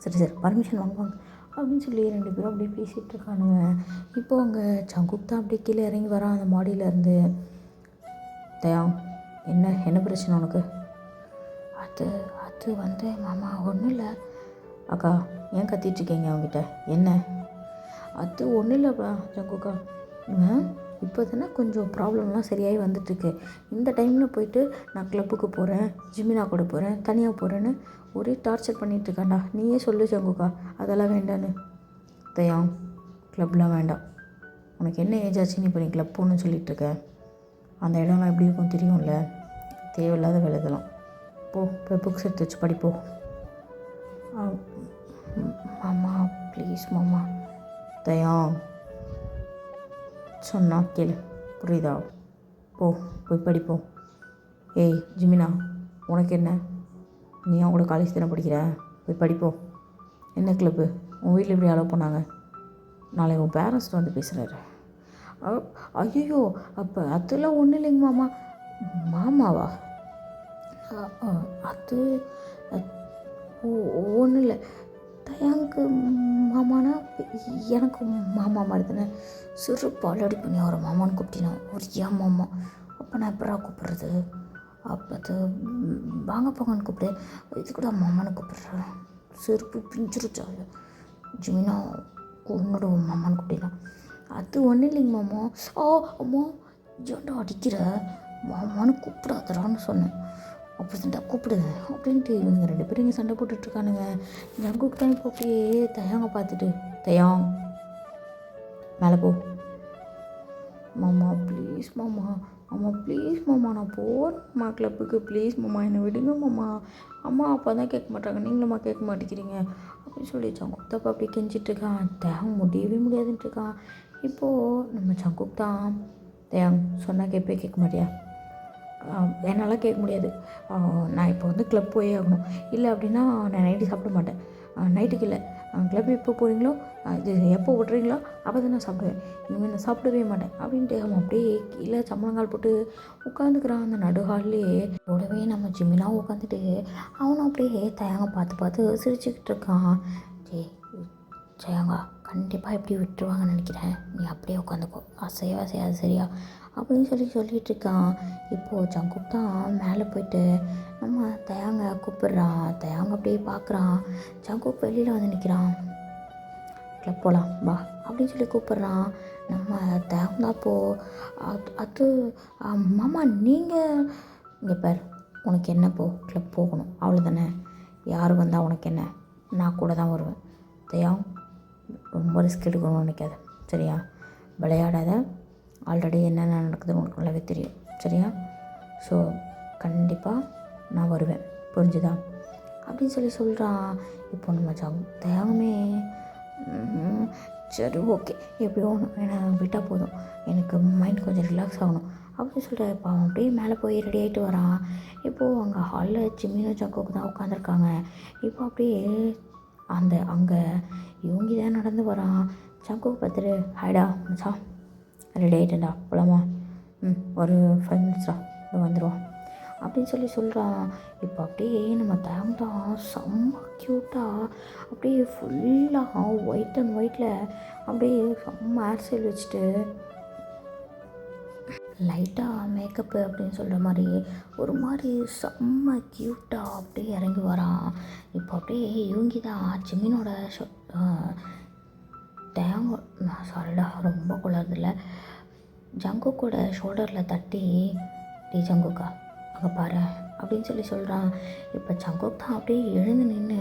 சரி பர்மிஷன் வாங்குவாங்க அப்படின்னு சொல்லி 2 பேரும் அப்படியே பேசிகிட்டு இருக்கானுங்க. இப்போ அவங்க ஜங்குக் தான் அப்படியே கீழே இறங்கி வரான் அந்த மாடியிலேருந்து. தயாங் என்ன பிரச்சனை உனக்கு? அது வந்து மாமா ஒன்றும் இல்லை. அக்கா ஏன் கத்திட்ருக்கீங்க அவங்ககிட்ட? என்ன? அது ஒன்றும் இல்லைப்பா ஜங்குக்கா, இப்போ தானே கொஞ்சம் ப்ராப்ளம்லாம் சரியாகி வந்துட்டுருக்கு. இந்த டைமில் போயிட்டு நான் கிளப்புக்கு போகிறேன், ஜிமினா கூட போகிறேன், தனியாக போகிறேன்னு ஒரே டார்ச்சர் பண்ணிகிட்ருக்காண்டா. நீயே சொல்லு ஜங்குக்கா, அதெல்லாம் வேண்டான்னு. தயாங் கிளப்லாம் வேண்டாம். உனக்கு என்ன ஏஜ் ஆச்சு நீ இப்போ நீ கிளப் போகணுன்னு சொல்லிகிட்ருக்க? அந்த இடம்லாம் எப்படி இருக்கும் தெரியும்ல? தேவையில்லாத வேலை இதெல்லாம். போய் புக்ஸ் எடுத்து வச்சு படிப்போம். மாமா ப்ளீஸ் மாமா. தயாங் சொன்னா கேளு, புரியுதா? போய் படிப்போம். ஏய் ஜிமினா, உனக்கு என்ன? நீ அவங்களோட காலேஜ் தானே படிக்கிற? போய் படிப்போம். என்ன கிளப்பு? உன் வீட்டில் எப்படி அலோவ் பண்ணாங்க? நாளைக்கு உன் பேரண்ட்ஸ் வந்து பேசுகிறாரு. ஐயோ அப்போ அதெல்லாம் ஒன்றும் இல்லைங்க மாமா. மாமாவா? அது ஒன்றும் இல்லை. தயாங்கு மாமானா எனக்கு மாமா மாதிரி தானே. சிறு பாலடி பண்ணி அவரை மாமான்னு கூப்பிட்டினா ஒரு ஏன் மாமா. அப்போ நான் எப்படா கூப்பிட்றது? அப்போ அது வாங்க போங்கன்னு கூப்பிடு, இது கூட மாமான்னு கூப்பிட்றேன். செருப்பு பிஞ்சிருச்சா? ஜிமினா உன்னோட மாமான்னு கூப்பிட்டினா அது ஒன்றும் இல்லைங்க மாமா. அம்மா ஏன்டா அடிக்கிற? மாமான்னு கூப்பிடாதடான்னு சொன்னேன். அப்படி தான்டா கூப்பிடுங்க அப்படின்ட்டு இவங்க 2 பேரும் இங்கே சண்டை போட்டுட்ருக்கானுங்க. ஜங்குக்கு தான் இப்போ அப்படியே தயாங்க பார்த்துட்டு, தயாங் மேலே போ. மாமா ப்ளீஸ் மாமா, ப்ளீஸ் மாமா, நான் போகிறேம்மா கிளப்புக்கு, ப்ளீஸ் மாமா என்னை விடுங்க மாமா. அம்மா அப்பா தான் கேட்க மாட்டாங்க, நீங்களும்மா கேட்க மாட்டேங்கிறீங்க அப்படின்னு சொல்லி ஜங்குக் தான் அப்படி கெஞ்சிட்ருக்கான். தயாங் முடியவே முடியாதுன்ட்டுருக்கான். இப்போது நம்ம ஜங்குக் தான், தயாங் சொன்னால் கேட்க மாட்டியா? என்னால் கேட்க முடியாது. நான் இப்போ வந்து கிளப் போயே ஆகணும். இல்லை அப்படின்னா நான் நைட்டு சாப்பிட மாட்டேன். நைட்டுக்கு இல்லை, கிளப் எப்போ போகிறீங்களோ இது எப்போ விட்றீங்களோ அப்போ தான் நான் சாப்பிடுவேன். இனிமேல் நான் சாப்பிடவே மாட்டேன் அப்படின்ட்டு அவன் அப்படியே கீழே சம்பளங்கால் போட்டு உட்காந்துக்கிறான் அந்த நடுஹால்லையே. கூடவே நம்ம ஜிம்மினா உட்காந்துட்டு அவனும் அப்படியே தயாங்க பார்த்து சிரிச்சுக்கிட்டு இருக்கான். ஜெயாங்கா கண்டிப்பாக எப்படி விட்டுருவாங்கன்னு நினைக்கிறேன், நீ அப்படியே உட்காந்துக்கோ, அசையவா செய்யாது சரியா அப்படின்னு சொல்லிகிட்டு இருக்கான். இப்போது ஜங்குக் தான் மேலே போயிட்டு நம்ம தயாங்க கூப்பிட்றான். தயாங்க அப்படியே பார்க்குறான். ஜங்குக் வெளியில் வந்து நிற்கிறான். கிளப் போகலாம் வா அப்படின்னு சொல்லி கூப்பிட்றான். நம்ம தயாங்க தான் அது மாமா நீங்கள் இங்கே பார், உனக்கு என்ன கிளப் போகணும் அவ்வளோதானே, யார் வந்தால் உனக்கு என்ன, நான் கூட தான் வருவேன். தயாங் ரொம்ப ரிஸ்க் எடுக்கணும்னு நினைக்காத சரியா? விளையாடாத. ஆல்ரெடி என்னென்ன நடக்குதுன்னு உனக்கு நல்லாவே தெரியும், சரியா? ஸோ கண்டிப்பாக நான் வருவேன், புரிஞ்சுதா? அப்படின்னு சொல்கிறான். இப்போ நம்ம தேவமே சரி ஓகே எப்படியோ என்னை விட்டால் போதும், எனக்கு மைண்ட் கொஞ்சம் ரிலாக்ஸ் ஆகணும் அப்படின்னு சொல்லிட்டு இப்போ அவன் அப்படியே மேலே போய் ரெடி ஆகிட்டு வரான். இப்போது அங்கே ஹாலில் ஜிம்மினும் ஜங்குக்கும் தான் உட்காந்துருக்காங்க. இப்போ அப்படியே அங்கே இவங்க தான் நடந்து வரான். ஜங்குக்கு பார்த்துட்டு ஹைடா மச்சான், ரெடி ஆகிட்டேன்டா, போலாமா? ஒரு 5 மினிட்ஸ்டா இது வந்துடுவான் அப்படின்னு சொல்கிறான். இப்போ அப்படியே நம்ம தான் செம்ம க்யூட்டாக அப்படியே ஃபுல்லாக ஒயிட் அண்ட் ஒயிட்டில் அப்படியே செம்ம ஹேர் ஸ்டைல் வச்சுட்டு லைட்டாக மேக்கப்பு அப்படின்னு சொல்கிற மாதிரி ஒரு மாதிரி செம்ம க்யூட்டாக அப்படியே இறங்கி வரான். இப்போ அப்படியே இவங்கி தான் ஜிம்மினோட சாரிடா ரொம்ப குளறதில்ல, ஜங்குக்கோட ஷோல்டரில் தட்டி டே ஜங்குக்கா அங்கே பாரு அப்படின்னு சொல்கிறான். இப்போ ஜங்குக் தான் அப்படியே எழுந்து நின்று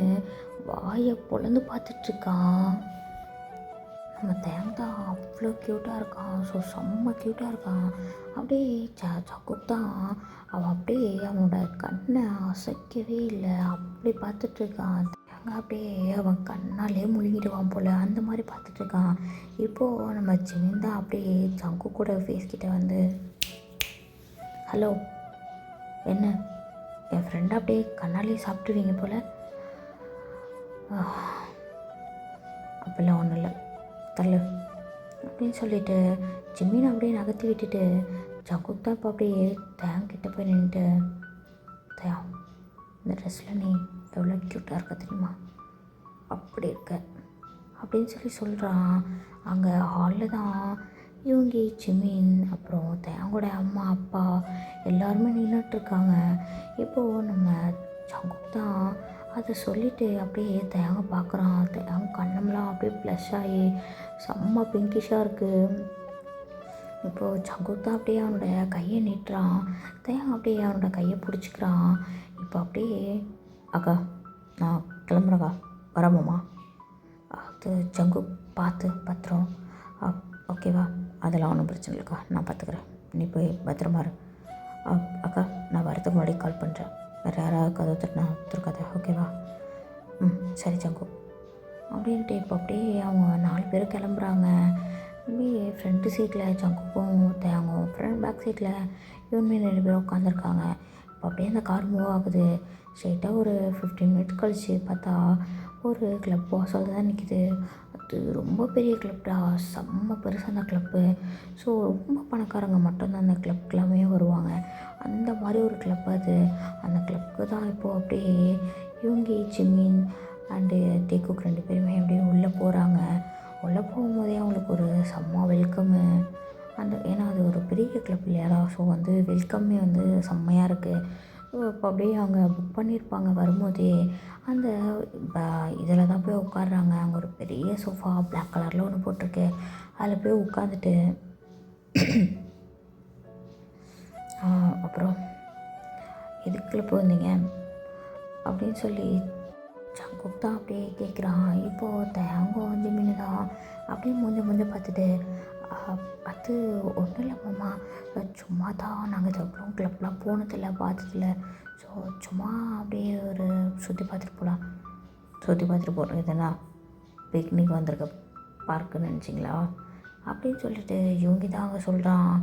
வாயை பொழந்து பார்த்துட்ருக்கான். நம்ம தான் அவ்வளோ க்யூட்டாக இருக்கான். ஸோ செம்ம க்யூட்டாக இருக்கான். அப்படியே ஜங்குக் தான் அவன் அப்படியே அவனோட கண்ணை அசைக்கவே இல்லை, அப்படி பார்த்துட்ருக்கான். அப்படியே அவன் கண்ணாலே முழுகிடுவான் போல், அந்த மாதிரி பார்த்துட்ருக்கான். இப்போது நம்ம ஜிமின் அப்படியே ஜங்குக் கூட ஃபேஸ் கிட்ட வந்து ஹலோ என்ன என் ஃப்ரெண்டை அப்படியே கண்ணாலே சாப்பிட்டுவீங்க போல், அப்படிலாம் ஒன்றும் இல்லை தள்ளு அப்படின்னு சொல்லிட்டு ஜிம்மினை அப்படியே நகர்த்தி விட்டுட்டு ஜங்குக் தான் இப்போ அப்படியே கிட்ட போய் நின்றுட்டு இந்த ட்ரெஸ்ஸில் நீ எவ்வளோ க்யூட்டாக இருக்க தெரியுமா, அப்படி இருக்க அப்படின்னு சொல்கிறான். அங்கே ஹாலில் தான் இவங்க ஜிமின் அப்புறம் தேங்கோட அம்மா அப்பா எல்லாருமே நின்றுட்டுருக்காங்க. இப்போது நம்ம ஜங்குக் தான் அதை சொல்லிவிட்டு அப்படியே தேங்க பார்க்குறான். தேங்க கண்ணம்லாம் அப்படியே ப்ளஷ் ஆகி செம்ம பிங்கிஷாக இருக்குது. இப்போது ஜங்குக் தான் அப்படியே அவனோட கையை நீட்டுறான். தேங்க அப்படியே அவனோட கையை பிடிச்சிக்கிறான். இப்போ அப்படியே அக்கா நான் கிளம்புறக்கா, வரமாம்மா? அது ஜங்குக் பார்த்து பத்திரம், ஓகேவா? அதெல்லாம் ஒன்றும் பிரச்சனை இல்லைக்கா, நான் பார்த்துக்குறேன், நீ போய் பத்திரமா இரு. அக்கா நான் வரதுக்கு முன்னாடி கால் பண்ணுறேன், வேறு யாராவது கதவு தட்டினா திருக்காத, ஓகேவா? சரி ஜங்குக் அப்படின்ட்டு இப்போ அப்படியே அவங்க 4 பேர் கிளம்புறாங்க. அப்படியே ஃப்ரண்ட்டு சீட்டில் ஜங்குக்கும் தேங்கும், ஃப்ரண்ட் பேக் சீட்டில் இவனுமே 2 பேரும் உட்காந்துருக்காங்க. இப்போ அப்படியே அந்த கார் மூவ் ஆகுது. ஸ்ட்ரெயிட்டாக ஒரு 15 மினிட்ஸ் கழித்து பார்த்தா ஒரு கிளப் வாசல் தான் நிற்கிது. அது ரொம்ப பெரிய கிளப்டா, செம்ம பெருசாக அந்த கிளப்பு. ஸோ ரொம்ப பணக்காரங்க மட்டும்தான் அந்த கிளப்புக்கெல்லாமே வருவாங்க. அந்த மாதிரி ஒரு கிளப் அது. அந்த கிளப்புக்கு தான் இப்போது அப்படியே இவங்க ஜிமின் அண்டு டேக்குக் 2 பேருமே அப்படியே உள்ளே போகிறாங்க. உள்ளே போகும்போதே அவங்களுக்கு ஒரு செம்ம வெல்கம்மு. ஏன்னா அது ஒரு பெரிய கிளப் இல்லையாடா, ஸோ வந்து வெல்கம்மே வந்து செம்மையாக இருக்குது. இப்போ அப்படியே அவங்க புக் பண்ணியிருப்பாங்க வரும்போதே. அந்த இதில் தான் போய் உட்காடுறாங்க. அங்கே ஒரு பெரிய சோஃபா பிளாக் கலரில் ஒன்று போட்டிருக்கு. அதில் போய் உட்காந்துட்டு அப்புறம் எதுக்குள்ள போயிருந்தீங்க அப்படின்னு சொல்லி ஜங்குக் தான் அப்படியே கேட்குறான். இப்போது தேங்கோ ஜிமினு தான் அப்படியே மூஞ்ச பார்த்துட்டு அது ஒன்றும் இல்லை மாமா, சும்மா தான் நாங்கள் ஜப்ளும் கிளப்லாம் போனதில்லை, பார்த்ததில்ல, ஸோ சும்மா அப்படியே ஒரு சுற்றி பார்த்துட்டு போகிறோம், இதெல்லாம் பிக்னிக் வந்திருக்க பார்க்குன்னு நினச்சிங்களா அப்படின்னு சொல்லிட்டு இவங்க தான் அங்கே சொல்கிறான்.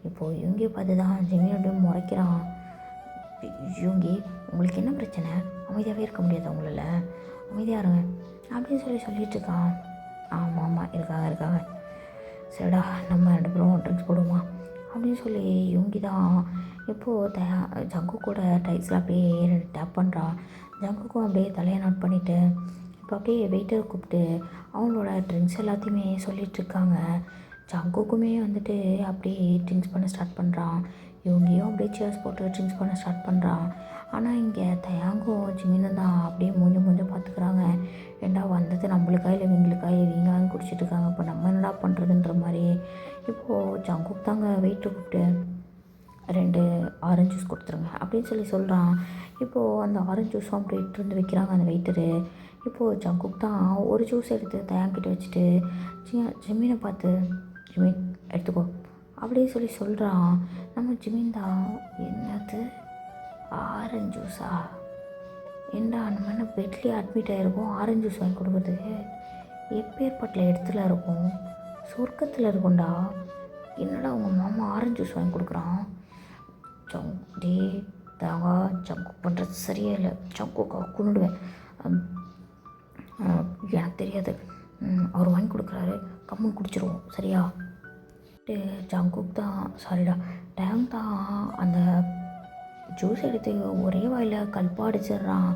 இப்போது இவங்க பார்த்து தான் ஜிமின் அப்படியே முறைக்கிறான். இவங்க உங்களுக்கு என்ன பிரச்சனை, அமைதியாகவே இருக்க முடியாது உங்களால், அமைதியாக இருங்க அப்படின்னு சொல்லிட்டுருக்கான். ஆமாம் இருக்காங்க, சரிடா நம்ம 2 பேரும் ட்ரிங்க்ஸ் போடுவோமா அப்படின்னு சொல்லி இவங்க தான் இப்போது ஜங்கு கூட டைல்ஸில் அப்படியே டேப் பண்ணுறான். ஜங்குக்கும் அப்படியே தலையை நோட் பண்ணிவிட்டு இப்போ அப்படியே வெயிட்டரை கூப்பிட்டு அவங்களோட ட்ரிங்க்ஸ் எல்லாத்தையுமே சொல்லிகிட்ருக்காங்க. ஜங்குக்குமே வந்துட்டு அப்படியே ட்ரிங்க்ஸ் பண்ண ஸ்டார்ட் பண்ணுறான். இவங்கேயும் அப்படியே சேர்ஸ் போட்டு ட்ரிங்க்ஸ் பண்ண ஸ்டார்ட் பண்ணுறான். ஆனால் இங்கே தயாங்கும் ஜிமினும் தான் அப்படியே மூஞ்ச பார்த்துக்கிறாங்க. ஏண்டா வந்தது நம்மளுக்கா இல்லை இவங்களுக்கா, இவங்களாங்க குடிச்சிட்டு இருக்காங்க, இப்போ நம்ம என்னடா பண்ணுறதுன்ற மாதிரி. இப்போது ஜங்குக் தாங்க வெயிட்டை கூப்பிட்டு 2 ஆரஞ்சு ஜூஸ் கொடுத்துருங்க அப்படின்னு சொல்கிறான். இப்போது அந்த ஆரஞ்சு ஜூஸும் அப்படியே இருந்து வைக்கிறாங்க அந்த வெயிட்டரு. இப்போது ஜங்குக் தான் ஒரு ஜூஸ் எடுத்து தயாங்கிட்ட வச்சுட்டு ஜிமினை பார்த்து, ஜிமின் எடுத்துக்கோ அப்படியே சொல்லி சொல்கிறான். நம்ம ஜிமின்தா, என்னது ஆரஞ்சு ஜூஸா? ஏண்டா நம்ம என்ன பெட்லேயே அட்மிட் ஆகிருக்கோம், ஆரஞ்சு ஜூஸ் வாங்கி கொடுக்குறதுக்கு? எப்பேற்பட்ட இடத்துல இருக்கும்? சொர்க்கத்தில் இருக்கும்டா. என்னடா உங்கள் மாமா ஆரஞ்சு ஜூஸ் வாங்கி கொடுக்குறான்? டே தாங்க, ஜங்கு பண்ணுறது சரியே இல்லை. ஜங்குக்கா கொண்டுடுவேன். எனக்கு தெரியாது. அவர் வாங்கி கொடுக்குறாரு, கம்முன்னு குடிச்சிருவோம் சரியா? ஜங்குக் தான், சாரிடா டேங் தான் அந்த ஜூஸ் எடுத்து ஒரே வாயில் கல்பா அடிச்சிடுறான்.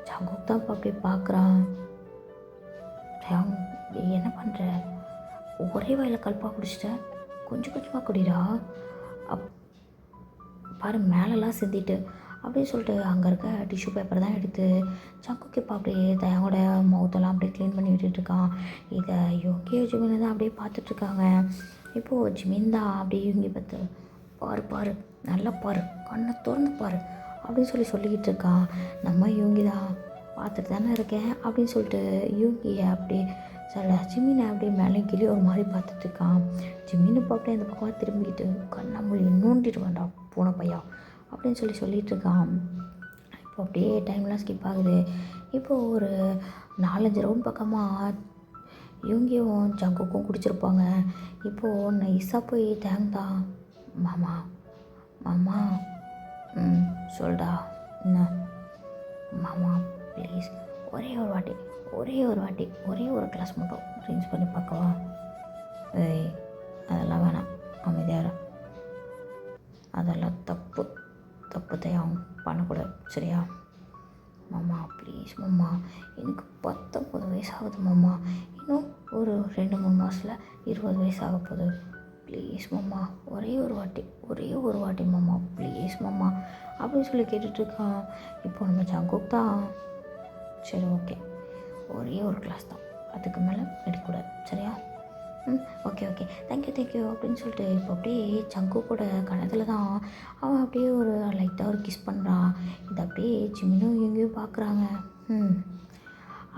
ஜங்குக் தான் இப்போ அப்படியே பார்க்குறான். டேங், என்ன பண்ணுற? ஒரே வாயில் கல்பா குடிச்சிட்டேன், கொஞ்சம் கொஞ்சமாக குடிடா. பாரு மேலெல்லாம் சிந்திட்டு அப்படின்னு சொல்லிட்டு அங்கே இருக்க டிஷ்யூ பேப்பர் தான் எடுத்து ஜங்குக்கு இப்போ அப்படியே தயாவோட மவுத்தெல்லாம் அப்படியே க்ளீன் பண்ணி விட்டுட்டுருக்கான். இதை யோகியோ ஜிமின் தான் அப்படியே பார்த்துட்ருக்காங்க. இப்போது ஜிமின் தான் அப்படியே யூங்கி பார்த்து, பாரு பாரு நல்லா பாரு, கண்ணை திறந்து பாரு அப்படின்னு சொல்லிக்கிட்டு இருக்கான். நம்ம யூங்கி தான் பார்த்துட்டு தானே இருக்கேன் அப்படின்னு சொல்லிட்டு யூங்கியை அப்படியே ஜிமினை அப்படியே மேலே கீழே ஒரு மாதிரி பார்த்துட்ருக்கான். ஜிமின் இப்போ அப்படியே அந்த பக்கமாக திரும்பிக்கிட்டு கண்ணை மொழி நோண்டிட்டு வேண்டாம் பூனை பையா அப்படின்னு சொல்லிட்டு இருக்கான். இப்போ அப்படியே டைம்லாம் ஸ்கிப் ஆகுது. இப்போது ஒரு 4-5 ரவுண்ட் பக்கமாக யூங்கியும் ஜங்குக்கும் குடிச்சிருப்பாங்க. இப்போது நைஸாக போய் டேங் தான், மாமா மாமா சொல்டா என்ன மாமா ப்ளீஸ் ஒரே ஒரு வாட்டி ஒரே ஒரு கிளாஸ் மட்டும் ட்ரிங்க்ஸ் பண்ணி பார்க்கவா? ஏய் அதெல்லாம் வேணாம், அமைதியாக அதெல்லாம் தப்பு தயவு பண்ணக்கூடாது சரியா? மாமா ப்ளீஸ் மாமா, எனக்கு 19 வயசு ஆகுது மாமா, இன்னும் ஒரு 2-3 மாதத்தில் 20 வயசு ஆக போகுது. ப்ளீஸ் மாமா ஒரே ஒரு வாட்டி மாமா ப்ளீஸ் மாமா அப்படின்னு கேட்டுட்ருக்கான். இப்போ நம்ம ஜங்குக் தான், சரி ஓகே ஒரே ஒரு கிளாஸ் தான், அதுக்கு மேலே எடுக்கக்கூடாது சரியா? ஓகே தேங்க்யூ அப்படின்னு சொல்லிட்டு இப்போ அப்படியே ஜங்குக்கோட கணத்தில் தான் அவன் அப்படியே ஒரு லைட்டாக ஒரு கிஸ் பண்ணுறான். இதை அப்படியே ஜிமினும் எங்கேயும் பார்க்குறாங்க.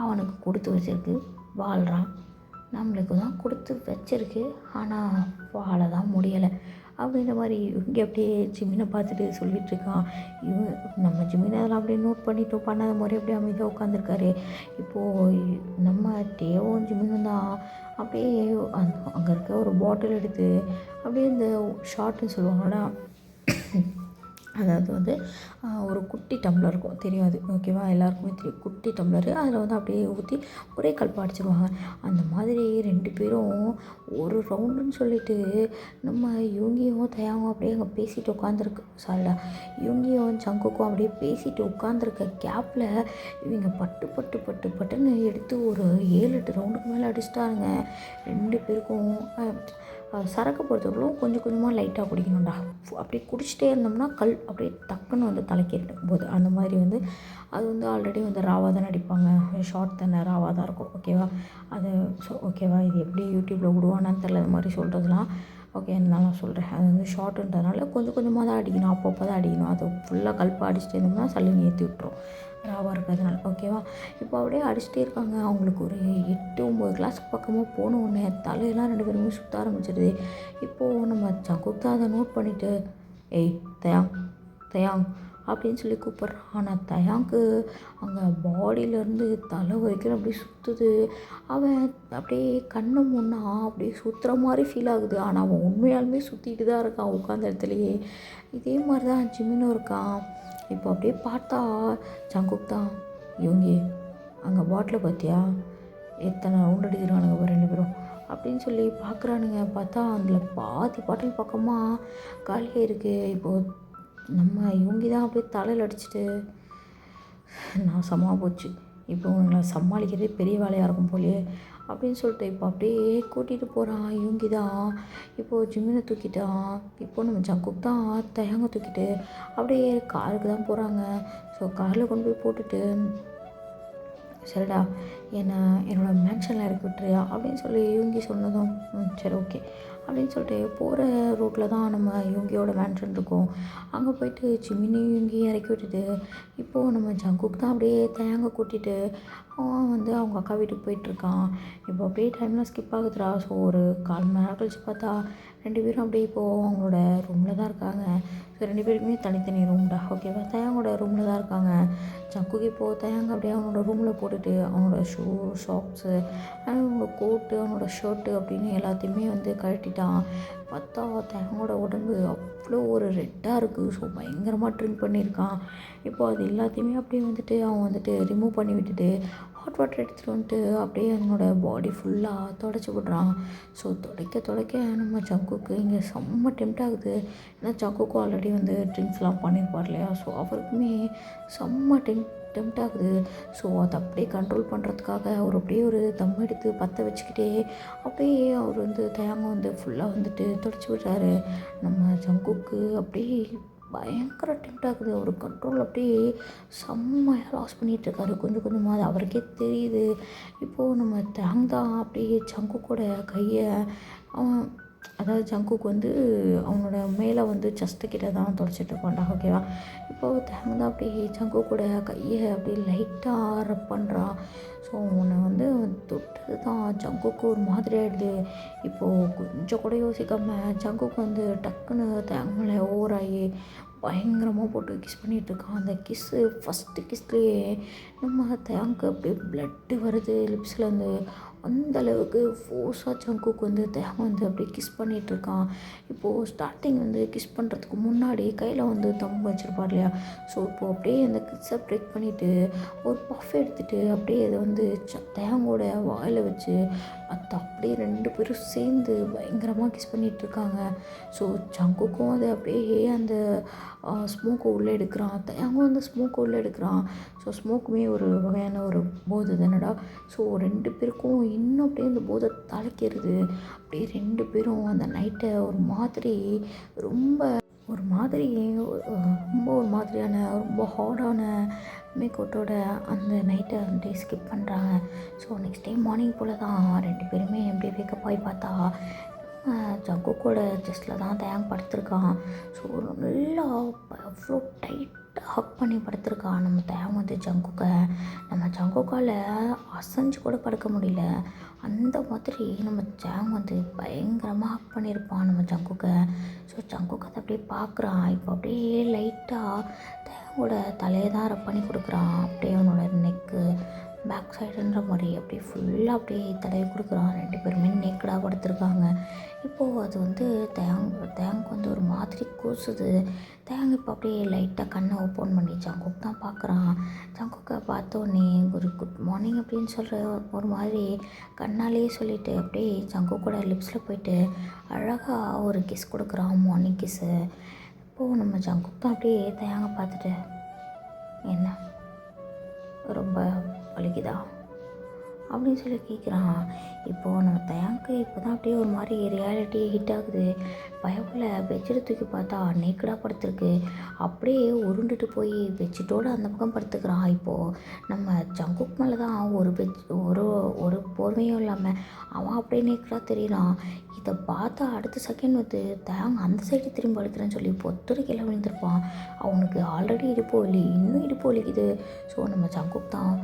அவனுக்கு கொடுத்து வச்சிருக்கு, வாழ்கிறான். நம்மளுக்கு தான் கொடுத்து வச்சிருக்கு, ஆனால் வாழ தான் முடியலை அப்படின்ற மாதிரி இங்கே அப்படியே ஜிமினை பார்த்துட்டு சொல்லிகிட்ருக்கான். நம்ம ஜிமினை அதெல்லாம் அப்படியே நோட் பண்ணிட்டோம், பண்ணாத மாதிரி அப்படியே அமைதியாக உட்காந்துருக்காரு. இப்போது நம்ம டேவும் ஜிமினும் தான் அப்படியே அங்கே இருக்க ஒரு பாட்டில் எடுத்து அப்படியே இந்த ஷார்ட்னு சொல்லுவாங்கடா, அதாவது வந்து ஒரு குட்டி டம்ளர் இருக்கும் தெரியாது ஓகேவா, எல்லாருக்குமே தெரியும் குட்டி டம்ளரு, அதில் வந்து அப்படியே ஊற்றி ஒரே கல்பா அடிச்சிருவாங்க. அந்த மாதிரி 2 பேரும் ஒரு ரவுண்டுன்னு சொல்லிட்டு நம்ம யூங்கியும் தயாவும் அப்படியே அங்கே பேசிட்டு உட்காந்துருக்கு, சாரிடா யூங்கியும் ஜங்குக்கும் அப்படியே பேசிட்டு உட்காந்துருக்க கேப்பில் இவங்க பட்டுன்னு எடுத்து ஒரு 7-8 ரவுண்டுக்கு மேலே அடிச்சிட்டாருங்க. 2 பேருக்கும் சரக்கு பொறுத்தவரைக்கும் கொஞ்சம் கொஞ்சமாக லைட்டாக குடிக்கணும்டா. அப்படியே குடிச்சிட்டே இருந்தோம்னா கல் அப்படியே டக்குன்னு வந்து தலைக்கேட்டும் போது அந்த மாதிரி வந்து அது வந்து ஆல்ரெடி வந்து ராவாக தானே அடிப்பாங்க, ஷார்ட் தானே ராவாக தான் இருக்கும் ஓகேவா? அது ஓகேவா? இது எப்படி யூடியூப்பில் விடுவானான்னு தெரில, இது மாதிரி சொல்கிறதுலாம் ஓகே நான் சொல்கிறேன். அது வந்து ஷார்ட்டுன்றதுனால கொஞ்சம் கொஞ்சமாக தான் அடிக்கணும், அப்பப்போ தான் அடிக்கணும். அது ஃபுல்லாக கல்ப்பாக அடிச்சுட்டே இருந்தோம்னா சல்லுன்னு ஏற்றி விட்டுரும் ராவாக இருக்கிறதுனால ஓகேவா? இப்போ அப்படியே அடிச்சுட்டே இருக்காங்க. அவங்களுக்கு ஒரு 8-9 கிளாஸ் பக்கமாக போன உடனே தலையெல்லாம் 2 பேருமே சுற்ற ஆரம்பிச்சிடுது. இப்போது நம்ம ஜங்குக் தான் அதை நோட் பண்ணிவிட்டு, ஏய் தயாங் அப்படின்னு கூப்பிட்றான். ஆனால் தயாங்க்கு அங்கே பாடியிலேருந்து தலை வரைக்கும் அப்படியே சுற்றுது. அவன் அப்படியே கண்ணை முன்னா அப்படியே சுற்றுற மாதிரி ஃபீல் ஆகுது. ஆனால் அவன் உண்மையாலுமே சுற்றிட்டு தான் இருக்கான் உட்காந்த இடத்துலையே. இதே மாதிரி தான் ஜிமினும் இருக்கான். இப்போ அப்படியே பார்த்தா ஜங்குக் தான், இவங்க அங்கே பாட்டில் பார்த்தியா, எத்தனை ரவுண்ட் அடிக்கிறானுங்க 2 பேரும் அப்படின்னு பார்க்குறானுங்க. பார்த்தா அதில் பாதி பாட்டில் பக்கமாக காலியாக இருக்குது. இப்போது நம்ம இவங்க தான் அப்படியே தலையில் அடிச்சுட்டு நான் சமா போச்சு, இப்போ உங்களை சமாளிக்கிறதே பெரிய வேலையாக இருக்கும் போலே அப்படின்னு சொல்லிட்டு இப்போ அப்படியே கூட்டிகிட்டு போகிறான். இவங்க தான் இப்போது ஜிமினை தூக்கிட்டான். இப்போ நம்ம ஜங்குக் தான் தயாங்க தூக்கிட்டு அப்படியே காருக்கு தான் போகிறாங்க. ஸோ காரில் கொண்டு போய் போட்டுட்டு, சரிடா என்னோடய மேன்ஷனில் இறக்கி விட்டுறியா அப்படின்னு இவங்கி சொன்னதும் சரி ஓகே அப்படின்னு சொல்லிட்டு போகிற ரூட்டில் தான் நம்ம இவங்கியோட மேன்ஷன் இருக்கும். அங்கே போயிட்டு ஜிமினையும் இவங்கியும் இறக்கி விட்டுட்டு இப்போது நம்ம ஜங்குக் தான் அப்படியே தயாங்க கூட்டிகிட்டு அவன் வந்து அவங்க அக்கா வீட்டுக்கு போயிட்டுருக்கான். இப்போ அப்படியே டைம்லாம் ஸ்கிப் ஆகுதுடா. ஸோ ஒரு 1/4 மணி நேரம் கழிச்சு பார்த்தா 2 பேரும் அப்படியே இப்போது அவங்களோட ரூமில் தான் இருக்காங்க. ஸோ 2 பேருக்குமே தனித்தனி ரூம்டா, ஓகேவா. தயாங்கோட ரூமில் தான் இருக்காங்க. ஜங்குக்கு இப்போது தயாங்க அப்படியே அவனோட ரூமில் போட்டுட்டு அவனோட ஷூ, சாக்ஸு, அவனோட கோட்டு, அவனோட ஷர்ட்டு அப்படின்னு எல்லாத்தையுமே வந்து கழட்டிட்டான். பார்த்தா தயாங்கோட உடம்பு அவ்வளோ ஒரு ரெட்டாக இருக்குது. ஸோ பயங்கரமாக ட்ரிங்க் பண்ணியிருக்கான். இப்போது அது எல்லாத்தையுமே அப்படியே வந்துட்டு அவன் வந்துட்டு ரிமூவ் பண்ணி விட்டுட்டு ஹாட் வாட்டர் எடுத்துகிட்டு வந்துட்டு அப்படியே அவனோட பாடி ஃபுல்லாக தொடச்சி விட்றான். ஸோ துடைக்க நம்ம ஜங்குக்கு இங்கே செம்ம டெம்ட் ஆகுது. ஏன்னா ஜங்குக்கும் ஆல்ரெடி வந்து ட்ரிங்க்ஸ்லாம் பண்ணியிருப்பார் இல்லையா. ஸோ அவருக்குமே செம்ம டெம்ட் ஆகுது. ஸோ அதை அப்படியே கண்ட்ரோல் பண்ணுறதுக்காக அவர் அப்படியே ஒரு தம் எடுத்து பற்ற வச்சுக்கிட்டே அப்படியே அவர் வந்து தயாங்க வந்து ஃபுல்லாக வந்துட்டு தொடச்சி விட்றாரு. நம்ம ஜங்குக்கு அப்படியே பயங்கர டெம்ட் ஆகுது. அவர் கண்ட்ரோல் அப்படியே செம்மையாக லாஸ் பண்ணிகிட்ருக்காரு கொஞ்சம் கொஞ்சமாக. அது அவருக்கே தெரியுது. இப்போது நம்ம தேங் தான் அப்படியே ஜங்குக்கோட கையை அவன், அதாவது ஜங்குக்கு வந்து அவனோட மேலே வந்து செஸ்ட்டு கிட்ட தான் தொடச்சிட்ருப்பான்டா, ஓகேவா. இப்போது தேங் தான் அப்படியே ஜங்குக்கோட கையை அப்படியே லைட்டாக ரப் பண்ணுறான். ஸோ அவனை வந்து அவன் தொட்டது தான் ஜங்குக்கு ஒரு மாதிரி ஆகிடுது. இப்போது கொஞ்சம் கூட யோசிக்காமல் ஜங்குக்கு வந்து டக்குன்னு தேங் மேலே ஓவராகி பயங்கரமாக போட்டு கிஸ் பண்ணிகிட்ருக்கான். அந்த கிஸ்ஸு ஃபஸ்ட்டு கிஸ்லேயே நம்ம தேங்க்கு அப்படியே ப்ளட்டு வருது லிப்ஸ்லேருந்து. அந்தளவுக்கு ஃபோர்ஸாக ஜங்குக்கு வந்து தேங் வந்து அப்படியே கிஸ் பண்ணிகிட்ருக்கான். இப்போது ஸ்டார்டிங் வந்து கிஸ் பண்ணுறதுக்கு முன்னாடி கையில் வந்து தம் வச்சுருப்பார் இல்லையா. ஸோ இப்போது அப்படியே அந்த கிஸ்ஸை ப்ரேக் பண்ணிவிட்டு ஒரு பஃப் எடுத்துகிட்டு அப்படியே அதை வந்து தேங்கோட வாயில் வச்சு அது அப்படியே 2 பேரும் சேர்ந்து பயங்கரமாக கிஸ் பண்ணிகிட்ருக்காங்க. ஸோ ஜங்குக்கும் அது அப்படியே அந்த ஸ்மோக்கை உள்ளே எடுக்கிறான். தேங்கும் அந்த ஸ்மோக்கை உள்ளே எடுக்கிறான். ஸோ ஸ்மோக்குமே ஒரு வகையான ஒரு போதை தானடா. ஸோ 2 பேருக்கும் இன்னும் அப்படியே அந்த போதை தலைக்கிறது. அப்படியே 2 பேரும் அந்த நைட்டை ஒரு மாதிரி ரொம்ப ஒரு மாதிரி ரொம்ப ஒரு மாதிரியான ரொம்ப ஹார்டான மேக்கவுட்டோட அந்த நைட்டை வந்து ஸ்கிப் பண்ணுறாங்க. ஸோ நெக்ஸ்ட் டே மார்னிங் போல் தான் 2 பேருமே அப்படியே வேக்கப் ஆகி பார்த்தா ஜங்குக்கோட செஸ்ட்டில் தான் தேங் படுத்திருக்கான். ஸோ நல்லா அவ்வளோ டைட்டாக ஹக் பண்ணி படுத்திருக்கான் நம்ம தேங் வந்து ஜங்குக்கை. நம்ம ஜங்குக்கால் அசைஞ்சு கூட படுக்க முடியல. அந்த மாதிரி நம்ம தேங் வந்து பயங்கரமாக ஹக் பண்ணியிருப்பான் நம்ம ஜங்குக்கை. ஸோ ஜங்குக்கு அதை அப்படியே பார்க்குறான். இப்போ அப்படியே லைட்டாக தேங்கோட தலையை தான் ரப் பண்ணி கொடுக்குறான். அப்படியே அவனோட நெக்கு பேக் சைடுன்ற மாதிரி அப்படியே ஃபுல்லாக அப்படியே தடவி கொடுக்குறான். 2 பேருமே நேக்கடாக படுத்திருக்காங்க. இப்போது அது வந்து தேங்க் வந்து ஒரு மாதிரி கூசுது. தேங் இப்போ அப்படியே லைட்டாக கண்ணை ஓப்பன் பண்ணி ஜங்குக் தான் பார்க்குறான். ஜங்குக்கை பார்த்தோன்னே ஒரு குட் மார்னிங் அப்படின்னு சொல்கிற ஒரு மாதிரி கண்ணாலேயே சொல்லிவிட்டு அப்படியே ஜங்குக்கோட லிப்ஸில் போயிட்டு அழகாக ஒரு கிஸ் கொடுக்குறான், மார்னிங் கிஸ்ஸு. இப்போது நம்ம ஜங்குக் தான் அப்படியே தேங்க பார்த்துட்டு, என்ன ரொம்ப வலிக்குதா அப்படின்னு சொல்லி கேட்குறான். இப்போது நம்ம தயாங்க்கு இப்போ தான் அப்படியே ஒரு மாதிரி ரியாலிட்டி ஹிட் ஆகுது. பயப்புல பெட்ஷீட்டை தூக்கி பார்த்தா நேக்கடாக படுத்துருக்கு. அப்படியே உருண்டுட்டு போய் பெட்ஷீட்டோடு அந்த பக்கம் படுத்துக்கிறான். இப்போது நம்ம ஜங்குக் மேலே தான் ஒரு போர்வையும் இல்லாமல் அவன் அப்படியே நேக்கடாக தெரியுறான். இதை பார்த்தா அடுத்த செகண்ட் வந்து தேங் அந்த சைடு திரும்பி படுத்துறேன்னு சொல்லி பொத்துரு கீழே விழுந்திருப்பான். அவனுக்கு ஆல்ரெடி இடுப்பு வலி, இன்னும் இடுப்பு வலிக்குது. ஸோ நம்ம ஜங்குக் தான்,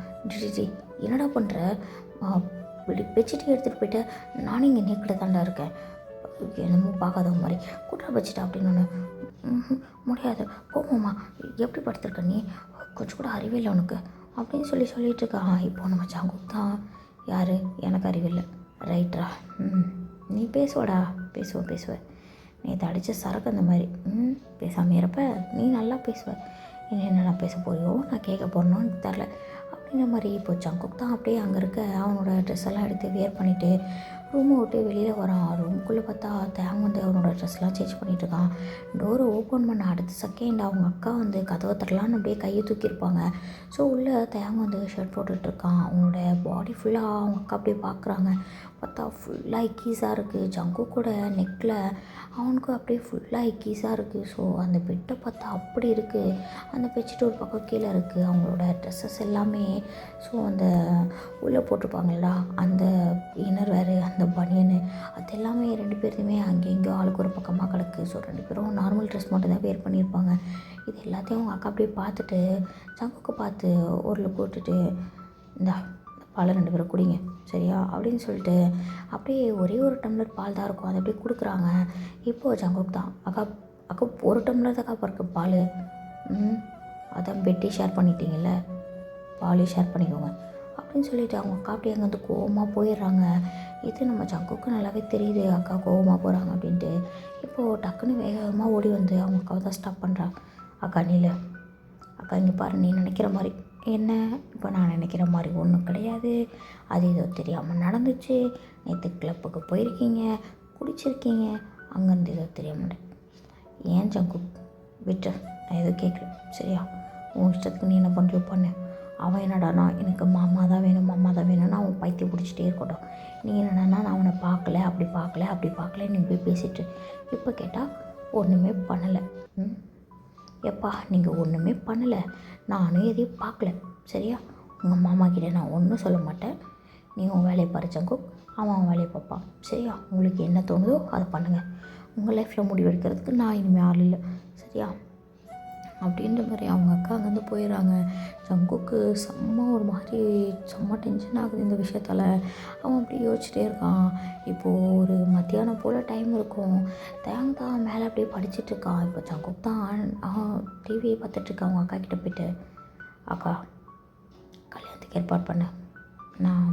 ஜி என்னடா பண்ணுற, பெட்ஷீட்டை எடுத்துகிட்டு போயிட்டு நானும் இங்கே நேக்கடை தாண்டா இருக்கேன், என்னமோ பார்க்காத மாதிரி கூட்டா பெட்ஷீட்டா அப்படின்னு. முடியாது போமாம்மா, எப்படி படுத்துருக்க நீ, கொஞ்சம் கூட அறிவில்லை உனக்கு அப்படின்னு சொல்லிட்டு இருக்கான். இப்போ நம்ம ஜங்குக் தான், யார், எனக்கு அறிவில்லை ரைட்ரா, நீ பேசுவடா, பேசுவ நேற்று அடித்த சரக்கு அந்த மாதிரி, பேசாமல் இருப்ப, நீ நல்லா பேசுவ, என்ன நான் பேச போறியோ நான் கேட்க போகிறேன்னு எனக்கு தெரில அப்படின்ற மாதிரி. இப்போ ஜங்குக் தான் அப்படியே அங்கே இருக்க அவனோட ட்ரெஸ் எல்லாம் எடுத்து வியர் பண்ணிவிட்டு ரூமை விட்டு வெளியில் வரான். ரூமுக்குள்ளே பார்த்தா தேங் வந்து அவனோட ட்ரெஸ்லாம் சேஞ்ச் பண்ணிகிட்டு இருக்கான். டோரை ஓப்பன் பண்ண அடுத்த செகண்ட் அவங்க அக்கா வந்து கதவை தரலான்னு அப்படியே கையை தூக்கியிருப்பாங்க. ஸோ உள்ளே தேங் வந்து ஷர்ட் போட்டுட்ருக்கான். அவனோட பாடி ஃபுல்லாக அவங்க அக்கா அப்படியே பார்க்குறாங்க. பார்த்தா ஃபுல்லாக இக்கீஸாக இருக்குது. ஜங்குக்கோட நெக்கில் அவனுக்கும் அப்படியே ஃபுல்லாக இக்கீஸாக இருக்குது. ஸோ அந்த பெட்டை பார்த்தா அப்படி இருக்குது. அந்த பெட்ஷீட் ஒரு பக்கம் கீழே இருக்குது. அவங்களோட ட்ரெஸ்ஸஸ் எல்லாமே, ஸோ அந்த உள்ளே போட்டிருப்பாங்களா அந்த இன்னர் வேறு அந்த பனியனு, அது எல்லாமே 2 பேருமே அங்கேயும் ஆளுக்கு ஒரு பக்கமாக கிடக்கு. ஸோ 2 பேரும் நார்மல் ட்ரெஸ் மட்டும் தான் வேர் பண்ணியிருப்பாங்க. இது எல்லாத்தையும் அவங்க அக்கா அப்படியே பார்த்துட்டு ஜங்குக்கு பார்த்து ஒரு லுக் விட்டுட்டு, இந்த பாலை 2 பேரும் குடிங்க சரியா அப்படின்னு சொல்லிட்டு அப்படியே ஒரே ஒரு டம்ளர் பால் தான் இருக்கும், அதை அப்படியே கொடுக்குறாங்க. இப்போது ஜங்குக் தான், அக்கா அக்கா 1 டம்ளர் தான்க்கா பிறகு பால். அதான் பெட்டி ஷேர் பண்ணிட்டீங்கல்ல, பாலையும் ஷேர் பண்ணிக்கோங்க அப்படின்னு சொல்லிட்டு அவங்க அக்கா அப்படியே அங்கே வந்து கோவமாக போயிடுறாங்க. இது நம்ம ஜங்குக்கு நல்லாவே தெரியுது அக்கா கோவமாக போகிறாங்க அப்படின்ட்டு. இப்போது டக்குன்னு வேகமாக ஓடி வந்து அவங்க அக்காவை தான் ஸ்டாப் பண்ணுறா. அக்கா நீல, அக்கா இங்கே பாரு, நீ நினைக்கிற மாதிரி என்ன இப்போ நான் நினைக்கிற மாதிரி ஒன்றும் கிடையாது. அது ஏதோ தெரியாமல் நடந்துச்சு. நேற்று கிளப்புக்கு போயிருக்கீங்க, குடிச்சிருக்கீங்க, அங்கேருந்து ஏதோ தெரியாமல். ஏன் ஜங்குக் விட்டு, நான் எதுவும் கேட்கல சரியா, உன் இஷ்டத்துக்கு நீ என்ன பண்ணுறியோ பண்ணு. அவன் என்னடானா எனக்கு மாமா தான் வேணும், மாமா தான் வேணும்னா அவன் பைத்தியம் பிடிச்சிட்டே இருக்கட்டும். நீ என்னடானா நான் அவனை பார்க்கல, அப்படி பார்க்கல, அப்படி பார்க்கல, நீ போய் பேசிட்டு இப்போ கேட்டால் ஒன்றுமே பண்ணலை. எப்பா நீங்கள் ஒன்றுமே பண்ணலை, நானும் எதையும் பார்க்கல சரியா. உங்கள் மாமா கிட்டே நான் ஒன்றும் சொல்ல மாட்டேன். நீ உன் வேலையை பாரு ஜங்குக், அவன் வேலையை பார்ப்பான் சரியா. உங்களுக்கு என்ன தோணுதோ அதை பண்ணுங்கள். உங்கள் லைஃப்பில் முடிவெடுக்கிறதுக்கு நான் இனிமேல் ஆள் இல்லை சரியா அப்படின்ற மாதிரி அவங்க அக்கா அங்கேருந்து போயிடுறாங்க. ஜங்குக்கு செம்ம ஒரு மாதிரி செம்ம டென்ஷன் ஆகுது இந்த விஷயத்தால். அவன் அப்படி யோசிச்சுட்டே இருக்கான். இப்போது ஒரு மத்தியானம் போல் டைம் இருக்கும். தேங் தான் மேலே அப்படியே படிச்சுட்ருக்கான். இப்போ ஜங்குக் தான் டிவியை பார்த்துட்ருக்கான். அவங்க அக்கா கிட்டே போய்ட்டு, அக்கா கல்யாணத்துக்கு ஏற்பாடு பண்ண, நான்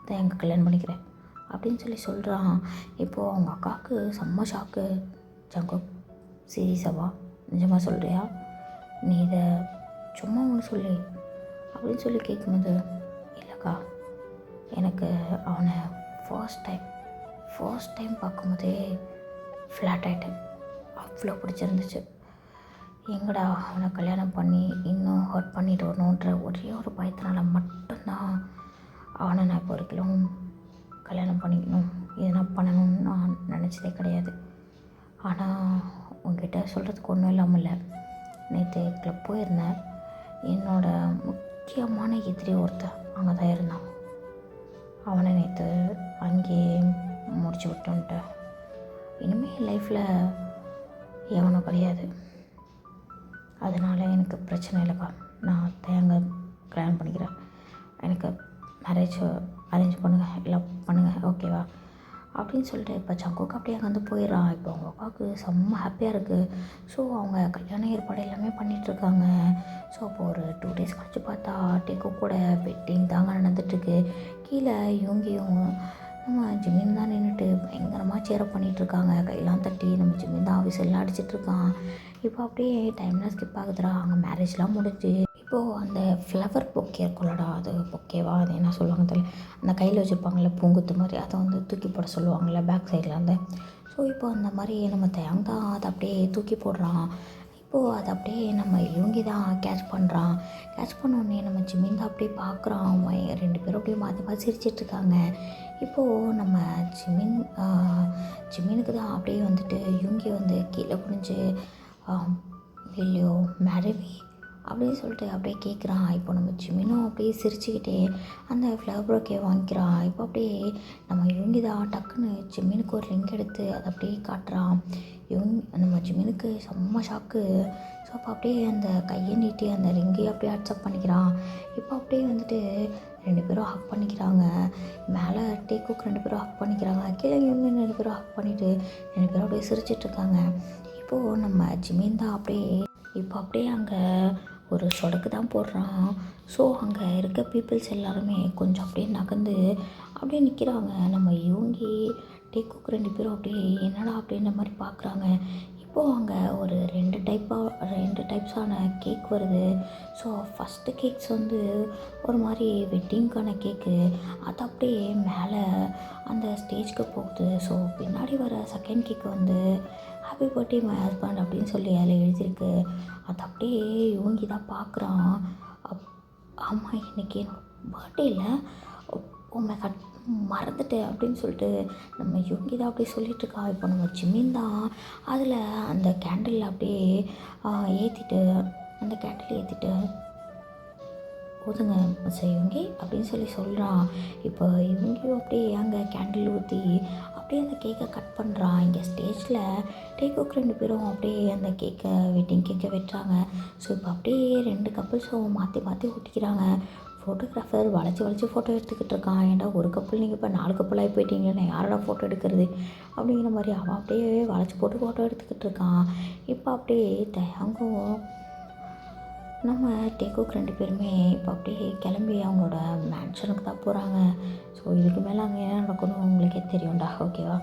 தேங்க கல்யாணம் பண்ணிக்கிறேன் அப்படின்னு சொல்லி சொல்கிறான். இப்போது அவங்க அக்காவுக்கு செம்ம ஷாக்கு. ஜங்குக் சீரியஸாவா, நிஜமாக சொல்கிறியா, நீ இதை சும்மா ஒன்று சொல்லி அப்படின்னு சொல்லி கேட்கும்போது, இல்லைக்கா எனக்கு அவனை ஃபர்ஸ்ட் டைம் பார்க்கும்போதே ஃப்ளாட் ஆகிட்டேன். அவ்வளோ பிடிச்சிருந்துச்சு. எங்கடா அவனை கல்யாணம் பண்ணி இன்னும் ஹர்ட் பண்ணிடணுன்ற ஒரே ஒரு பயத்தினால மட்டும்தான் அவனை நான் இப்போ வரைக்கும் கல்யாணம் பண்ணிக்கணும், எதனா பண்ணணும்னு நான் நினச்சதே கிடையாது. ஆனால் உங்ககிட்ட சொல்கிறதுக்கு ஒன்றும் இல்லாமல் இல்லை, நேற்று கிளப் போயிருந்தேன். என்னோடய முக்கியமான எதிரி ஒருத்தன் அங்கே தான் இருந்தான். அவனை நேற்று அங்கேயே முடிச்சு விட்டுன்ட்டு இனிமேல் லைஃப்பில் எவனும் கிடையாது. அதனால் எனக்கு பிரச்சனை இல்லைக்கா, நான் தேங்க கல்யாணம் பண்ணிக்கிறேன். எனக்கு மேரேஜ் அரேஞ்ச் பண்ணுங்கள், இல்லை பண்ணுங்கள் ஓகேவா அப்படின்னு சொல்லிட்டு இப்போ ஜங்குக்கு அப்படியே அங்கே வந்து போயிடுறான். இப்போ அவங்க அப்பாவுக்கு செம்ம ஹாப்பியாக இருக்குது. ஸோ அவங்க கல்யாண ஏற்பாடு எல்லாமே பண்ணிகிட்ருக்காங்க. ஸோ அப்போ ஒரு 2 days கழிச்சு பார்த்தா டேக்கு கூட வெட்டிங் தாங்க நடந்துட்டுருக்கு. கீழே இவங்கியும் நம்ம ஜிமின் தான் நின்றுட்டு பயங்கரமாக சேரப் பண்ணிகிட்ருக்காங்க. கையெல்லாம் தட்டி நம்ம ஜிமின் தான் ஆஃபீஸ் எல்லாம் அடிச்சிட்ருக்கான். இப்போ அப்படியே டைம்லாம் ஸ்கிப் ஆகுதுடா. அங்கே மேரேஜ்லாம் முடிஞ்சு இப்போது அந்த ஃப்ளவர் பொக்கே இருக்கும்லடா, அது பொக்கேவா அது என்ன சொல்லுவாங்க தெரியல, அந்த கையில் வச்சுருப்பாங்கள்ல பூங்குத்து மாதிரி, அதை வந்து தூக்கி போட சொல்லுவாங்கள்ல பேக் சைடில் அந்த. ஸோ இப்போ அந்த மாதிரி நம்ம தேங்கா அதை அப்படியே தூக்கி போடுறான். இப்போது அதை அப்படியே நம்ம இவங்கி தான் கேட்ச் பண்ணுறான். கேட்ச் பண்ணோடனே நம்ம ஜிமின் தான் அப்படியே பார்க்குறான். அவன் 2 பேரும் அப்படியே மாற்றி மாற்றி சிரிச்சிட்ருக்காங்க. இப்போது நம்ம ஜிமினுக்கு தான் அப்படியே வந்துட்டு இவங்கி வந்து கீழே குனிஞ்சு will you marry me அப்படின்னு சொல்லிட்டு அப்படியே கேட்குறான். இப்போ நம்ம ஜிமினும் அப்படியே சிரிச்சுக்கிட்டே அந்த ஃப்ளவர் பொக்கே வாங்கிக்கிறான். இப்போ அப்படியே நம்ம இவங்கி தான் டக்குன்னு ஜிமினுக்கு ஒரு ரிங் எடுத்து அதை அப்படியே காட்டுறான். நம்ம ஜிமினுக்கு செம்ம ஷாக்கு. ஸோ அப்போ அப்படியே அந்த கையை நீட்டி அந்த ரிங்கையும் அப்படியே அக்செப்ட் பண்ணிக்கிறான். இப்போ அப்படியே வந்துட்டு 2 பேரும் ஹக் பண்ணிக்கிறாங்க. மேலே டேக்குக்கு 2 பேரும் ஹக் பண்ணிக்கிறாங்க. கீழே இவங்க 2 பேரும் ஹக் பண்ணிவிட்டு 2 பேரும் அப்படியே சிரிச்சிட்ருக்காங்க. இப்போது நம்ம ஜிமின் தான் அப்படியே அங்கே ஒரு சொடக்கு தான் போடுறான். ஸோ அங்கே இருக்க பீப்புள்ஸ் எல்லாருமே கொஞ்சம் அப்படியே நகர்ந்து அப்படியே நிற்கிறாங்க. நம்ம இவங்கி டேக்குக்கு 2 பேரும் அப்படியே என்னடா அப்படின்ற மாதிரி பார்க்குறாங்க. இப்போது அங்கே ஒரு 2 டைப்ஸான கேக் வருது. ஸோ ஃபஸ்ட்டு கேக்ஸ் வந்து ஒரு மாதிரி வெட்டிங்க்கான கேக்கு, அது அப்படியே மேலே அந்த ஸ்டேஜ்க்கு போகுது. ஸோ பின்னாடி வர செகண்ட் கேக்கு வந்து ஹாப்பி பர்த்டே மை ஹஸ்பண்ட் அப்படின்னு சொல்லி அதில் எழுதியிருக்கு. அது அப்படியே இவங்கி தான் பார்க்குறான். ஆமாம் இன்றைக்கி பர்த்டே இல்லை, ஓ மை காட் மறந்துட்டேன் அப்படின்னு சொல்லிட்டு நம்ம இவங்கி தான் அப்படியே சொல்லிகிட்ருக்கா. இப்போ நம்ம ஜிமின் தான் அதில் அந்த கேண்டில் அப்படியே அந்த கேண்டில் ஏற்றிட்டு ஊதுங்க சார் இவங்கி அப்படின்னு சொல்லி சொல்கிறான். இப்போ இவங்கியும் அப்படியே அங்கே கேண்டில் ஊற்றி அப்படியே அந்த கேக்கை கட் பண்ணுறான். இங்கே ஸ்டேஜில் டேக்குக்கு 2 பேரும் அப்படியே அந்த வெட்டிங் கேக்கை வெட்டுறாங்க. ஸோ இப்போ அப்படியே 2 கப்புள்ஸும் மாற்றி மாற்றி ஒட்டிக்கிறாங்க. ஃபோட்டோகிராஃபர் வளைச்சி வளைச்சி ஃபோட்டோ எடுத்துக்கிட்டு இருக்கான். ஏன்டா ஒரு கப்பல் நீங்கள் இப்போ 4 கப்பலாகி போயிட்டீங்க, நான் யாரோட ஃபோட்டோ எடுக்கிறது அப்படிங்கிற மாதிரி அவன் அப்படியே வளைச்சி போட்டு ஃபோட்டோ எடுத்துக்கிட்டு இருக்கான். இப்போ அப்படியே தயங்கும் நம்ம டேக்குக்கு 2 பேருமே இப்போ அப்படியே கிளம்பி அவங்களோட மேன்ஷனுக்கு தான் போகிறாங்க. ஸோ இதுக்கு மேலே அங்கே என்ன நடக்கணும் உங்களுக்கே தெரியும்டா, ஓகேவா?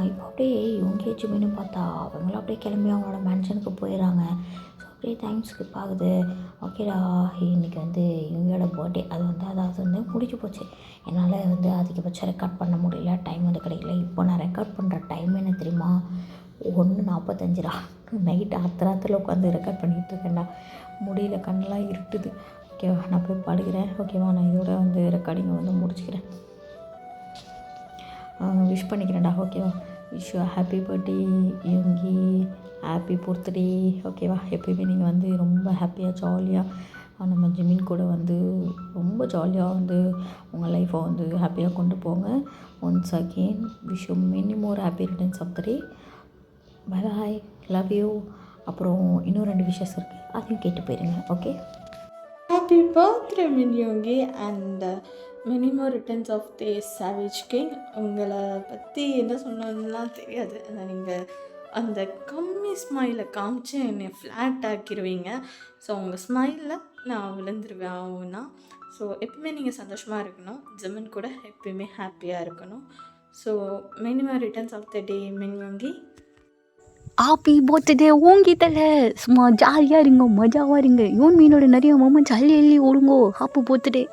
இப்போ அப்படியே இவங்க ஜிமின்னு பார்த்தா அவங்களும் அப்படியே கிளம்பி அவங்களோட மேன்ஷனுக்கு போயிடுறாங்க. ஸோ அப்படியே டைம் ஸ்கிப் ஆகுது. ஓகேடா, இன்றைக்கி வந்து இவங்களோட பர்த்டே அதாவது வந்து முடிஞ்சு போச்சு. என்னால் வந்து அதிகபட்சம் ரெக்கார்ட் பண்ண முடியல, டைம் வந்து கிடைக்கல. இப்போ நான் ரெக்கார்ட் பண்ணுற டைம் என்ன தெரியுமா? 1:45டா. நைட்டு அர்த்தராத்தில் உட்காந்து ரெக்கார்ட் பண்ணிகிட்டு இருக்கேன்டா. முடியல, கண்ணெலாம் இருட்டுது. ஓகேவா, நான் போய் படுக்கிறேன். ஓகேவா, நான் இதோட வந்து ரெக்கார்டிங்கை வந்து முடிச்சுக்கிறேன். விஷ் பண்ணிக்கிறேன்டா. ஓகேவா, wish you happy birthday யோங்கி, happy birthday. ஓகேவா, எப்பயுமே நீங்கள் வந்து ரொம்ப ஹாப்பியாக ஜாலியாக நம்ம ஜிமின் கூட வந்து ரொம்ப ஜாலியாக வந்து உங்கள் லைஃப்பை வந்து ஹாப்பியாக கொண்டு போங்க. Once again wish you many more happy returns of the day. Bye bye, love you. அப்புறம் இன்னும் 2 விஷஸ் இருக்குது, அதையும் கேட்டு போயிருங்க. Okay, Happy birthday, Minyongi, and many more returns of the Savage King. உங்களை பற்றி என்ன சொன்னதுலாம் தெரியாது. நீங்கள் அந்த கம்மி ஸ்மைலை காமிச்சு என்னை ஃப்ளாட் ஆக்கிடுவீங்க. ஸோ உங்கள் ஸ்மைலில் நான் விழுந்துருவேன் ஆகும்னா. ஸோ எப்பவுமே நீங்கள் சந்தோஷமாக இருக்கணும், ஜிமின் கூட எப்பயுமே ஹாப்பியாக இருக்கணும். So many more returns of the day Min Yoongi. Happy birthday உங்ககிட்டல சும்மா ஜாலியாக இருங்க, மஜாவாக இருங்க. யோன் மீனோட நிறைய மொமெண்ட்ஸ் அள்ளி அள்ளி ஓடுங்கோ. Happy birthday.